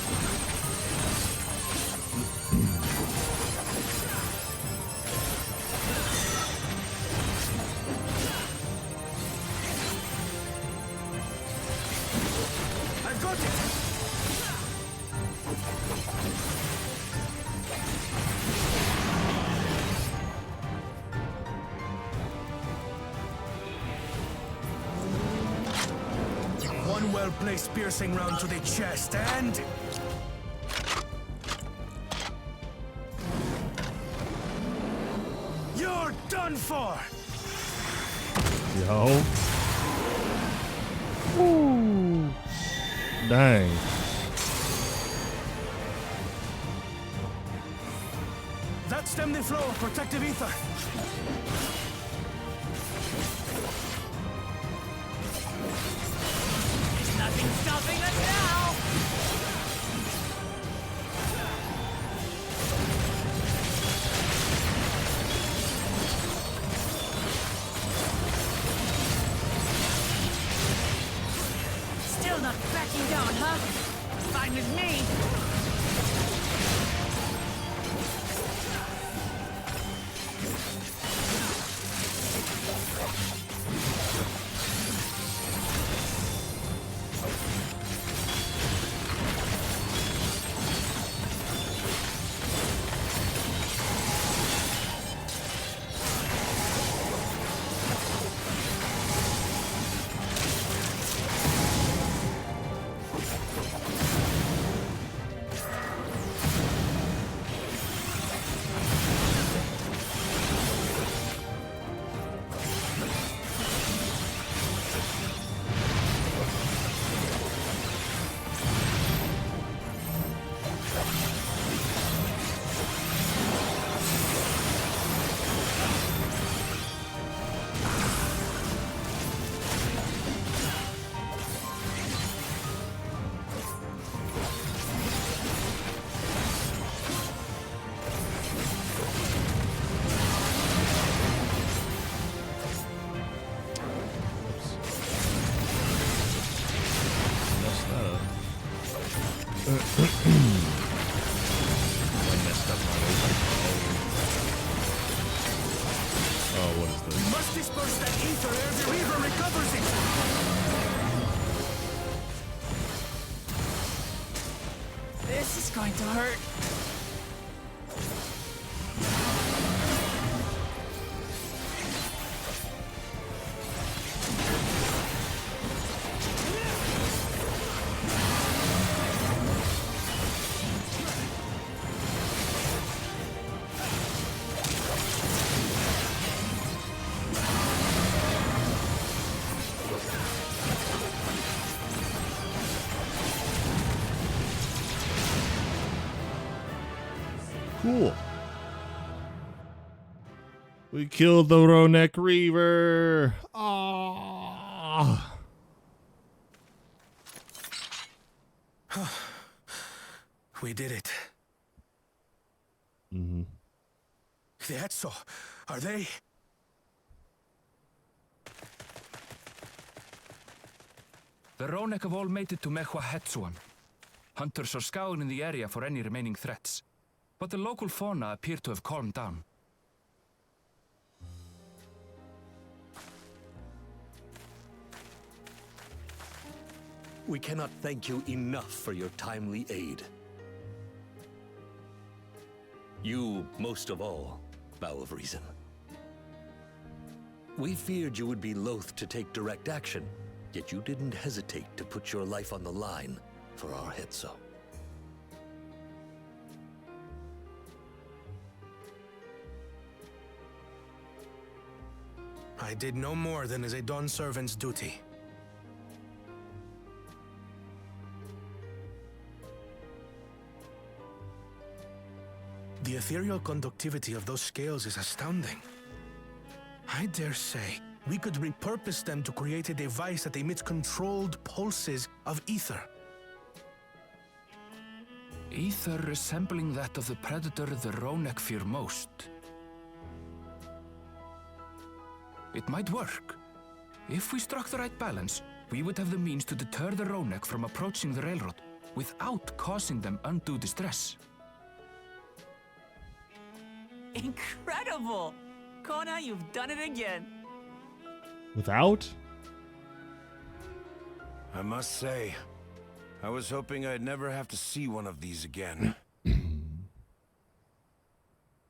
I've got it! One well-placed piercing round to the chest, and... you're done for! Yo. Ooh. Dang. That stemmed the flow of protective ether. Nothing stopping us now! Still not backing down, huh? Fine with me! Must disperse that ether ere the reaver recovers it! This is going to hurt. Cool. We killed the Ronek Reaver. Ah. We did it. Mm-hmm. The Etso, are they? The Ronek have all made it to Mehua Hetsuan. Hunters are scouring in the area for any remaining threats. But the local fauna appear to have calmed down. We cannot thank you enough for your timely aid. You, most of all, Bow of Reason. We feared you would be loath to take direct action, yet you didn't hesitate to put your life on the line for our Hetso. I did no more than is a Dawn servant's duty. The ethereal conductivity of those scales is astounding. I dare say we could repurpose them to create a device that emits controlled pulses of ether. Ether resembling that of the predator the Ronek fear most. It might work, If we struck the right balance, we would have the means to deter the Ronek from approaching the railroad without causing them undue distress. Incredible! Kona, you've done it again. Without? I must say, I was hoping I'd never have to see one of these again.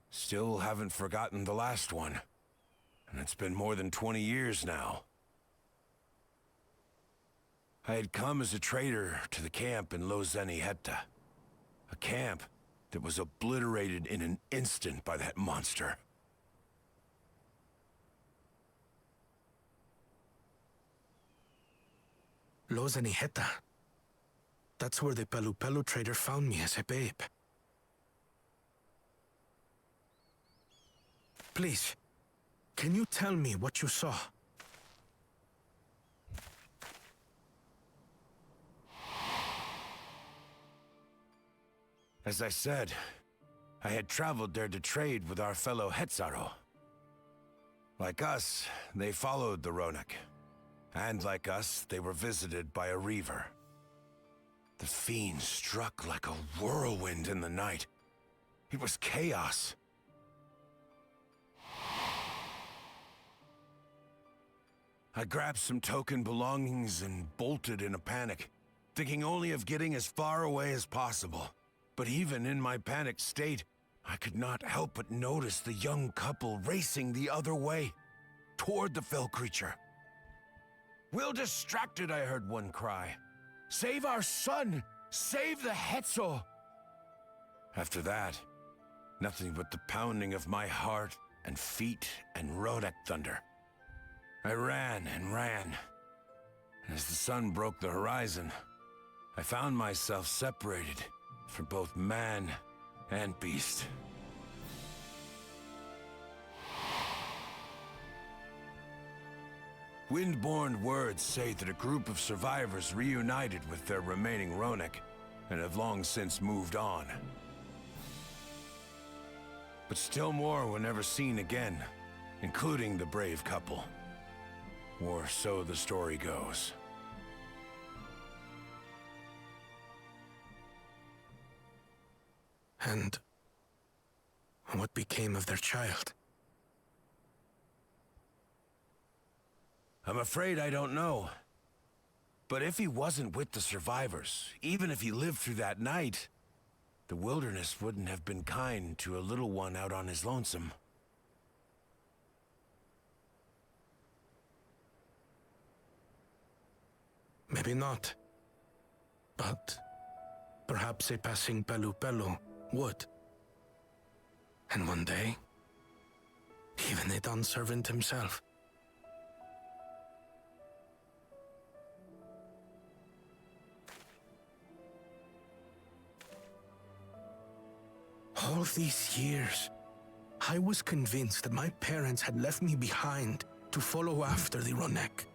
Still haven't forgotten the last one. And it's been more than 20 years now. I had come as a trader to the camp in Lozeniheta. A camp that was obliterated in an instant by that monster. Lozeniheta. That's where the Pelu trader found me as a babe. Please, can you tell me what you saw? As I said, I had traveled there to trade with our fellow Hetzaro. Like us, they followed the Ronek. And like us, they were visited by a reaver. The fiend struck like a whirlwind in the night. It was chaos. I grabbed some token belongings and bolted in a panic, thinking only of getting as far away as possible. But even in my panicked state, I could not help but notice the young couple racing the other way, toward the fell creature. "We're distracted," I heard one cry. "Save our son! Save the Hetzo!" After that, nothing but the pounding of my heart and feet and Ronek thunder. I ran and ran. And as the sun broke the horizon, I found myself separated from both man and beast. Windborne words say that a group of survivors reunited with their remaining Ronek and have long since moved on. But still more were never seen again, including the brave couple. Or so the story goes. And what became of their child? I'm afraid I don't know. But if he wasn't with the survivors, even if he lived through that night, the wilderness wouldn't have been kind to a little one out on his lonesome. Maybe not. But perhaps a passing Pelu would. And one day, even a Dawn servant himself. All these years, I was convinced that my parents had left me behind to follow after the Ronek.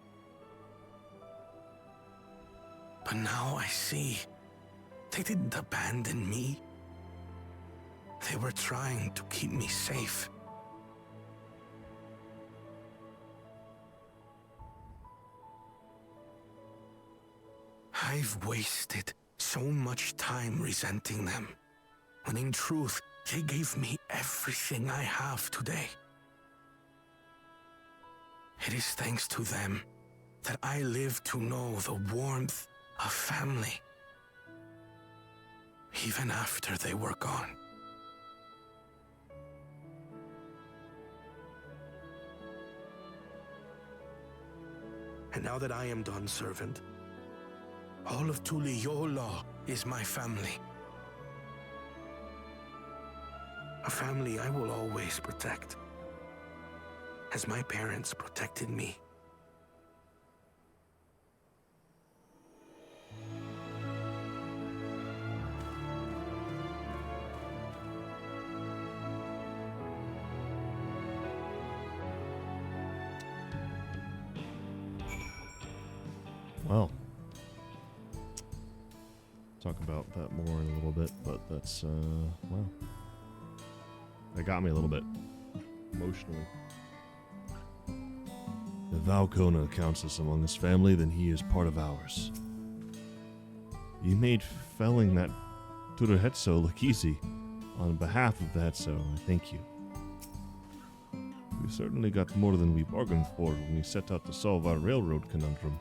But now I see, they didn't abandon me. They were trying to keep me safe. I've wasted so much time resenting them, when in truth, they gave me everything I have today. It is thanks to them that I live to know the warmth of family, even after they were gone. And now that I am Dawn's servant, all of Tuliyola is my family. A family I will always protect, as my parents protected me. Wow. Talk about that more in a little bit, but that's, wow. That got me a little bit emotionally. If Valkona counts us among his family, then he is part of ours. You made felling that Turuhetso look easy. On behalf of the Hetso, I thank you. We certainly got more than we bargained for when we set out to solve our railroad conundrum.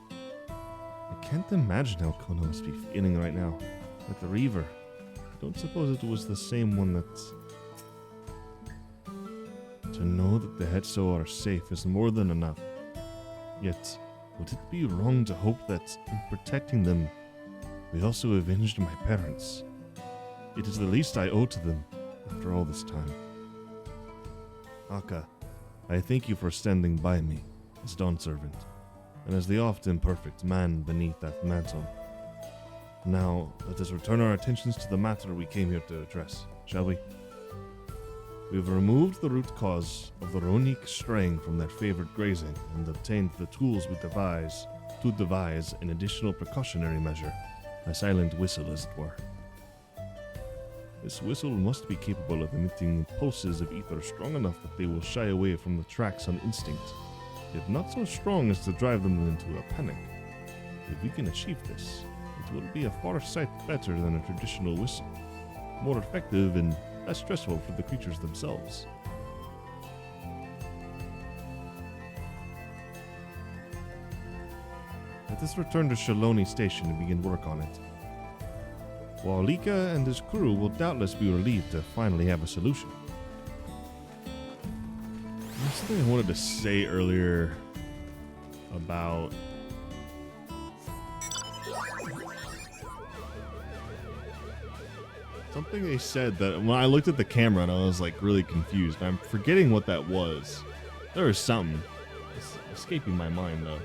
I can't imagine how Kona must be feeling right now. At the Reaver. I don't suppose it was the same one that's... To know that the Hetso are safe is more than enough. Yet, would it be wrong to hope that, in protecting them, we also avenged my parents? It is the least I owe to them, after all this time. Aka, I thank you for standing by me, as Dawn Servant, and as the oft-imperfect man beneath that mantle. Now, let us return our attentions to the matter we came here to address, shall we? We've removed the root cause of the Ronik straying from their favorite grazing and obtained the tools we devise an additional precautionary measure, a silent whistle as it were. This whistle must be capable of emitting pulses of ether strong enough that they will shy away from the tracks on instinct, yet not so strong as to drive them into a panic. If we can achieve this, it will be a far sight better than a traditional whistle, more effective and less stressful for the creatures themselves. Let us return to Shaloni Station and begin work on it. While Lika and his crew will doubtless be relieved to finally have a solution. There's something I wanted to say earlier about something they said that when I looked at the camera and I was like really confused. I'm forgetting what that was. There was something. It's escaping my mind though.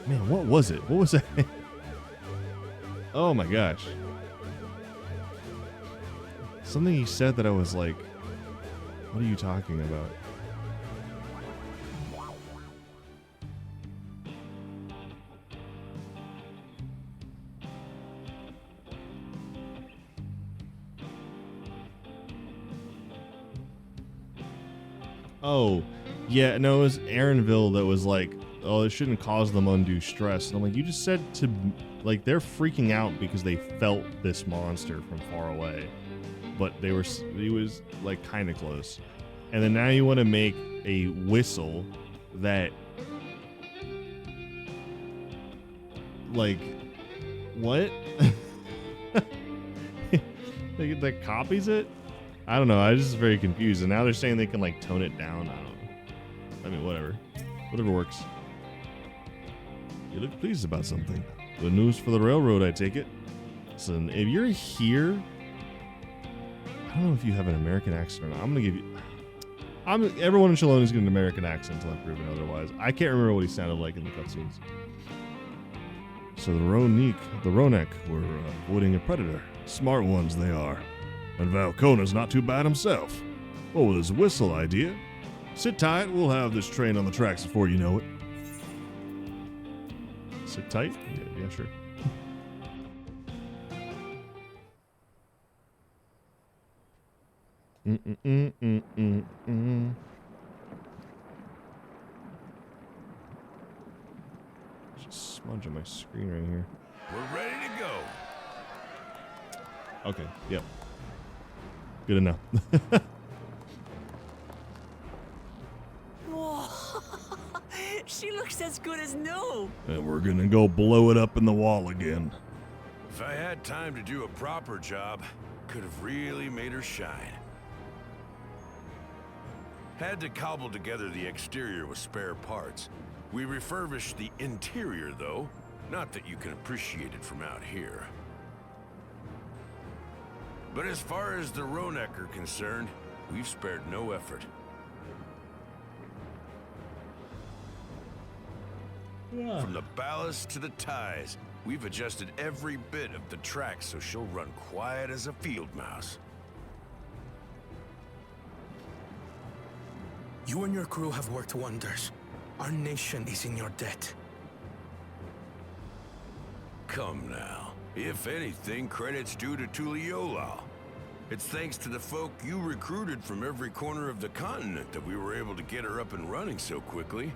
Man, what was it? What was that? Oh my gosh. Something he said that I was like, what are you talking about? Oh, yeah, no, it was Aaronville that was like, oh, it shouldn't cause them undue stress. And I'm like, you just said to, like, they're freaking out because they felt this monster from far away. But he was, like, kind of close. And then now you want to make a whistle that, like, what? that copies it? I don't know. I was just very confused. And now they're saying they can, like, tone it down. I don't know. I mean, whatever. Whatever works. You look pleased about something. Good news for the railroad, I take it. Listen, if you're here, I don't know if you have an American accent or not. I'm gonna give you. Everyone in Shaloni is getting an American accent until I'm proven otherwise. I can't remember what he sounded like in the cutscenes. So the Ronek were avoiding a predator. Smart ones they are. And Valkona's not too bad himself. Oh, with his whistle idea. Sit tight, we'll have this train on the tracks before you know it. Sit tight? Yeah, sure. Just smudge on my screen right here. We're ready to go. Okay, yep. Good enough. Whoa. She looks as good as new. And we're gonna go blow it up in the wall again. If I had time to do a proper job, could have really made her shine. Had to cobble together the exterior with spare parts. We refurbished the interior, though. Not that you can appreciate it from out here. But as far as the Ronek are concerned, we've spared no effort. Yeah. From the ballast to the ties, we've adjusted every bit of the track so she'll run quiet as a field mouse. You and your crew have worked wonders. Our nation is in your debt. Come now. If anything, credit's due to Tuliolal. It's thanks to the folk you recruited from every corner of the continent that we were able to get her up and running so quickly.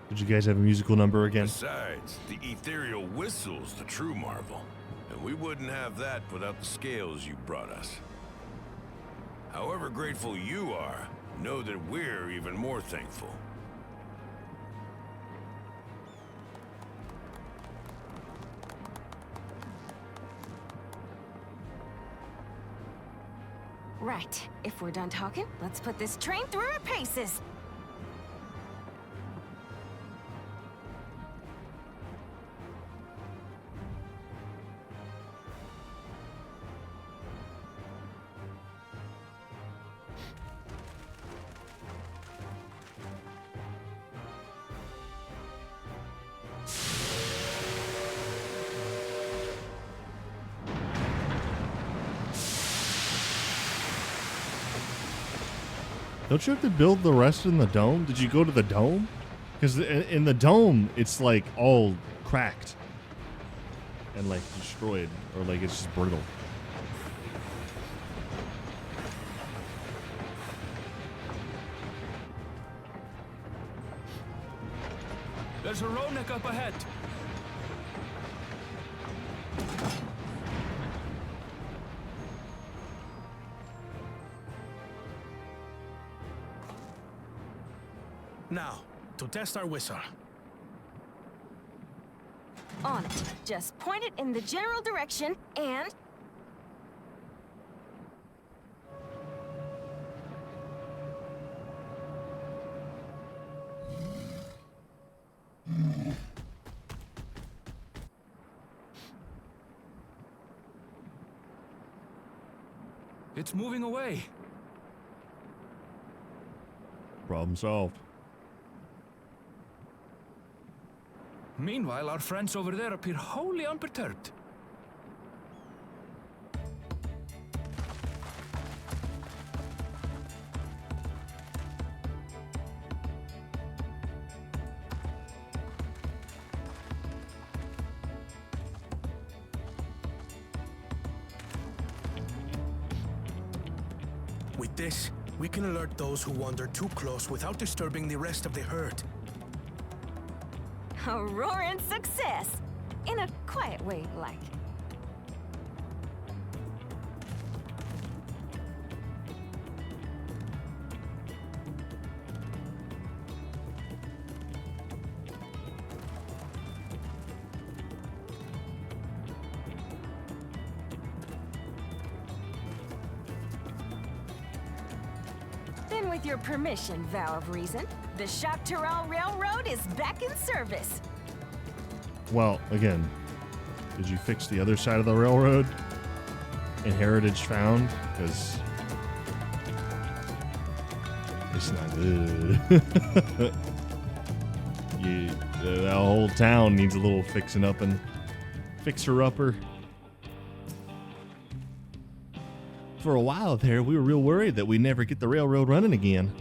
Did you guys have a musical number again? Besides, the ethereal whistle's the true marvel. And we wouldn't have that without the scales you brought us. However grateful you are, know that we're even more thankful. Right. If we're done talking, let's put this train through our paces. Don't you have to build the rest in the dome? Did you go to the dome? Because in the dome, it's like all cracked and like destroyed, or like it's just brittle. There's a Ronek up ahead. Now, to test our whistle. On it. Just point it in the general direction and... It's moving away. Problem solved. Meanwhile, our friends over there appear wholly unperturbed. With this, we can alert those who wander too close without disturbing the rest of the herd. A roaring success! In a quiet way, like. Then with your permission, Vow of Reason, the Choctaw Railroad is back in service. Well, again, did you fix the other side of the railroad? And heritage found? Because it's not good. That whole town needs a little fixing up and fixer-upper. For a while there, we were real worried that we'd never get the railroad running again.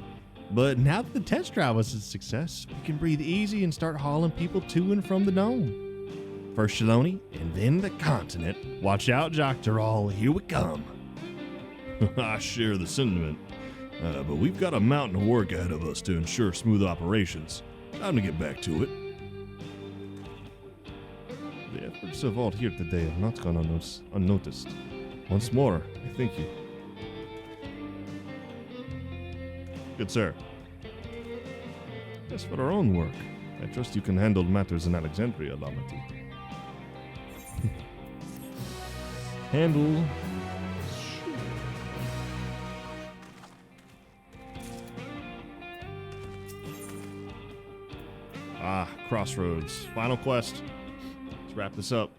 But now that the test drive was a success, we can breathe easy and start hauling people to and from the dome. First Shaloni, and then the continent. Watch out, Jokteral, here we come. I share the sentiment, but we've got a mountain of work ahead of us to ensure smooth operations. Time to get back to it. The efforts of all here today have not gone unnoticed. Once more, I thank you. Good sir. As for our own work, I trust you can handle matters in Alexandria, Lamati. Handle. Ah, Crossroads. Final quest. Let's wrap this up.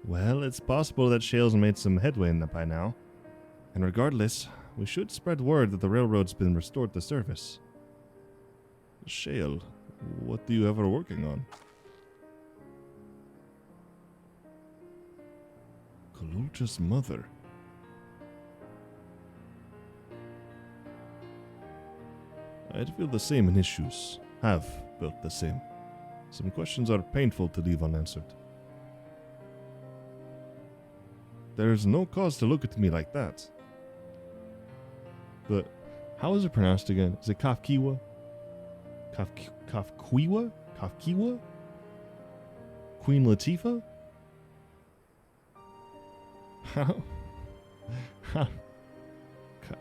Well, it's possible that Shale's made some headway in that by now. And regardless, we should spread word that the railroad's been restored to service. Shale, what do you have her working on? Kalulcha's mother. I'd feel the same in his shoes. Have felt the same. Some questions are painful to leave unanswered. There's no cause to look at me like that. But how is it pronounced again? Is it Kafkiwa? Kafkiwa? Kafkiwa? Queen Latifah? How?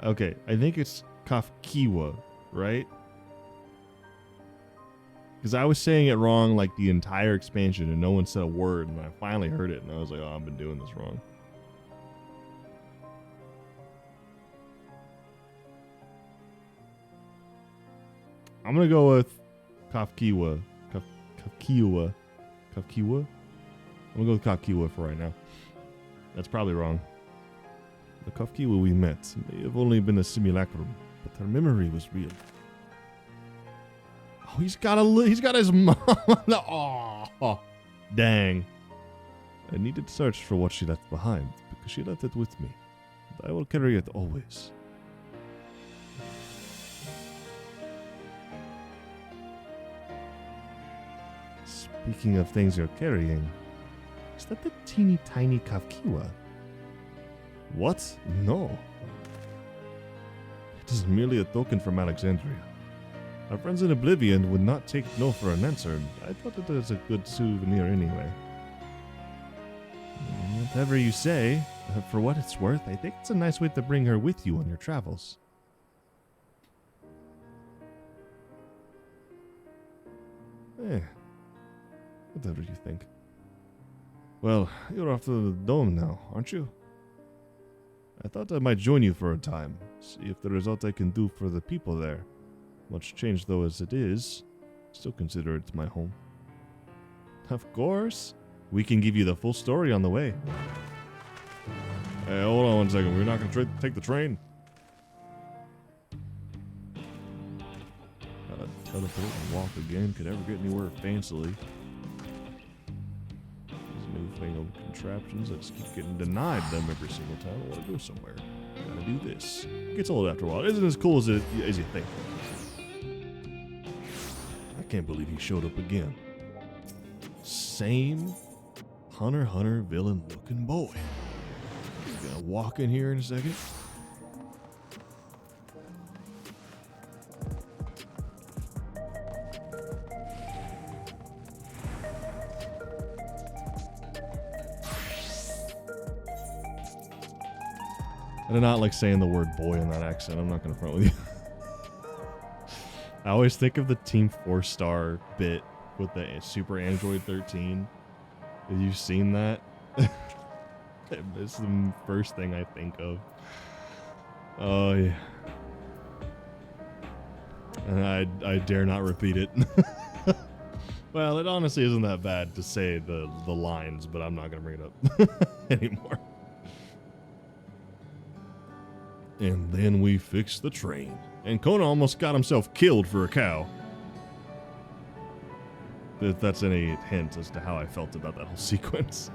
Okay, I think it's Kafkiwa, right? Because I was saying it wrong like the entire expansion and no one said a word, and I finally heard it and I was like, oh, I've been doing this wrong. I'm gonna go with Kafkiwa. Kafkiwa. Kafkiwa? I'm gonna go with Kafkiwa for right now. That's probably wrong. The Kafkiwa we met may have only been a simulacrum, but her memory was real. Oh, he's got his mom. Oh, dang. I needed to search for what she left behind, because she left it with me. And I will carry it always. Speaking of things you're carrying, is that the teeny tiny Kafkiwa? What? No. It is merely a token from Alexandria. Our friends in Oblivion would not take no for an answer. I thought it was a good souvenir anyway. Whatever you say, for what it's worth, I think it's a nice way to bring her with you on your travels. Whatever you think. Well, you're off to the dome now, aren't you? I thought I might join you for a time, see if there is aught I can do for the people there. Much changed though as it is, still consider it my home. Of course. We can give you the full story on the way. Hey, hold on one second. We're not going to take the train. Gotta teleport and walk again. Could ever get anywhere fancily. These newfangled contraptions that just keep getting denied them every single time I want to go somewhere. Gotta do this. Gets old after a while. It isn't as cool as you think. I can't believe he showed up again. Same Hunter villain looking boy. He's gonna walk in here in a second. I do not like saying the word boy in that accent. I'm not gonna front with you. I always think of the Team 4-star bit with the Super Android 13. Have you seen that? It's the first thing I think of. Oh, yeah. And I dare not repeat it. Well, it honestly isn't that bad to say the lines, but I'm not going to bring it up anymore. And then we fixed the train. And Kona almost got himself killed for a cow. If that's any hint as to how I felt about that whole sequence.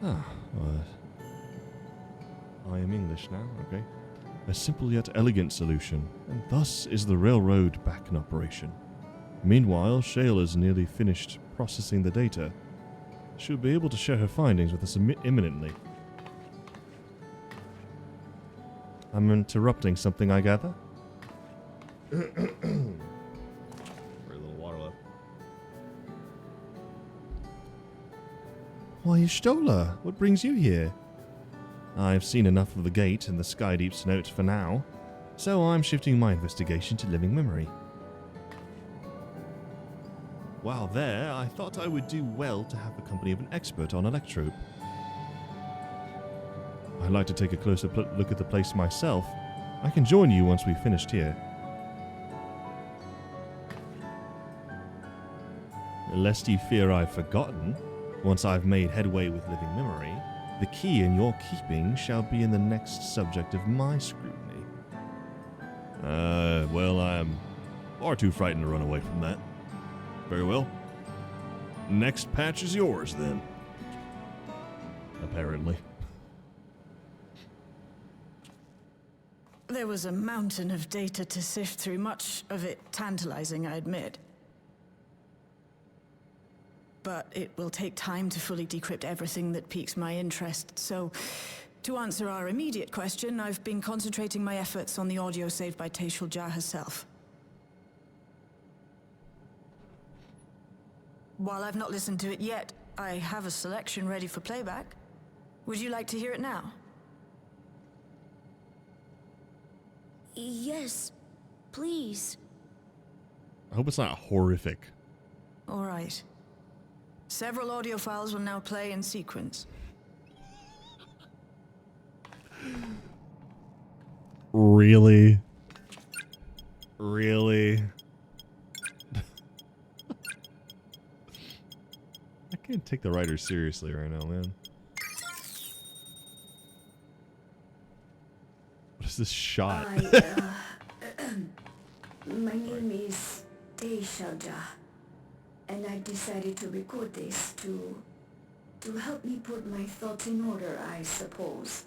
I am English now, okay. A simple yet elegant solution, and thus is the railroad back in operation. Meanwhile, Shale is nearly finished processing the data. She'll be able to share her findings with us imminently. I'm interrupting something, I gather? Very little water left. Why, Stola, what brings you here? I've seen enough of the gate and the Skydeep's note for now, so I'm shifting my investigation to living memory. While there, I thought I would do well to have the company of an expert on Electrope. I'd like to take a closer look at the place myself. I can join you once we've finished here. Lest you fear I've forgotten, once I've made headway with living memory, the key in your keeping shall be in the next subject of my scrutiny. Well, I'm far too frightened to run away from that. Very well. Next patch is yours, then. Apparently. There was a mountain of data to sift through, much of it tantalizing, I admit. but it will take time to fully decrypt everything that piques my interest. So, to answer our immediate question, I've been concentrating my efforts on the audio saved by Taishulja herself. While I've not listened to it yet, I have a selection ready for playback. Would you like to hear it now? Yes, please. I hope it's not horrific. All right. Several audio files will now play in sequence. Really? Really? I can't take the writers seriously right now, man. What is this shot? My name is Taishulja, and I decided to record this to help me put my thoughts in order, I suppose.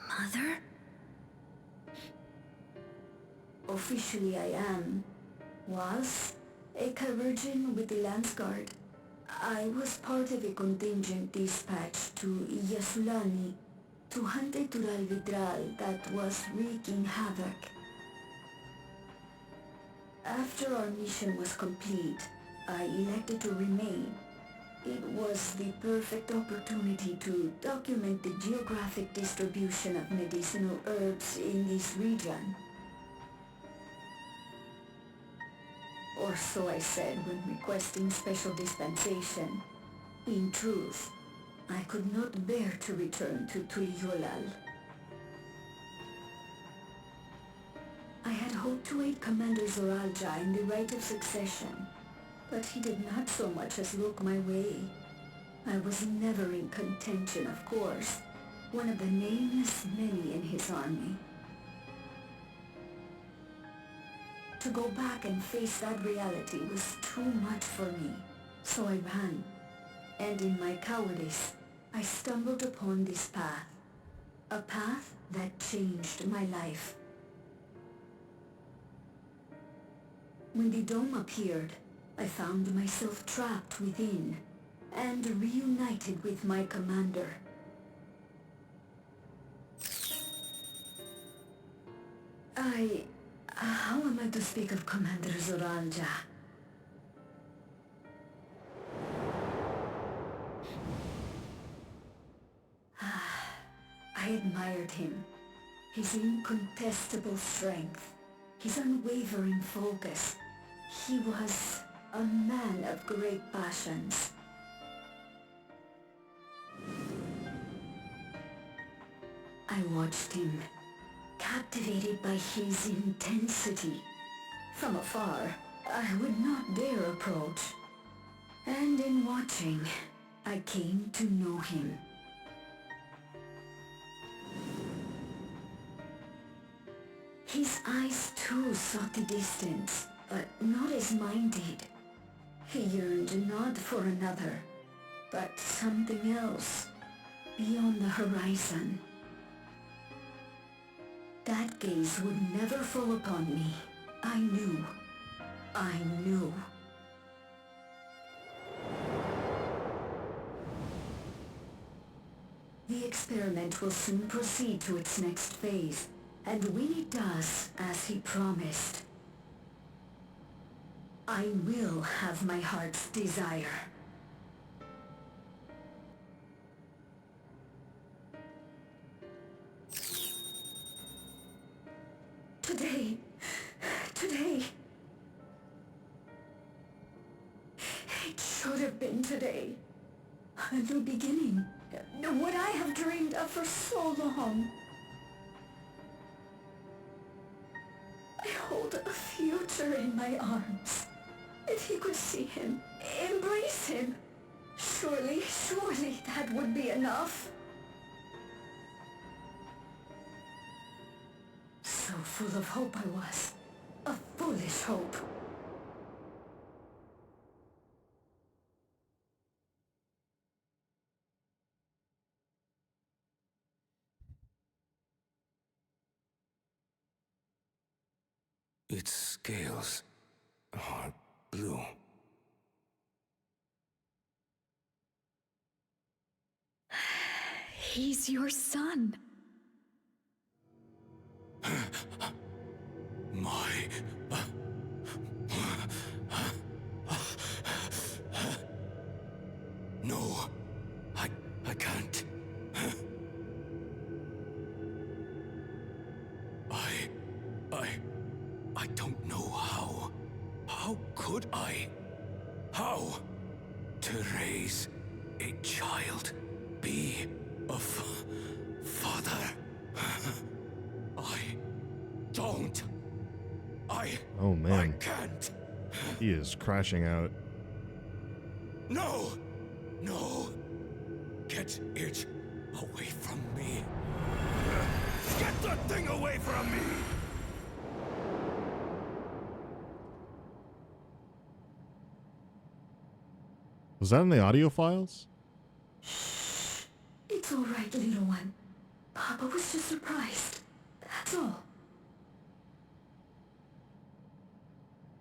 Mother? Officially I was a Chirurgeon with the Lance Guard. I was part of a contingent dispatched to Yasulani to hunt a Tural Vidral that was wreaking havoc. After our mission was complete, I elected to remain. It was the perfect opportunity to document the geographic distribution of medicinal herbs in this region. Or so I said when requesting special dispensation. In truth, I could not bear to return to Tuliolal. I had hoped to aid Commander Zoralja in the right of succession, but he did not so much as look my way. I was never in contention, of course, one of the nameless many in his army. To go back and face that reality was too much for me, so I ran. And in my cowardice, I stumbled upon this path. A path that changed my life. When the dome appeared, I found myself trapped within and reunited with my commander. How am I to speak of Commander Zoralja? I admired him. His incontestable strength, his unwavering focus. He was a man of great passions. I watched him, captivated by his intensity. From afar, I would not dare approach. And in watching, I came to know him. His eyes too sought the distance, but not as mine did. He yearned not for another, but something else, beyond the horizon. That gaze would never fall upon me. I knew. The experiment will soon proceed to its next phase, and when it does, as he promised, I will have my heart's desire. Today. It should have been today. A new beginning. What I have dreamed of for so long. I hold a future in my arms. If he could see him, embrace him, surely that would be enough. So full of hope I was. A foolish hope. Its scales are blue. He's your son. No, I can't. I don't know how. How could I? How to raise a child, be a father? I don't. Oh man. I can't. He is crashing out. No! No! Get it away from me! Get that thing away from me! Was that in the audio files? It's all right, little one. Papa was just surprised. That's all.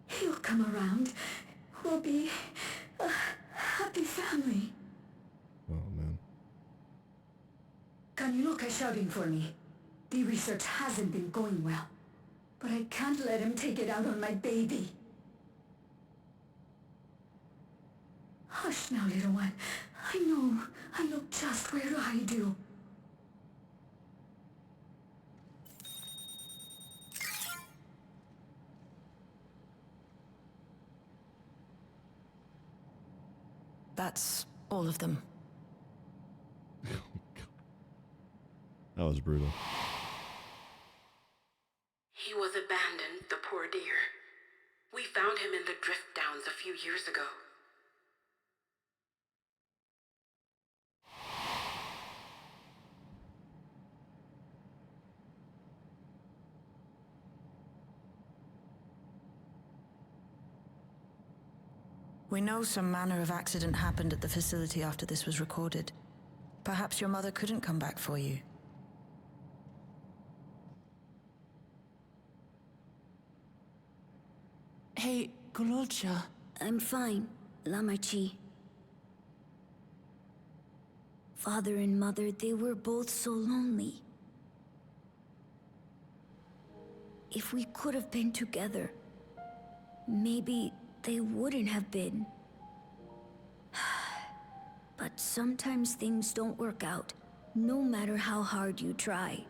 He'll come around. We'll be a happy family. Oh man. Can you look at shouting for me? The research hasn't been going well, but I can't let him take it out on my baby. Hush now, little one. I know just where to hide you. That's all of them. That was brutal. He was abandoned, the poor dear. We found him in the drift downs a few years ago. We know some manner of accident happened at the facility after this was recorded. Perhaps your mother couldn't come back for you. Hey, Gololcha. I'm fine, Lamarchi. Father and mother, they were both so lonely. If we could have been together, maybe they wouldn't have been. But sometimes things don't work out, no matter how hard you try.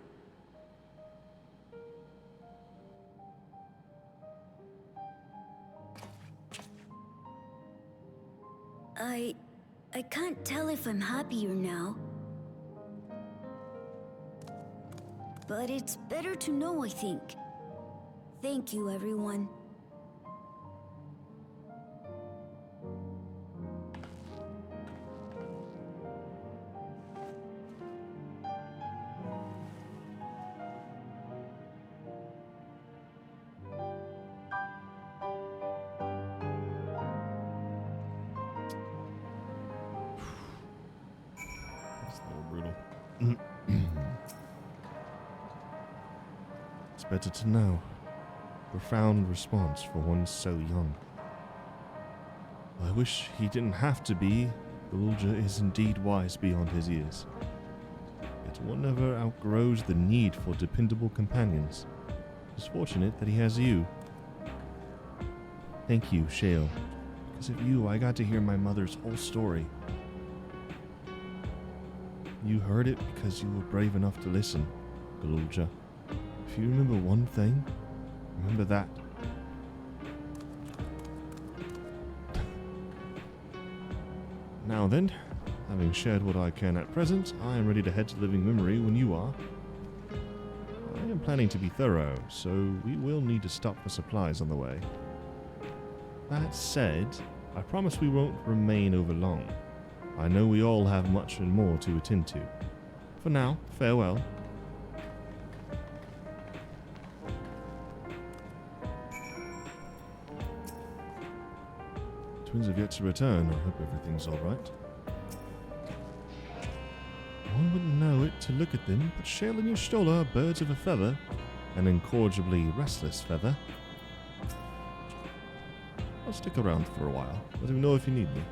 I can't tell if I'm happier now. But it's better to know, I think. Thank you, everyone. It's better to know. Profound response for one so young. I wish he didn't have to be. Gololcha is indeed wise beyond his years. Yet one never outgrows the need for dependable companions. It's fortunate that he has you. Thank you, Shale. Because of you, I got to hear my mother's whole story. You heard it because you were brave enough to listen, Gololcha. If you remember one thing, remember that. Now then, having shared what I can at present, I am ready to head to living memory when you are. I am planning to be thorough, so we will need to stop for supplies on the way. That said, I promise we won't remain over long. I know we all have much and more to attend to. For now, farewell. Twins have yet to return. I hope everything's alright. One wouldn't know it to look at them, but Shale and Y'shtola are birds of a feather, an incorrigibly restless feather. I'll stick around for a while. Let me know if you need me.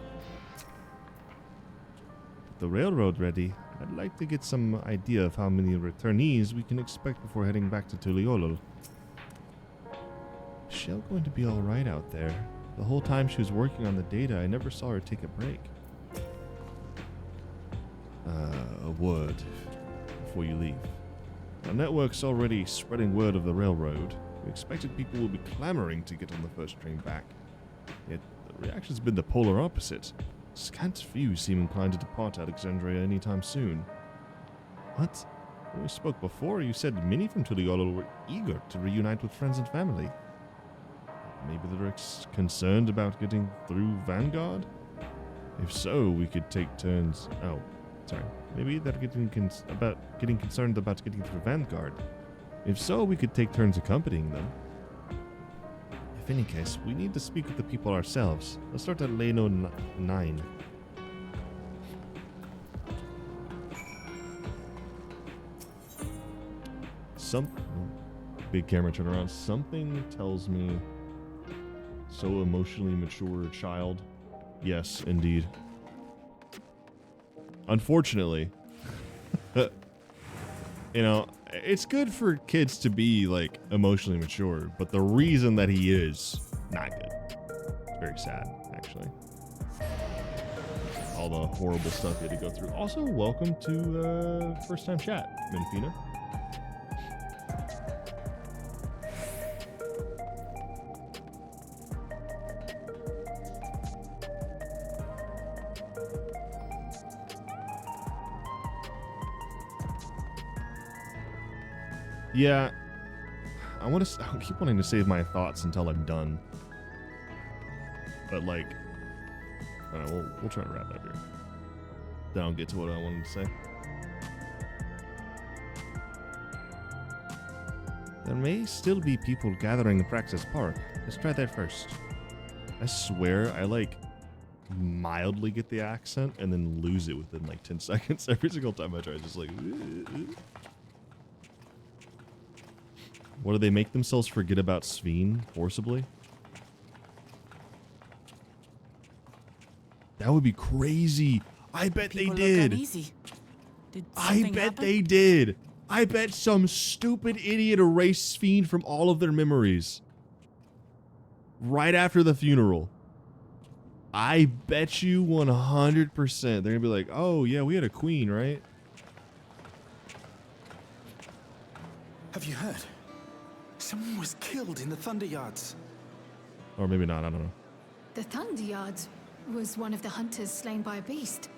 With the railroad ready, I'd like to get some idea of how many returnees we can expect before heading back to Tuliolol. Is Shell going to be alright out there? The whole time she was working on the data, I never saw her take a break. A word before you leave. Our network's already spreading word of the railroad. We expected people would be clamoring to get on the first train back. Yet the reaction's been the polar opposite. Scant few seem inclined to depart Alexandria anytime soon. What? When we spoke before, you said many from Tuliolol were eager to reunite with friends and family. Maybe they're concerned about getting through Vanguard? If so, we could take turns... Oh, sorry. Maybe they're getting concerned about getting through Vanguard. If so, we could take turns accompanying them. If any case, we need to speak with the people ourselves. Let's start at Leno 9. Big camera turn around. Something tells me... So emotionally mature child. Yes, indeed. Unfortunately, you know, it's good for kids to be like emotionally mature, but the reason that he is not good. It's very sad, actually. All the horrible stuff he had to go through. Also, welcome to first time chat, Minfina. Yeah, I keep wanting to save my thoughts until I'm done. But like, I don't know, we'll try to wrap it up here. Then I'll get to what I wanted to say. There may still be people gathering in Praxis Park. Let's try there first. I swear, I like mildly get the accent and then lose it within like 10 seconds every single time I try. It's just like... What, do they make themselves forget about Sveen forcibly? That would be crazy. I bet they did. I bet they did. I bet some stupid idiot erased Sveen from all of their memories. Right after the funeral. I bet you 100%. They're gonna be like, oh yeah, we had a queen, right? Have you heard? Someone was killed in the Thunder Yards. Or maybe not, I don't know. The Thunder Yards was one of the hunters slain by a beast.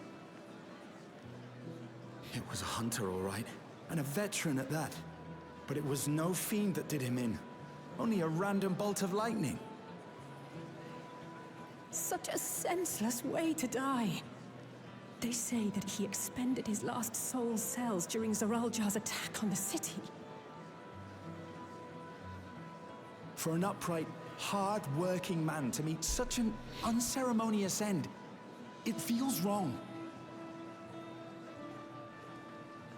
It was a hunter, all right. And a veteran at that. But it was no fiend that did him in. Only a random bolt of lightning. Such a senseless way to die. They say that he expended his last soul cells during Zoraljar's attack on the city. For an upright, hard-working man to meet such an unceremonious end, it feels wrong.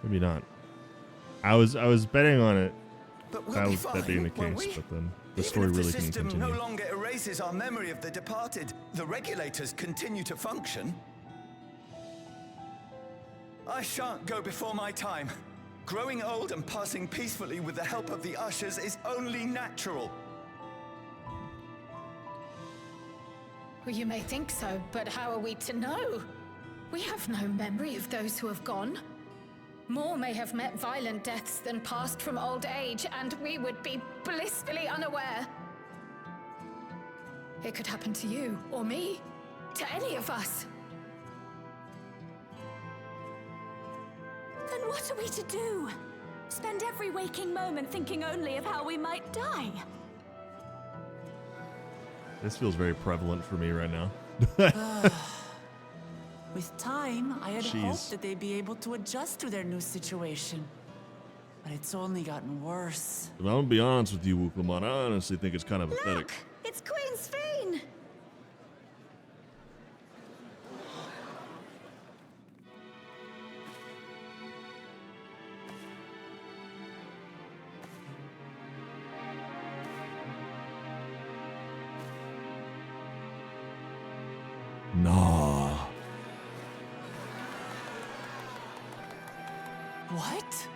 Maybe not. I was betting on it. But we'll be fine, that being the won't case, we? but then the Even story if really the can system continue. no longer erases our memory of the departed, the regulators continue to function. I shan't go before my time. Growing old and passing peacefully with the help of the ushers is only natural. Well, you may think so, but how are we to know? We have no memory of those who have gone. More may have met violent deaths than passed from old age, and we would be blissfully unaware. It could happen to you, or me, to any of us. Then what are we to do? Spend every waking moment thinking only of how we might die? This feels very prevalent for me right now. With time, I had Jeez. hoped that they'd be able to adjust to their new situation. But it's only gotten worse. If I'm gonna be honest with you, Wuklamon, I honestly think it's kind of pathetic. It's Queen Sveen! Nah. What?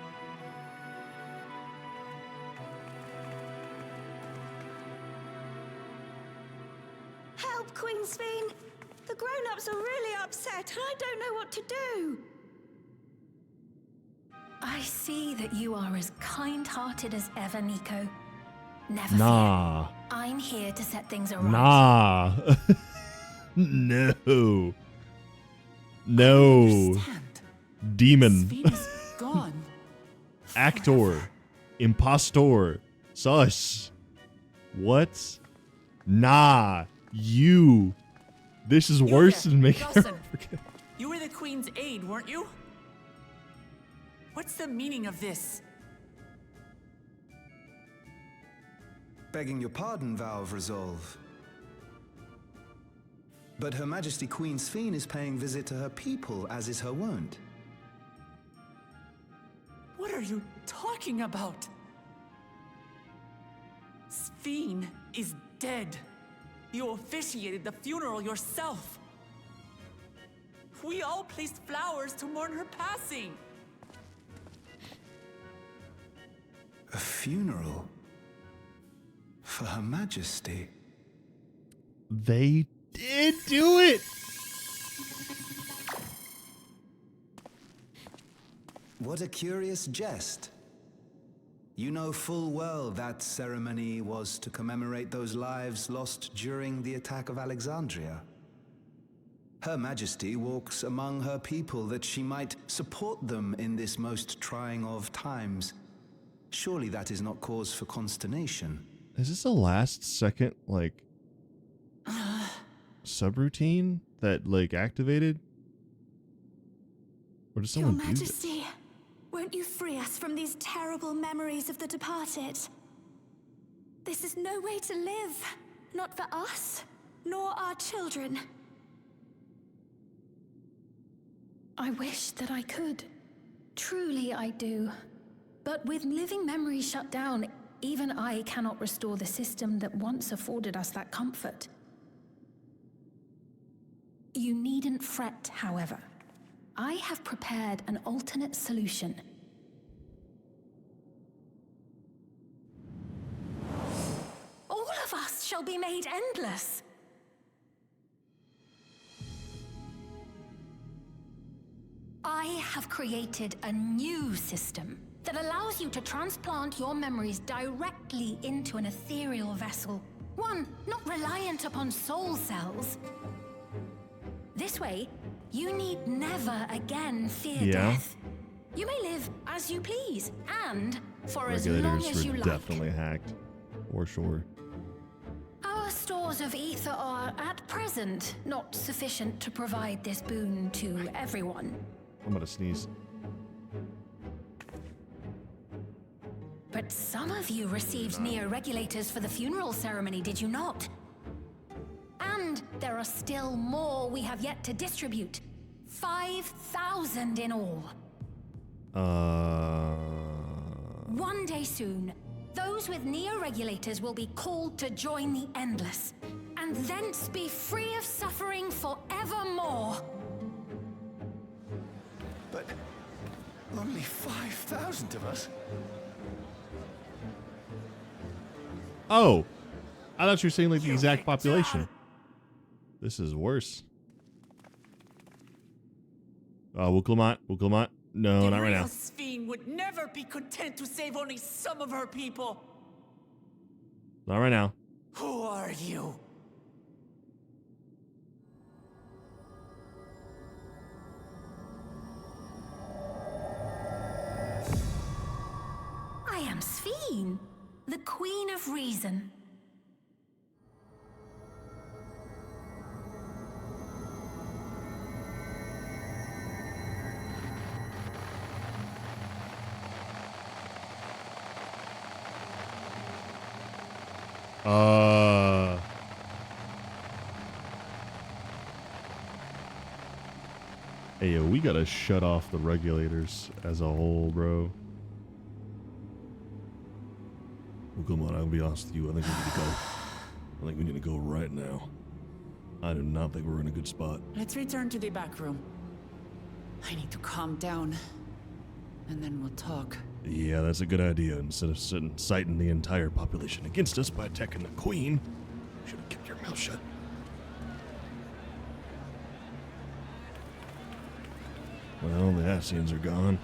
Help, Queen Sphene! The grown-ups are really upset, and I don't know what to do. I see that you are as kind-hearted as ever, Nico. Never Nah. fear. I'm here to set things right. Nah. No. No. Demon. Sphene gone. Actor. Impostor. Sus. What? Nah. You. This is worse than making her Dawson, forget. you were the Queen's aide, weren't you? What's the meaning of this? Begging your pardon, Vow of Resolve. But Her Majesty Queen Sphene is paying visit to her people, as is her wont. What are you talking about? Sphene is dead. You officiated the funeral yourself. We all placed flowers to mourn her passing. A funeral? For Her Majesty? They did do it! What a curious jest. You know full well that ceremony was to commemorate those lives lost during the attack of Alexandria. Her Majesty walks among her people that she might support them in this most trying of times. Surely that is not cause for consternation. Is this a last second, like, subroutine that, like, activated? Or does Your someone do this? Majesty, won't you free us from these terrible memories of the departed? This is no way to live. Not for us, nor our children. I wish that I could. Truly I do. But with living memories shut down, even I cannot restore the system that once afforded us that comfort. You needn't fret, however. I have prepared an alternate solution. All of us shall be made endless. I have created a new system that allows you to transplant your memories directly into an ethereal vessel. One not reliant upon soul cells. This way, you need never again fear death. You may live as you please, and for as long as you Regulators were like. definitely hacked. For sure. Our stores of ether are, at present, not sufficient to provide this boon to everyone. I'm gonna sneeze. But some of you received neo-regulators for the funeral ceremony, did you not? And there are still more we have yet to distribute. 5,000 in all. One day soon, those with neo-regulators will be called to join the Endless, and thence be free of suffering forevermore. But only 5,000 of us? Oh, I thought you were saying like the exact population. This is worse. Wuklamot. No, not right now. Sphene would never be content to save only some of her people. Not right now. Who are you? I am Sphene, the Queen of Reason. Hey, yo, we gotta shut off the regulators as a whole, bro. Well, come on, I'm gonna be honest with you. I think we need to go. I think we need to go right now. I do not think we're in a good spot. Let's return to the back room. I need to calm down. and then we'll talk. Yeah, that's a good idea. Instead of inciting the entire population against us by attacking the queen, you should have kept your mouth shut. Well, the Asians are gone.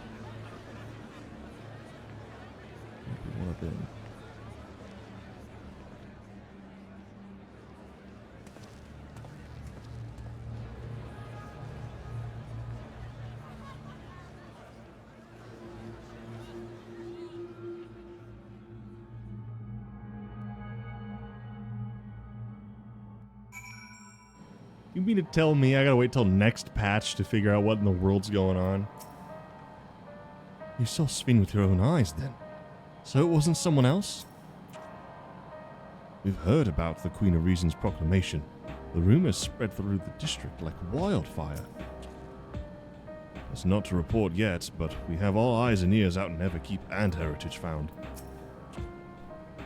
Maybe one of them. You mean to tell me I gotta wait till next patch to figure out what in the world's going on? You saw Sven with your own eyes then. So it wasn't someone else? We've heard about the Queen of Reason's proclamation. The rumors spread through the district like wildfire. It's not to report yet, but we have all eyes and ears out in Everkeep and Heritage found.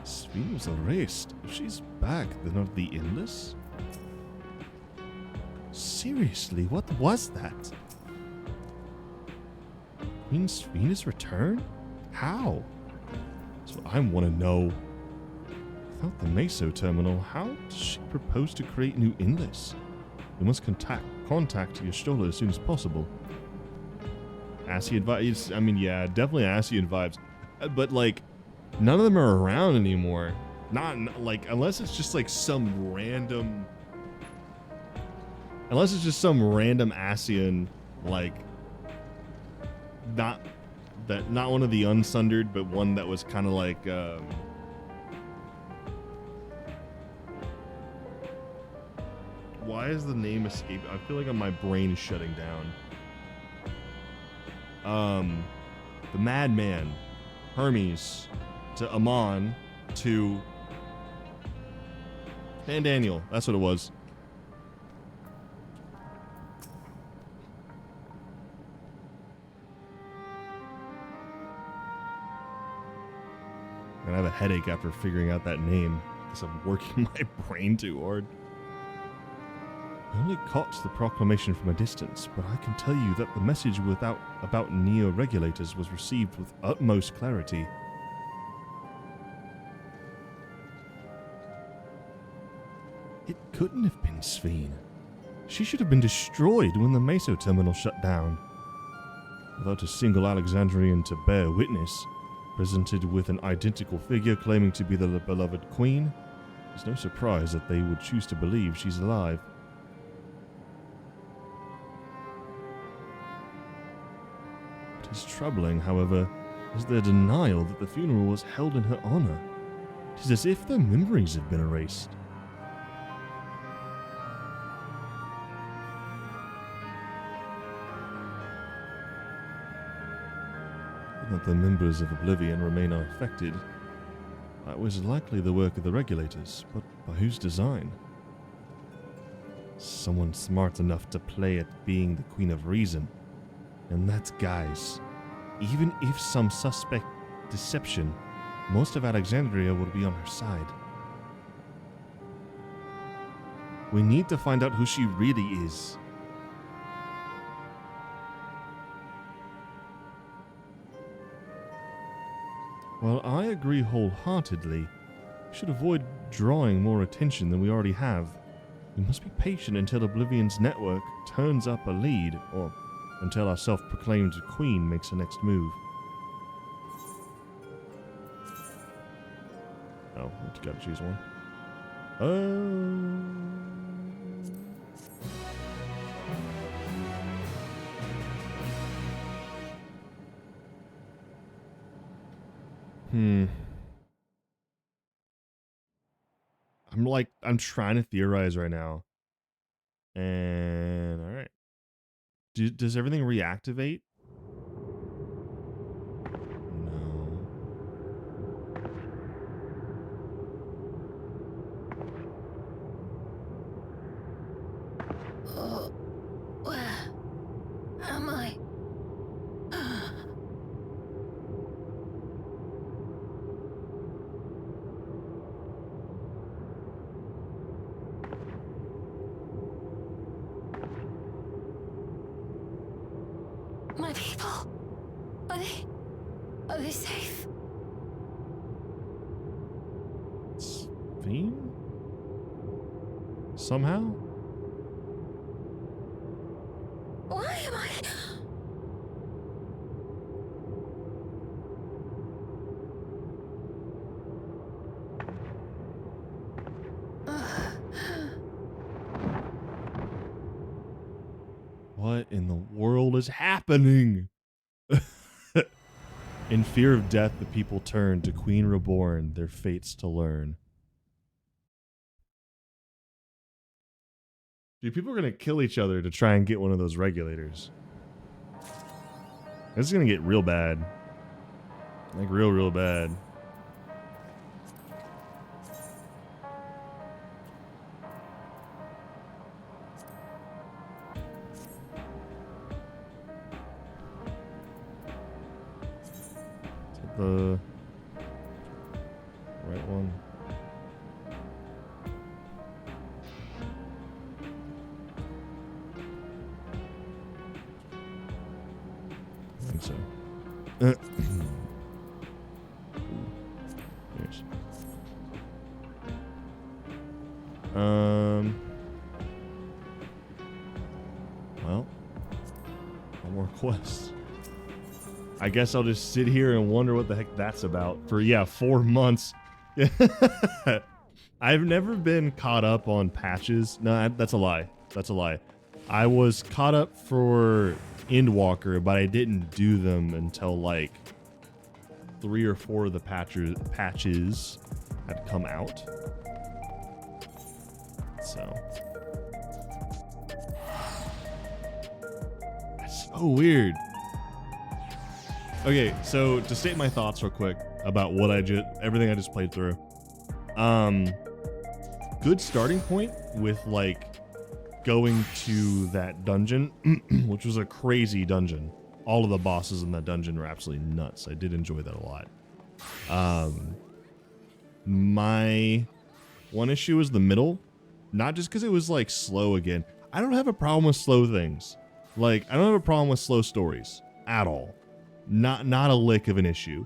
Sven was erased. If she's back, then are the Endless? Seriously, what was that? Queen Sven's return? How? That's what I want to know. Without the Meso terminal, how does she propose to create new inlets? We must contact Yestola as soon as possible. Asian vibes. I mean, yeah, definitely Asian vibes. But, like, none of them are around anymore. Not, like, unless it's just, like, some random... Unless it's just some random Asian, like, not one of the unsundered, but one that was kind of like, why is the name escaping? I feel like my brain is shutting down. The Madman, Hermes, to Amon, to and Daniel. That's what it was. And I have a headache after figuring out that name because I'm working my brain too hard. I only caught the proclamation from a distance, but I can tell you that the message about neo-regulators was received with utmost clarity. It couldn't have been Sven. She should have been destroyed when the Meso terminal shut down. Without a single Alexandrian to bear witness, presented with an identical figure claiming to be the beloved queen, it's no surprise that they would choose to believe she's alive. What is troubling, however, is their denial that the funeral was held in her honor. It is as if their memories have been erased. That the members of Oblivion remain unaffected, that was likely the work of the regulators, but by whose design? Someone smart enough to play at being the Queen of Reason. And that, guys, even if some suspect deception, most of Alexandria will be on her side. We need to find out who she really is. While I agree wholeheartedly, we should avoid drawing more attention than we already have. We must be patient until Oblivion's network turns up a lead, or until our self-proclaimed queen makes her next move. Oh, we gotta choose one. I'm trying to theorize right now. And alright. Does everything reactivate? Oh, where am I? My Are they safe? Sphene? Somehow? Why am I... What in the world is happening? In fear of death, the people turn to Queen Reborn, their fates to learn. Dude, people are going to kill each other to try and get one of those regulators. This is going to get real bad. Like, real bad. The right one. I think so. Yes. Well, one more quest. I guess I'll just sit here and wonder what the heck that's about for, 4 months. I've never been caught up on patches. No, that's a lie. That's a lie. I was caught up for Endwalker, but I didn't do them until like 3 or 4 of the patches had come out. So that's so weird. Okay, so to state my thoughts real quick about what everything I just played through. Good starting point with like going to that dungeon, which was a crazy dungeon. All of the bosses in that dungeon were absolutely nuts. I did enjoy that a lot. My one issue was the middle, not just because it was like slow again. I don't have a problem with slow things. Like, I don't have a problem with slow stories at all. Not a lick of an issue,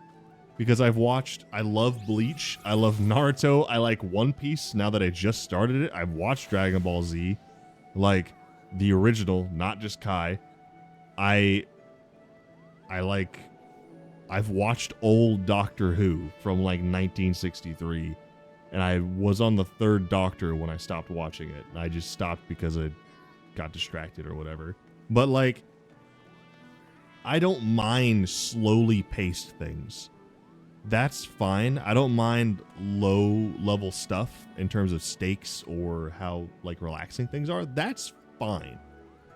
because I love Bleach, I love Naruto, I like One Piece. Now that I just started it, I've watched Dragon Ball Z, like the original, not just Kai. I've watched old Doctor Who from like 1963, and I was on the 3rd Doctor when I stopped watching it. I just stopped because I got distracted or whatever. But like, I don't mind slowly paced things. That's fine. I don't mind low level stuff in terms of stakes or how like relaxing things are. That's fine,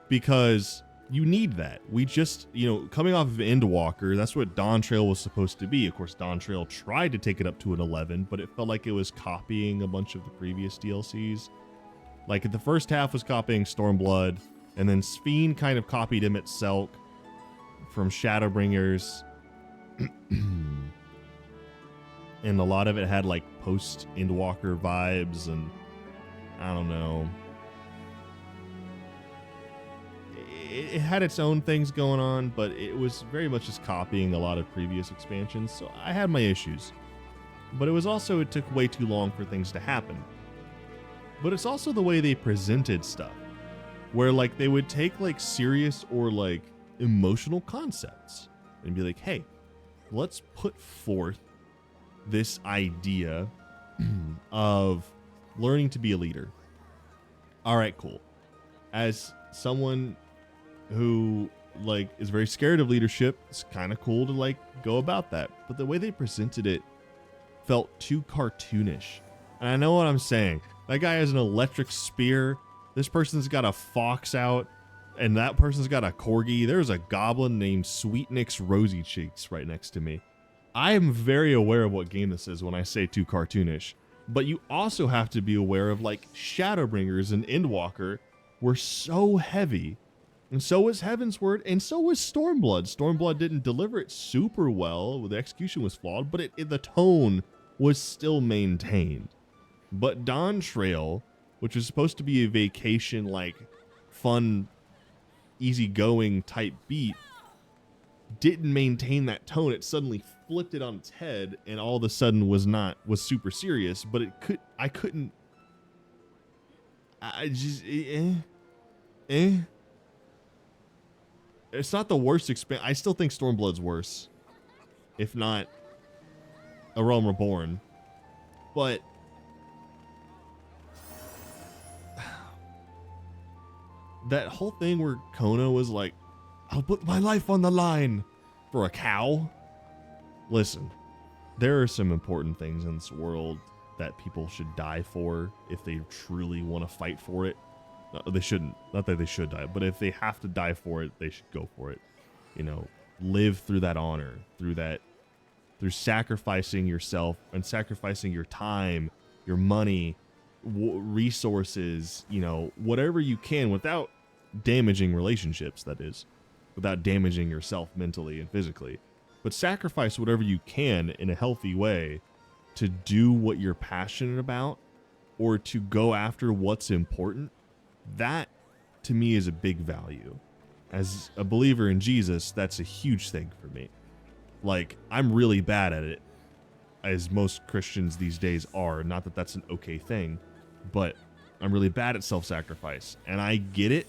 because you need that. We just, coming off of Endwalker, that's what Dawntrail was supposed to be. Of course, Dawntrail tried to take it up to an 11, but it felt like it was copying a bunch of the previous DLCs. Like, the first half was copying Stormblood, and then Sphene kind of copied Emmett Selk from Shadowbringers. And a lot of it had like post Endwalker vibes, and I don't know. It had its own things going on, but it was very much just copying a lot of previous expansions, so I had my issues. But it took way too long for things to happen. But it's also the way they presented stuff, where like they would take like serious or like emotional concepts and be like, hey, let's put forth this idea of learning to be a leader. All right, cool. As someone who like is very scared of leadership, it's kind of cool to like go about that. But the way they presented it felt too cartoonish. And I know what I'm saying. That guy has an electric spear. This person's got a fox out, and that person's got a corgi. There's a goblin named Sweetnick's Rosy Cheeks right next to me. I am very aware of what game this is when I say too cartoonish, but you also have to be aware of like Shadowbringers and Endwalker were so heavy, and so was Heavensward, and so was Stormblood. Stormblood didn't deliver it super well. The execution was flawed, but the tone was still maintained. But Dawntrail, which is supposed to be a vacation, like fun, easygoing type beat, didn't maintain that tone. It suddenly flipped it on its head and all of a sudden was super serious, but I just it's not the worst I still think Stormblood's worse, if not A Realm Reborn. But that whole thing where Kona was like, I'll put my life on the line for a cow. Listen, there are some important things in this world that people should die for if they truly want to fight for it. No, they shouldn't. Not that they should die, but if they have to die for it, they should go for it. You know, live through that honor, through sacrificing yourself and sacrificing your time, your money, resources, you know, whatever you can without damaging relationships, that is, without damaging yourself mentally and physically. But sacrifice whatever you can in a healthy way to do what you're passionate about or to go after what's important. That, to me, is a big value. As a believer in Jesus, that's a huge thing for me. Like, I'm really bad at it, as most Christians these days are. Not that that's an okay thing, but I'm really bad at self-sacrifice. And I get it,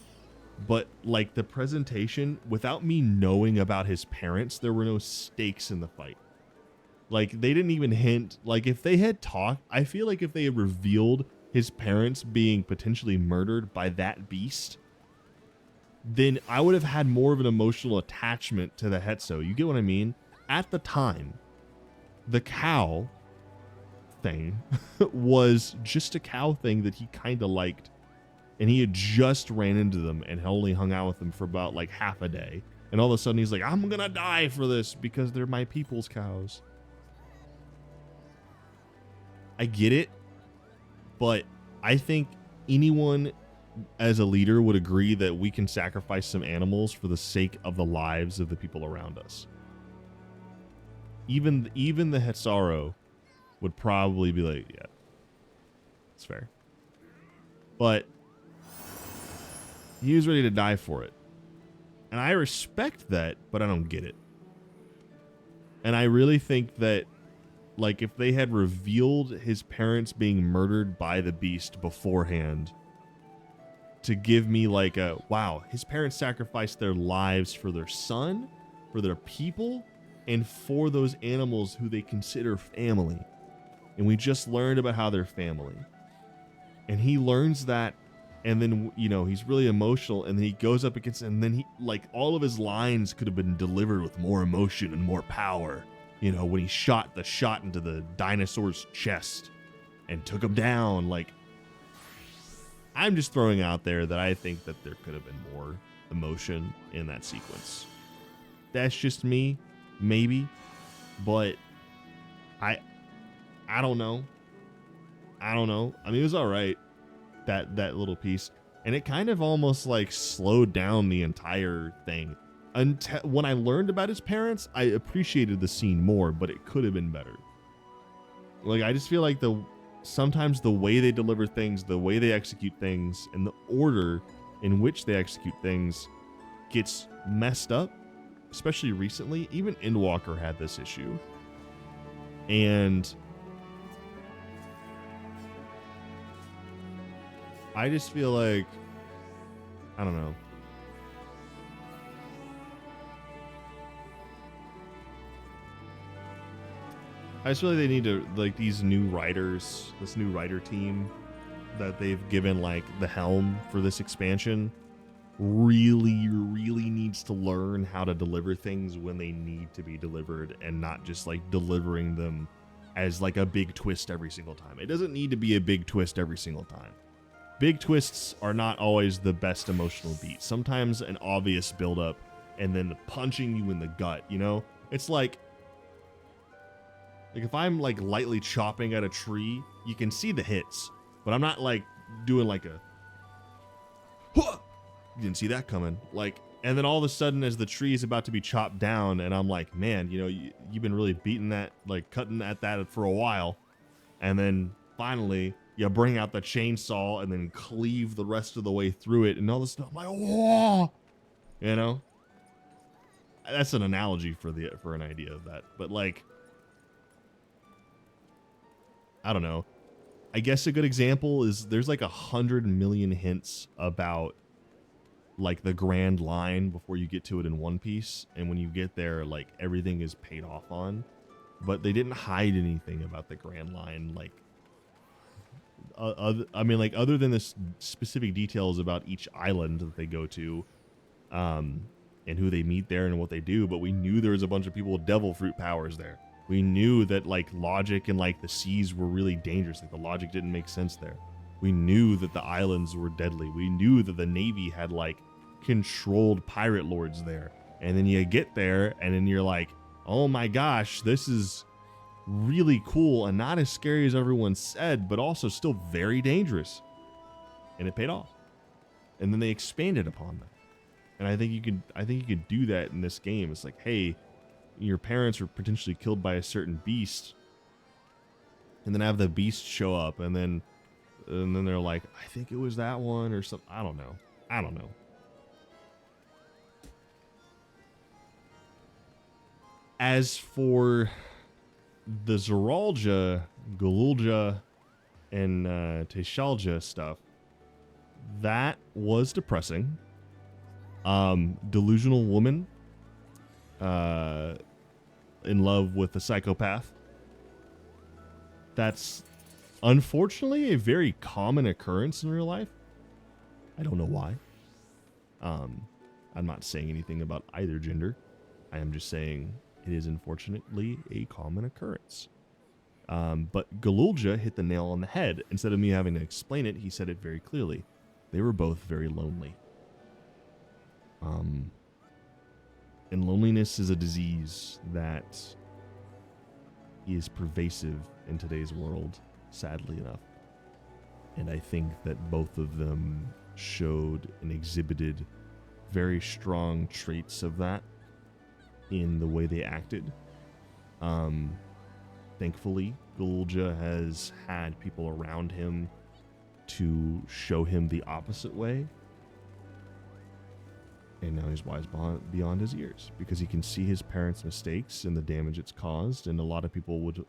but like the presentation, without me knowing about his parents, there were no stakes in the fight. Like, they didn't even hint. Like, if they had talked, I feel like if they had revealed his parents being potentially murdered by that beast, then I would have had more of an emotional attachment to the Hetso. You get what I mean? At the time, the cow thing was just a cow thing that he kind of liked. And he had just ran into them and only hung out with them for about like half a day. And all of a sudden he's like, I'm going to die for this because they're my people's cows. I get it. But I think anyone as a leader would agree that we can sacrifice some animals for the sake of the lives of the people around us. Even the Hetsaro would probably be like, yeah, it's fair. But he was ready to die for it. And I respect that, but I don't get it. And I really think that, like, if they had revealed his parents being murdered by the beast beforehand to give me like a, wow, his parents sacrificed their lives for their son, for their people, and for those animals who they consider family. And we just learned about how they're family. And he learns that, and then, you know, he's really emotional, and then he goes up against, and then he, like, all of his lines could have been delivered with more emotion and more power. You know, when he shot the shot into the dinosaur's chest and took him down. Like, I'm just throwing out there that I think that there could have been more emotion in that sequence. That's just me, maybe, but I don't know. I mean, it was all right, that little piece, and it kind of almost like slowed down the entire thing. Until when I learned about his parents, I appreciated the scene more, but it could have been better. Like, I just feel like sometimes the way they deliver things, the way they execute things, and the order in which they execute things gets messed up, especially recently. Even Endwalker had this issue. And I just feel like, I don't know. I just feel like they need to, like, these new writers, this new writer team that they've given, like, the helm for this expansion really needs to learn how to deliver things when they need to be delivered and not just, like, delivering them as, like, a big twist every single time. It doesn't need to be a big twist every single time. Big twists are not always the best emotional beat. Sometimes an obvious buildup and then punching you in the gut, you know? It's like if I'm like lightly chopping at a tree, you can see the hits, but I'm not like doing like a, huh! You didn't see that coming. Like, and then all of a sudden as the tree is about to be chopped down and I'm like, man, you know, you've been really beating that, like cutting at that for a while. And then finally you bring out the chainsaw and then cleave the rest of the way through it and all this stuff. I'm like, whoa, you know? that's an analogy for an idea of that. But like, I don't know. I guess a good example is there's like 100 million hints about like the Grand Line before you get to it in One Piece, and when you get there, like everything is paid off on, but they didn't hide anything about the Grand Line, like I mean, like other than the specific details about each island that they go to, and who they meet there and what they do. But we knew there was a bunch of people with devil fruit powers there. We knew that like logic and like the seas were really dangerous. Like the logic didn't make sense there. We knew that the islands were deadly. We knew that the Navy had like controlled pirate lords there. And then you get there and then you're like, oh my gosh, this is really cool and not as scary as everyone said, but also still very dangerous. And it paid off. And then they expanded upon that. And I think you could do that in this game. It's like, hey, your parents were potentially killed by a certain beast, and then have the beast show up, and then they're like, I think it was that one or something. I don't know. As for the Zoralja, Galulja, and Teshalja stuff, that was depressing. Delusional woman in love with a psychopath. That's unfortunately a very common occurrence in real life. I don't know why. I'm not saying anything about either gender. I am just saying it is unfortunately a common occurrence. But Galulja hit the nail on the head. Instead of me having to explain it, he said it very clearly. They were both very lonely. And loneliness is a disease that is pervasive in today's world, sadly enough. And I think that both of them showed and exhibited very strong traits of that in the way they acted. Thankfully, Galulja has had people around him to show him the opposite way. And now he's wise beyond his years because he can see his parents' mistakes and the damage it's caused. And a lot of people would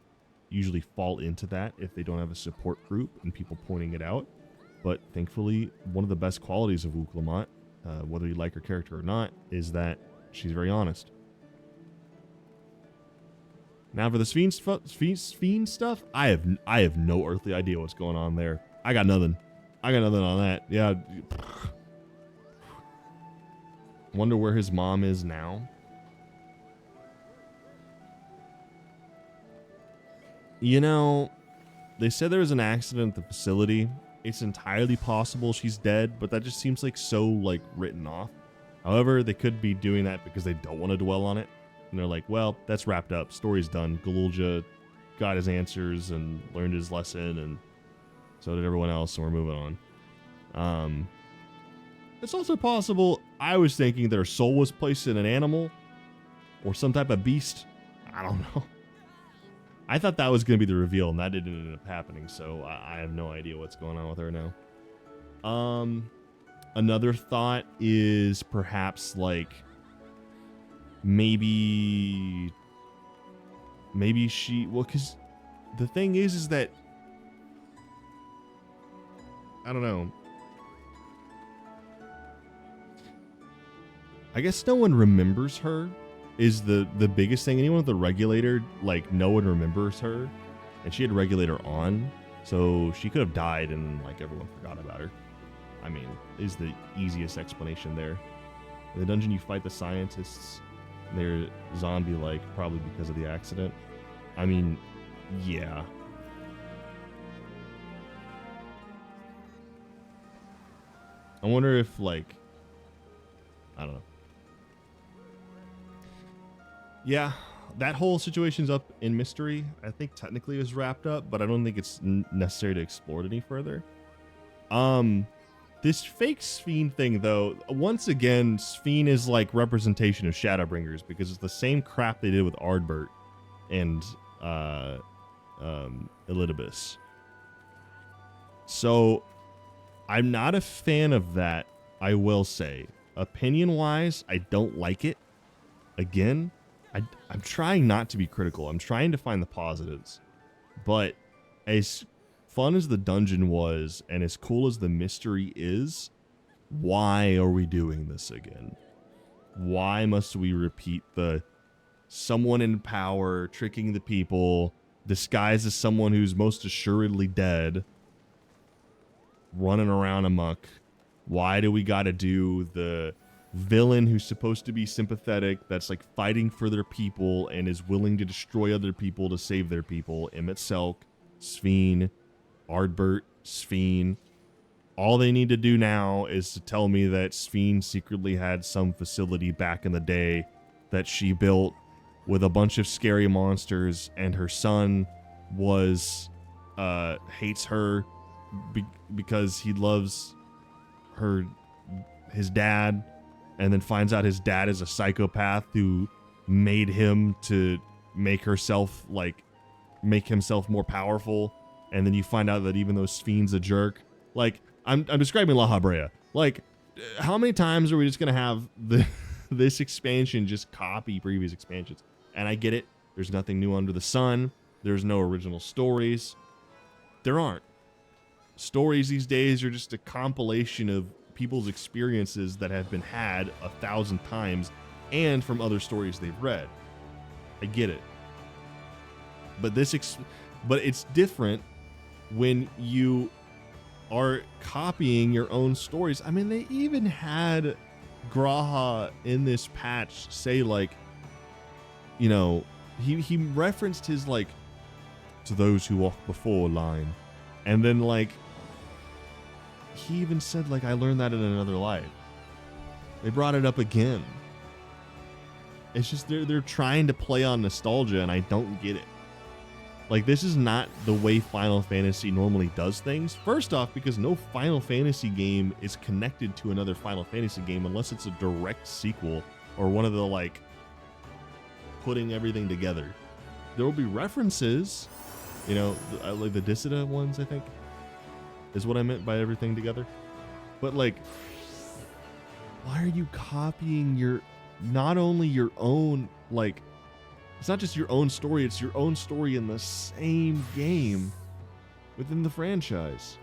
usually fall into that if they don't have a support group and people pointing it out. But thankfully, one of the best qualities of Uklamot, whether you like her character or not, is that she's very honest. Now for the Sphene stuff, I have no earthly idea what's going on there. I got nothing on that. Yeah. Wonder where his mom is now. You know, they said there was an accident at the facility. It's entirely possible she's dead, but that just seems like so like written off. However, they could be doing that because they don't want to dwell on it. And they're like, well, that's wrapped up. Story's done. Galulja got his answers and learned his lesson, and so did everyone else, and we're moving on. It's also possible, I was thinking that her soul was placed in an animal or some type of beast. I don't know. I thought that was going to be the reveal, and that didn't end up happening, so I have no idea what's going on with her now. Another thought is perhaps like maybe she, well, because the thing is that I don't know. I guess no one remembers her is the biggest thing. Anyone with the regulator, like no one remembers her, and she had regulator on, so she could have died and like everyone forgot about her. I mean, is the easiest explanation there. In the dungeon, you fight the scientists. They're zombie-like, probably because of the accident. I mean, yeah. I wonder if like, I don't know. Yeah, that whole situation's up in mystery. I think technically it was wrapped up, but I don't think it's necessary to explore it any further. This fake Sphene thing, though, once again, Sphene is like representation of Shadowbringers because it's the same crap they did with Ardbert and Elidibus. So I'm not a fan of that, I will say. Opinion-wise, I don't like it. again, I'm trying not to be critical. I'm trying to find the positives. But as fun as the dungeon was, and as cool as the mystery is, why are we doing this again? Why must we repeat the someone in power tricking the people, disguised as someone who's most assuredly dead, running around amok? Why do we gotta do the villain who's supposed to be sympathetic, that's like fighting for their people and is willing to destroy other people to save their people? Emmett Selk, Sphene, Ardbert, Sphene. All they need to do now is to tell me that Sphene secretly had some facility back in the day that she built with a bunch of scary monsters, and her son was hates her because he loves his dad, and then finds out his dad is a psychopath who made him to make himself more powerful. And then you find out that even though Sphene's a jerk, like I'm describing La Habrea. Like, how many times are we just gonna have this expansion just copy previous expansions? And I get it. There's nothing new under the sun. There's no original stories. There aren't. Stories these days are just a compilation of people's experiences that have been had 1,000 times and from other stories they've read. I get it. But it's different when you are copying your own stories. I mean, they even had Graha in this patch say, like, you know, he referenced his, like, to those who walk before line. And then, like, he even said, like, I learned that in another life. They brought it up again. It's just they're trying to play on nostalgia, and I don't get it. Like, this is not the way Final Fantasy normally does things. First off, because no Final Fantasy game is connected to another Final Fantasy game unless it's a direct sequel or one of the, like, putting everything together. There will be references, you know, like the Dissida ones, I think, is what I meant by everything together. But, like, why are you copying not only your own, like, it's not just your own story, it's your own story in the same game within the franchise?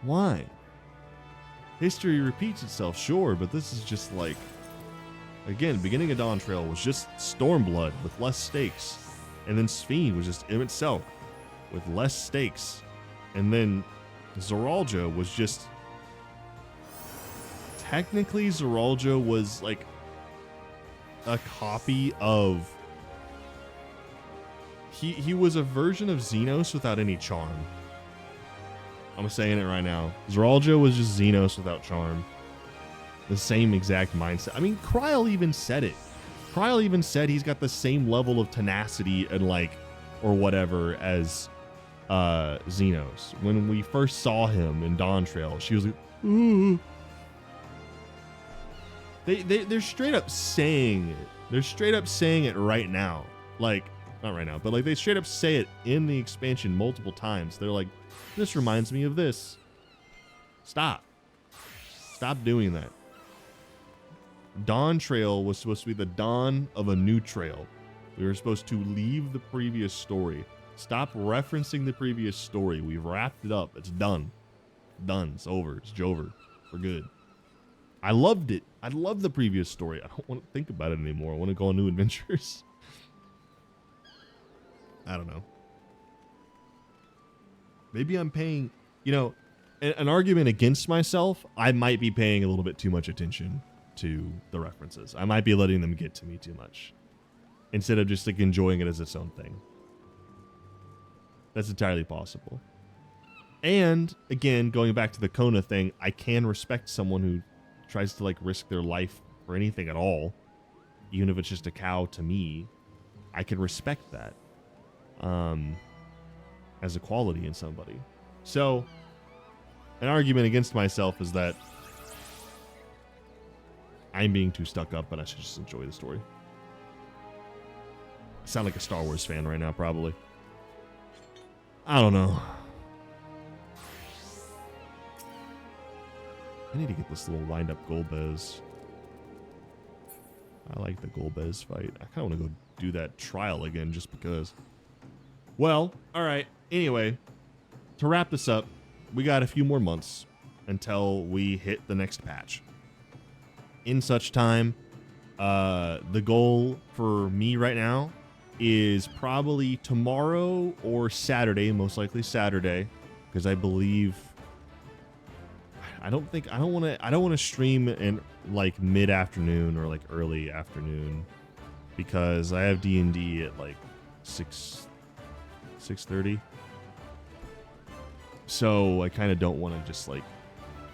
Why? History repeats itself, sure, but this is just like, again, beginning of Dawntrail was just Stormblood with less stakes. And then Sphene was just Emmett Selk with less stakes. And then Zoralja was just... Technically, Zoralja was like a copy of... He was a version of Xenos without any charm. I'm saying it right now. Zoralja was just Xenos without charm. The same exact mindset. I mean, Kryl even said it. Kryl even said he's got the same level of tenacity and, like, or whatever as Xenos. When we first saw him in Dawntrail, she was like, ooh. They're straight up saying it. They're straight up saying it right now. Like, not right now, but like they straight up say it in the expansion multiple times. They're like, this reminds me of this. Stop. Stop doing that. Dawntrail was supposed to be the dawn of a new trail. We were supposed to leave the previous story. Stop referencing the previous story. We've wrapped it up. It's done. Done. It's over. It's over. We're good. I loved it. I love the previous story. I don't want to think about it anymore. I want to go on new adventures. I don't know. Maybe I'm paying, you know, an argument against myself. I might be paying a little bit too much attention to the references. I might be letting them get to me too much instead of just like enjoying it as its own thing. That's entirely possible. And again, going back to the Kona thing, I can respect someone who tries to like risk their life for anything at all, even if it's just a cow to me. I can respect that as a quality in somebody. So an argument against myself is that I'm being too stuck up, but I should just enjoy the story. I sound like a Star Wars fan right now, probably. I don't know. I need to get this little wind-up gold bez. I like the Golbez fight. I kind of want to go do that trial again just because. Well, all right. Anyway, to wrap this up, we got a few more months until we hit the next patch. In such time, the goal for me right now is probably tomorrow or Saturday, most likely Saturday, because I believe I don't want to stream in like mid-afternoon or like early afternoon because I have D&D at like 6:30. So I kind of don't want to just like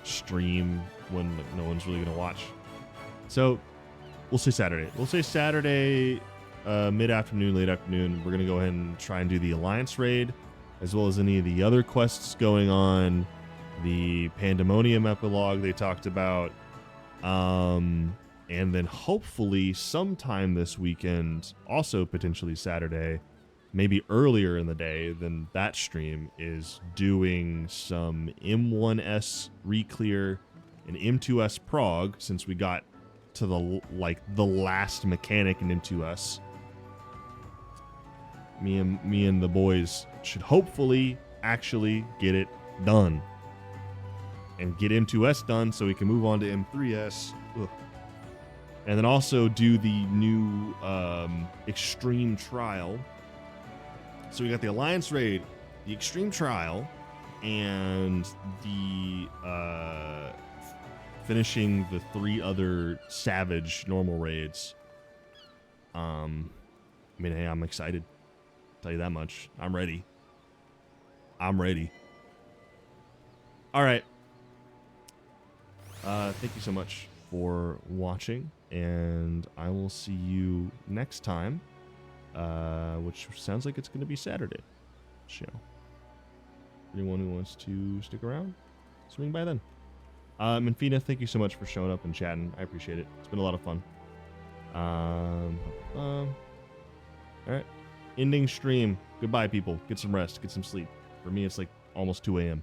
stream when like, no one's really going to watch. So we'll say Saturday. We'll say Saturday mid-afternoon, late afternoon. We're going to go ahead and try and do the Alliance raid as well as any of the other quests going on. The Pandemonium epilogue they talked about. And then hopefully sometime this weekend, also potentially Saturday, maybe earlier in the day than that stream, is doing some M1S reclear and M2S prog, since we got to the last mechanic in M2S. Me and the boys should hopefully actually get it done. And get M2S done so we can move on to M3S. Ugh. And then also do the new Extreme Trial. So we got the Alliance Raid, the Extreme Trial, and the finishing the 3 other Savage normal raids. I mean, hey, I'm excited. I'll tell you that much. I'm ready. I'm ready. All right. Thank you so much for watching, and I will see you next time, which sounds like it's going to be Saturday show. Anyone who wants to stick around, swing by then. Minfina, thank you so much for showing up and chatting. I appreciate it. It's been a lot of fun. All right. Ending stream. Goodbye, people. Get some rest. Get some sleep. For me, it's like almost 2 a.m.